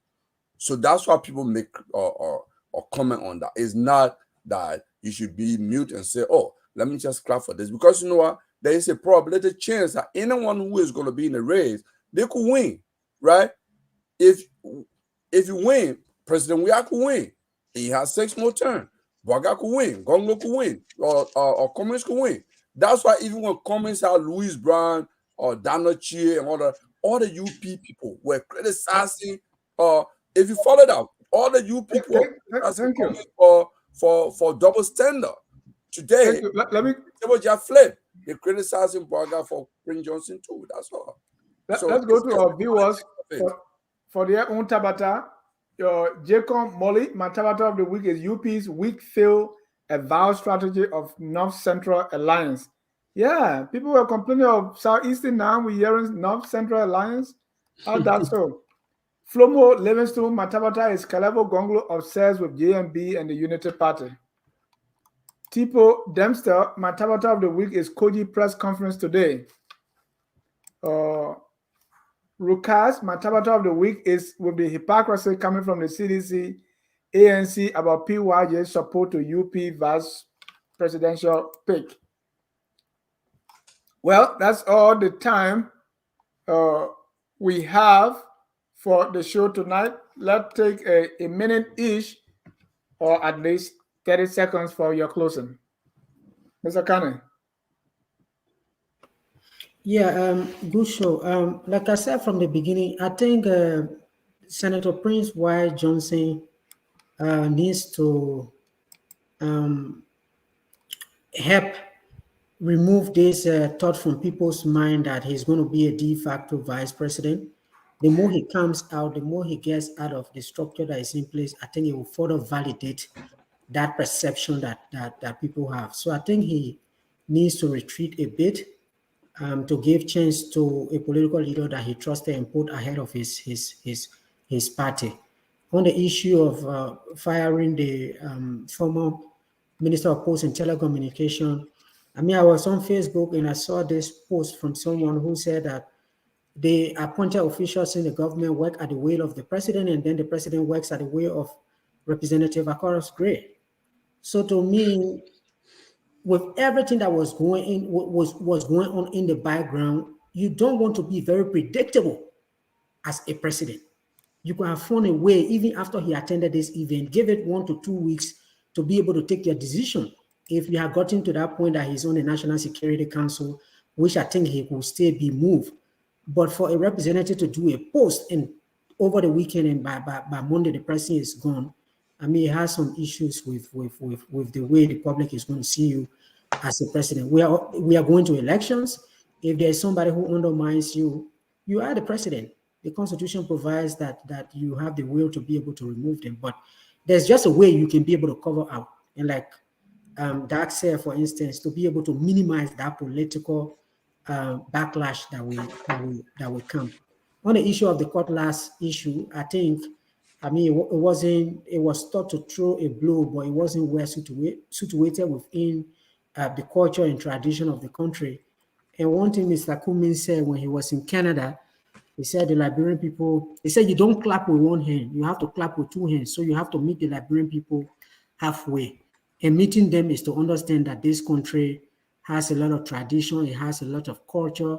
So that's why people make or comment on that. It's not that you should be mute and say, oh, let me just clap for this. Because you know what? There is a probability chance that anyone who is going to be in the race, they could win, right? If you win, President Weah could win. He has 6 more terms. Buakai could win. Gongloe could win. Or Cummings could win. That's why even when Cummings had Louis Brown or Donald Chia and all the UP people were criticizing if you follow that, all the UP people for double standard. Today, let me just flip. They're criticizing Buakai for Prince Johnson too. That's all. Let's go to our viewers for their own tabata. Jacob Molly, my tabata of the week is UP's weak fail avowed strategy of North Central Alliance. Yeah, people were complaining of Southeastern, now we're hearing North Central Alliance. How's that so? Flomo Livingstone, my tabata is Kalebo Gongloe obsessed with JMB and the Unity Party. Tipo Dempster, my tabata of the week is Koji press conference today. Rukas, my tabata of the week is with the hypocrisy coming from the CDC, ANC about PYJ support to UP vice presidential pick. Well, that's all the time we have for the show tonight. Let's take a minute each, or at least 30 seconds for your closing. Mr. Kane. Yeah, good show. Like I said from the beginning, I think Senator Prince Y. Johnson needs to help remove this thought from people's mind that he's going to be a de facto vice president. The more he comes out, the more he gets out of the structure that is in place, I think it will further validate that perception that people have. So I think he needs to retreat a bit to give chance to a political leader that he trusted and put ahead of his party. On the issue of firing the former Minister of Posts and Telecommunication, I mean, I was on Facebook and I saw this post from someone who said that the appointed officials in the government work at the will of the president, and then the president works at the will of Representative Akoros Gray. So to me, with everything that was going on in the background, you don't want to be very predictable as a president. You can have found a way, even after he attended this event, give it 1 to 2 weeks to be able to take your decision. If you have gotten to that point that he's on the National Security Council, which I think he will still be moved. But for a representative to do a post and over the weekend and by Monday the president is gone, I mean, it has some issues with the way the public is going to see you as a president. We are going to elections. If there's somebody who undermines you, you are the president. The Constitution provides that you have the will to be able to remove them. But there's just a way you can be able to cover out. And like Doug said, for instance, to be able to minimize that political backlash that will come. On the issue of the cutlass issue, I think, I mean, it was thought to throw a blow, but it wasn't well situated within the culture and tradition of the country. And one thing Mr. Cummings said when he was in Canada, he said the Liberian people, he said you don't clap with one hand, you have to clap with two hands. So you have to meet the Liberian people halfway. And meeting them is to understand that this country has a lot of tradition, it has a lot of culture,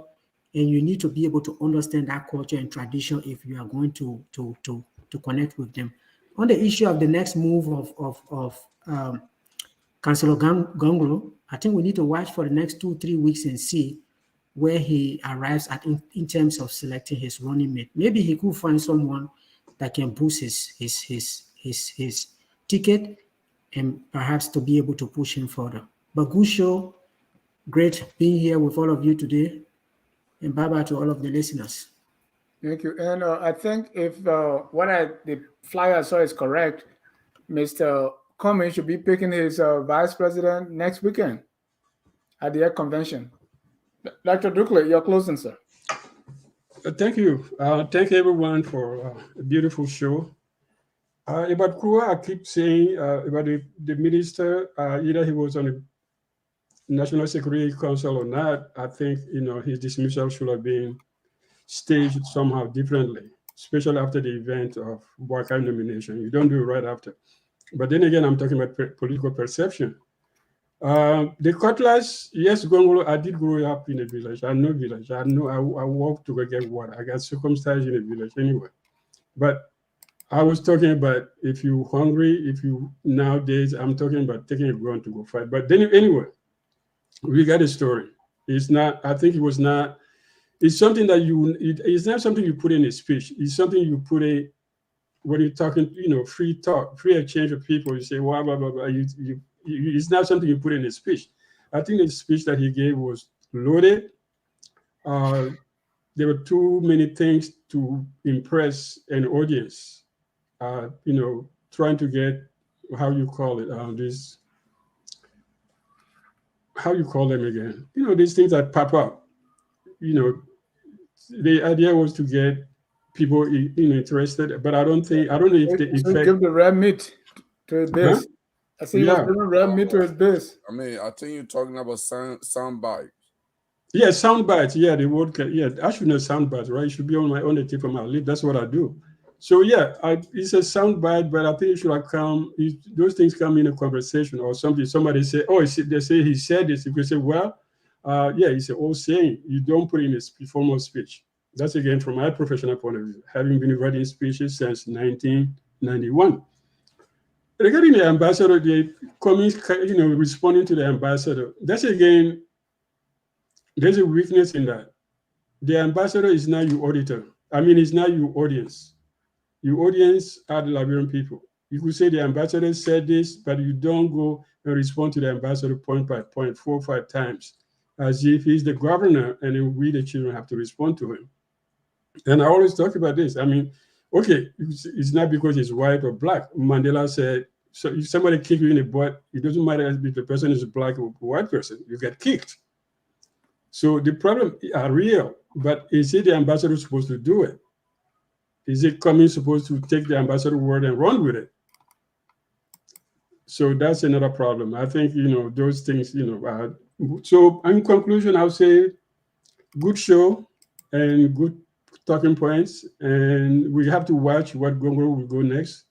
and you need to be able to understand that culture and tradition if you are going to connect with them. On the issue of the next move of Councillor Gongloe, I think we need to watch for the next 2-3 weeks and see where he arrives at in terms of selecting his running mate. Maybe he could find someone that can boost his ticket and perhaps to be able to push him further. But good show, great being here with all of you today, and bye-bye to all of the listeners. Thank you. And I think if the flyer I saw is correct, Mr. Cummings should be picking his vice president next weekend at the convention. Dr. Dukle, your closing, sir. Thank you. Thank everyone for a beautiful show. About Kruah, I keep saying about the minister, either he was on the National Security Council or not, I think his dismissal should have been staged somehow differently, especially after the event of Boakai nomination. You don't do it right after. But then again, I'm talking about political perception. The Cutlass, yes, Gongloe, I did grow up in a village. I know village. I walked to go get water. I got circumcised in a village anyway. But I was talking about if you're hungry, nowadays, I'm talking about taking a gun to go fight. But then anyway, we got a story. It's not, I think it was not, it's something that it's not something you put in a speech. It's something you put when you're talking, free talk, free exchange of people. You say, blah, blah, blah, blah. It's not something you put in a speech. I think the speech that he gave was loaded. There were too many things to impress an audience. Trying to get, how you call it, how you call them again? These things that pop up. The idea was to get people interested, but I don't know if the effect. Give the red meat to his base. Huh? I see you was giving red meat to his base. I mean, I think you're talking about sound bites. Yeah, sound bites. Yeah, the word. Yeah, I should know sound bites, right? It should be on the tip of my lip. That's what I do. So yeah, it's a sound bite, but I think it should have come. Those things come in a conversation or something. Somebody say, "Oh, they say he said this." You can say, "Well, yeah, it's an old saying. You don't put in a formal speech." That's again from my professional point of view, having been writing speeches since 1991. regarding the ambassador, the Cummings, responding to the ambassador, that's again, there's a weakness in that. The ambassador is not your auditor. I mean, it's not your audience. Your audience are the Liberian people. You could say the ambassador said this, but you don't go and respond to the ambassador point by point 4 or 5 times, as if he's the governor and then we, the children, have to respond to him. And I always talk about this. I mean, okay, it's not because he's white or black. Mandela said, so if somebody kick you in the butt, it doesn't matter if the person is a black or white person, you get kicked. So the problems are real, but is it the ambassador supposed to do it? Is it Cummings supposed to take the ambassador word and run with it? So that's another problem. I think, those things, so in conclusion, I'll say good show and good talking points. And we have to watch what Gongloe will go next.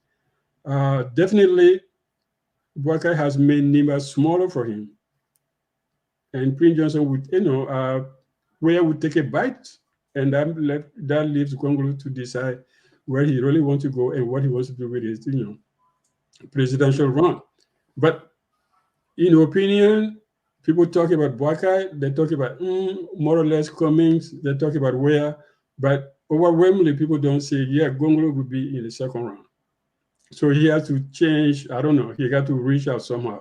Definitely, Boubacar has made Nimba smaller for him. And Prince Johnson would, where would take a bite, and that leaves Gongloe to decide where he really wants to go and what he wants to do with his, presidential run. But in opinion, people talk about Boubacar, they talk about more or less Cummings, they talk about where, but overwhelmingly people don't say, yeah, Gongloe would be in the second round. So he has to change, I don't know, he got to reach out somehow.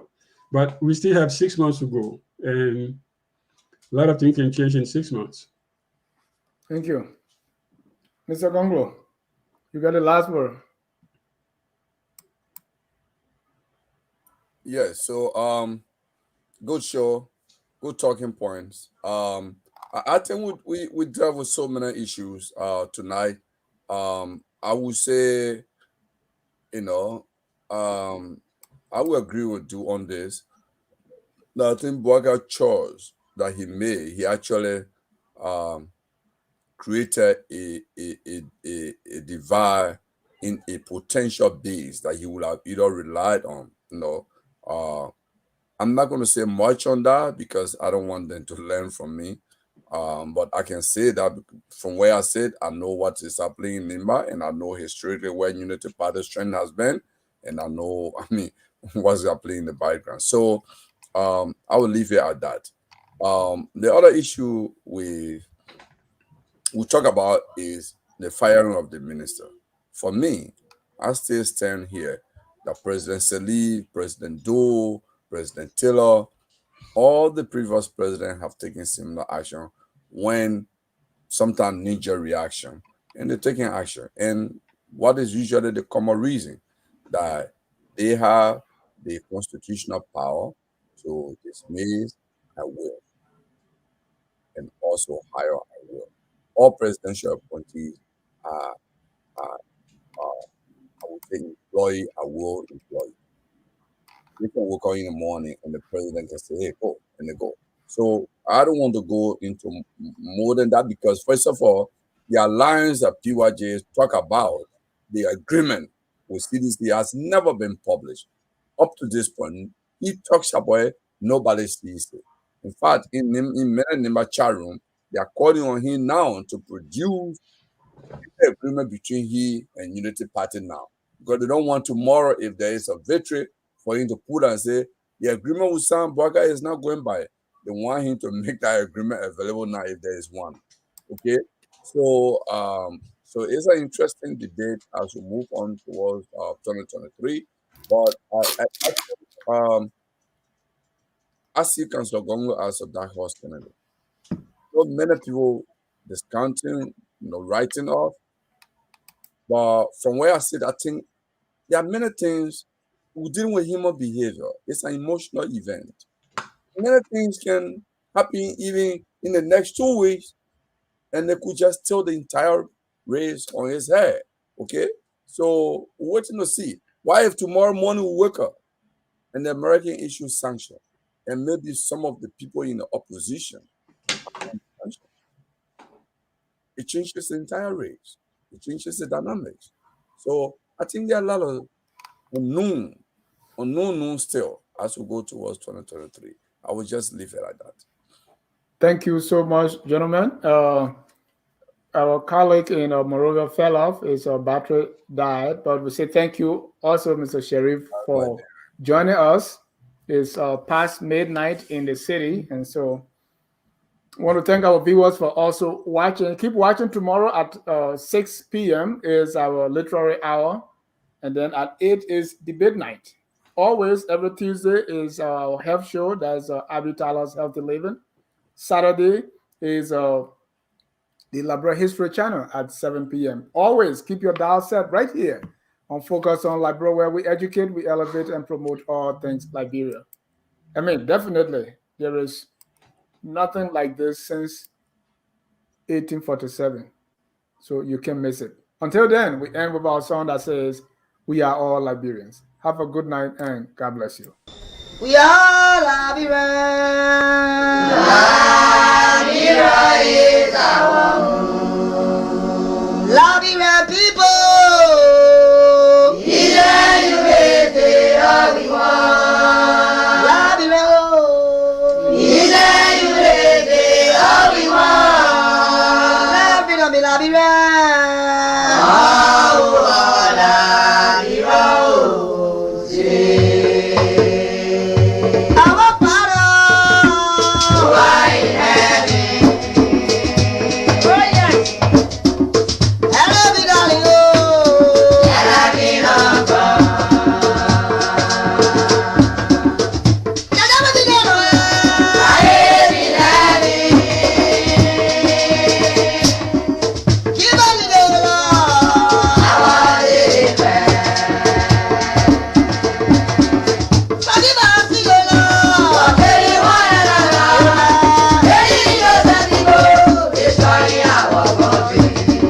But we still have 6 months to go, and a lot of things can change in 6 months. Thank you. Mr. Gongloe, you got the last word. Yeah, so good show, good talking points. I think we dealt with so many issues tonight. I would say, I will agree with you on this. Now, I think Boubacar choice that he made, he actually created a divide in a potential base that he would have either relied on. I'm not going to say much on that because I don't want them to learn from me. But I can say that from where I sit, I know what is happening in Nimba, and I know historically where Unity Party's trend has been, and I know, what's happening in the background. So I will leave it at that. The other issue we talk about is the firing of the minister. For me, I still stand here that President Salih, President Doe, President Taylor, all the previous presidents have taken similar action when sometimes knee-jerk reaction, and they're taking action. And what is usually the common reason? That they have the constitutional power to dismiss at will and also hire at will. All presidential appointees are I would say employee at will employee. They can wake up in the morning and the president can say, hey, go, and they go. So I don't want to go into more than that because, first of all, the alliance that PYJ talk about, the agreement with CDC has never been published. Up to this point, he talks about it, nobody sees it. In fact, in many Nimba chat room, they are calling on him now to produce the agreement between he and Unity Party now. Because they don't want tomorrow, if there is a victory, for him to put and say, the agreement with Sam Boubacar is not going by. They want him to make that agreement available now if there is one. Okay? So so it's an interesting debate as we move on towards 2023. But I see Councillor Gongloe as a dark horse candidate. So many people discounting, writing off. But from where I sit, I think there are many things we deal with human behavior. It's an emotional event. Many things can happen even in the next 2 weeks, and they could just tilt the entire race on his head. Okay? So we're waiting to see. Why if tomorrow morning we wake up and the American issues sanction, and maybe some of the people in the opposition are sanction? It changes the entire race. It changes the dynamics. So I think there are a lot of unknown still as we go towards 2023. I will just leave it like that. Thank you so much, gentlemen. our colleague in Monrovia fell off. His battery died. But we say thank you also, Mr. Sheriff, for joining us. It's past midnight in the city. And so I want to thank our viewers for also watching. Keep watching. Tomorrow at 6 p.m. is our literary hour. And then at 8 is debate night. Always, every Tuesday is our health show. That's Abby Tyler's Healthy Living. Saturday is the Library History Channel at 7 p.m. Always keep your dial set right here on Focus on Liberia, where we educate, we elevate, and promote all things Liberia. I mean, definitely, there is nothing like this since 1847. So you can't miss it. Until then, we end with our song that says, "We are all Liberians." Have a good night and God bless you. We are Liberians.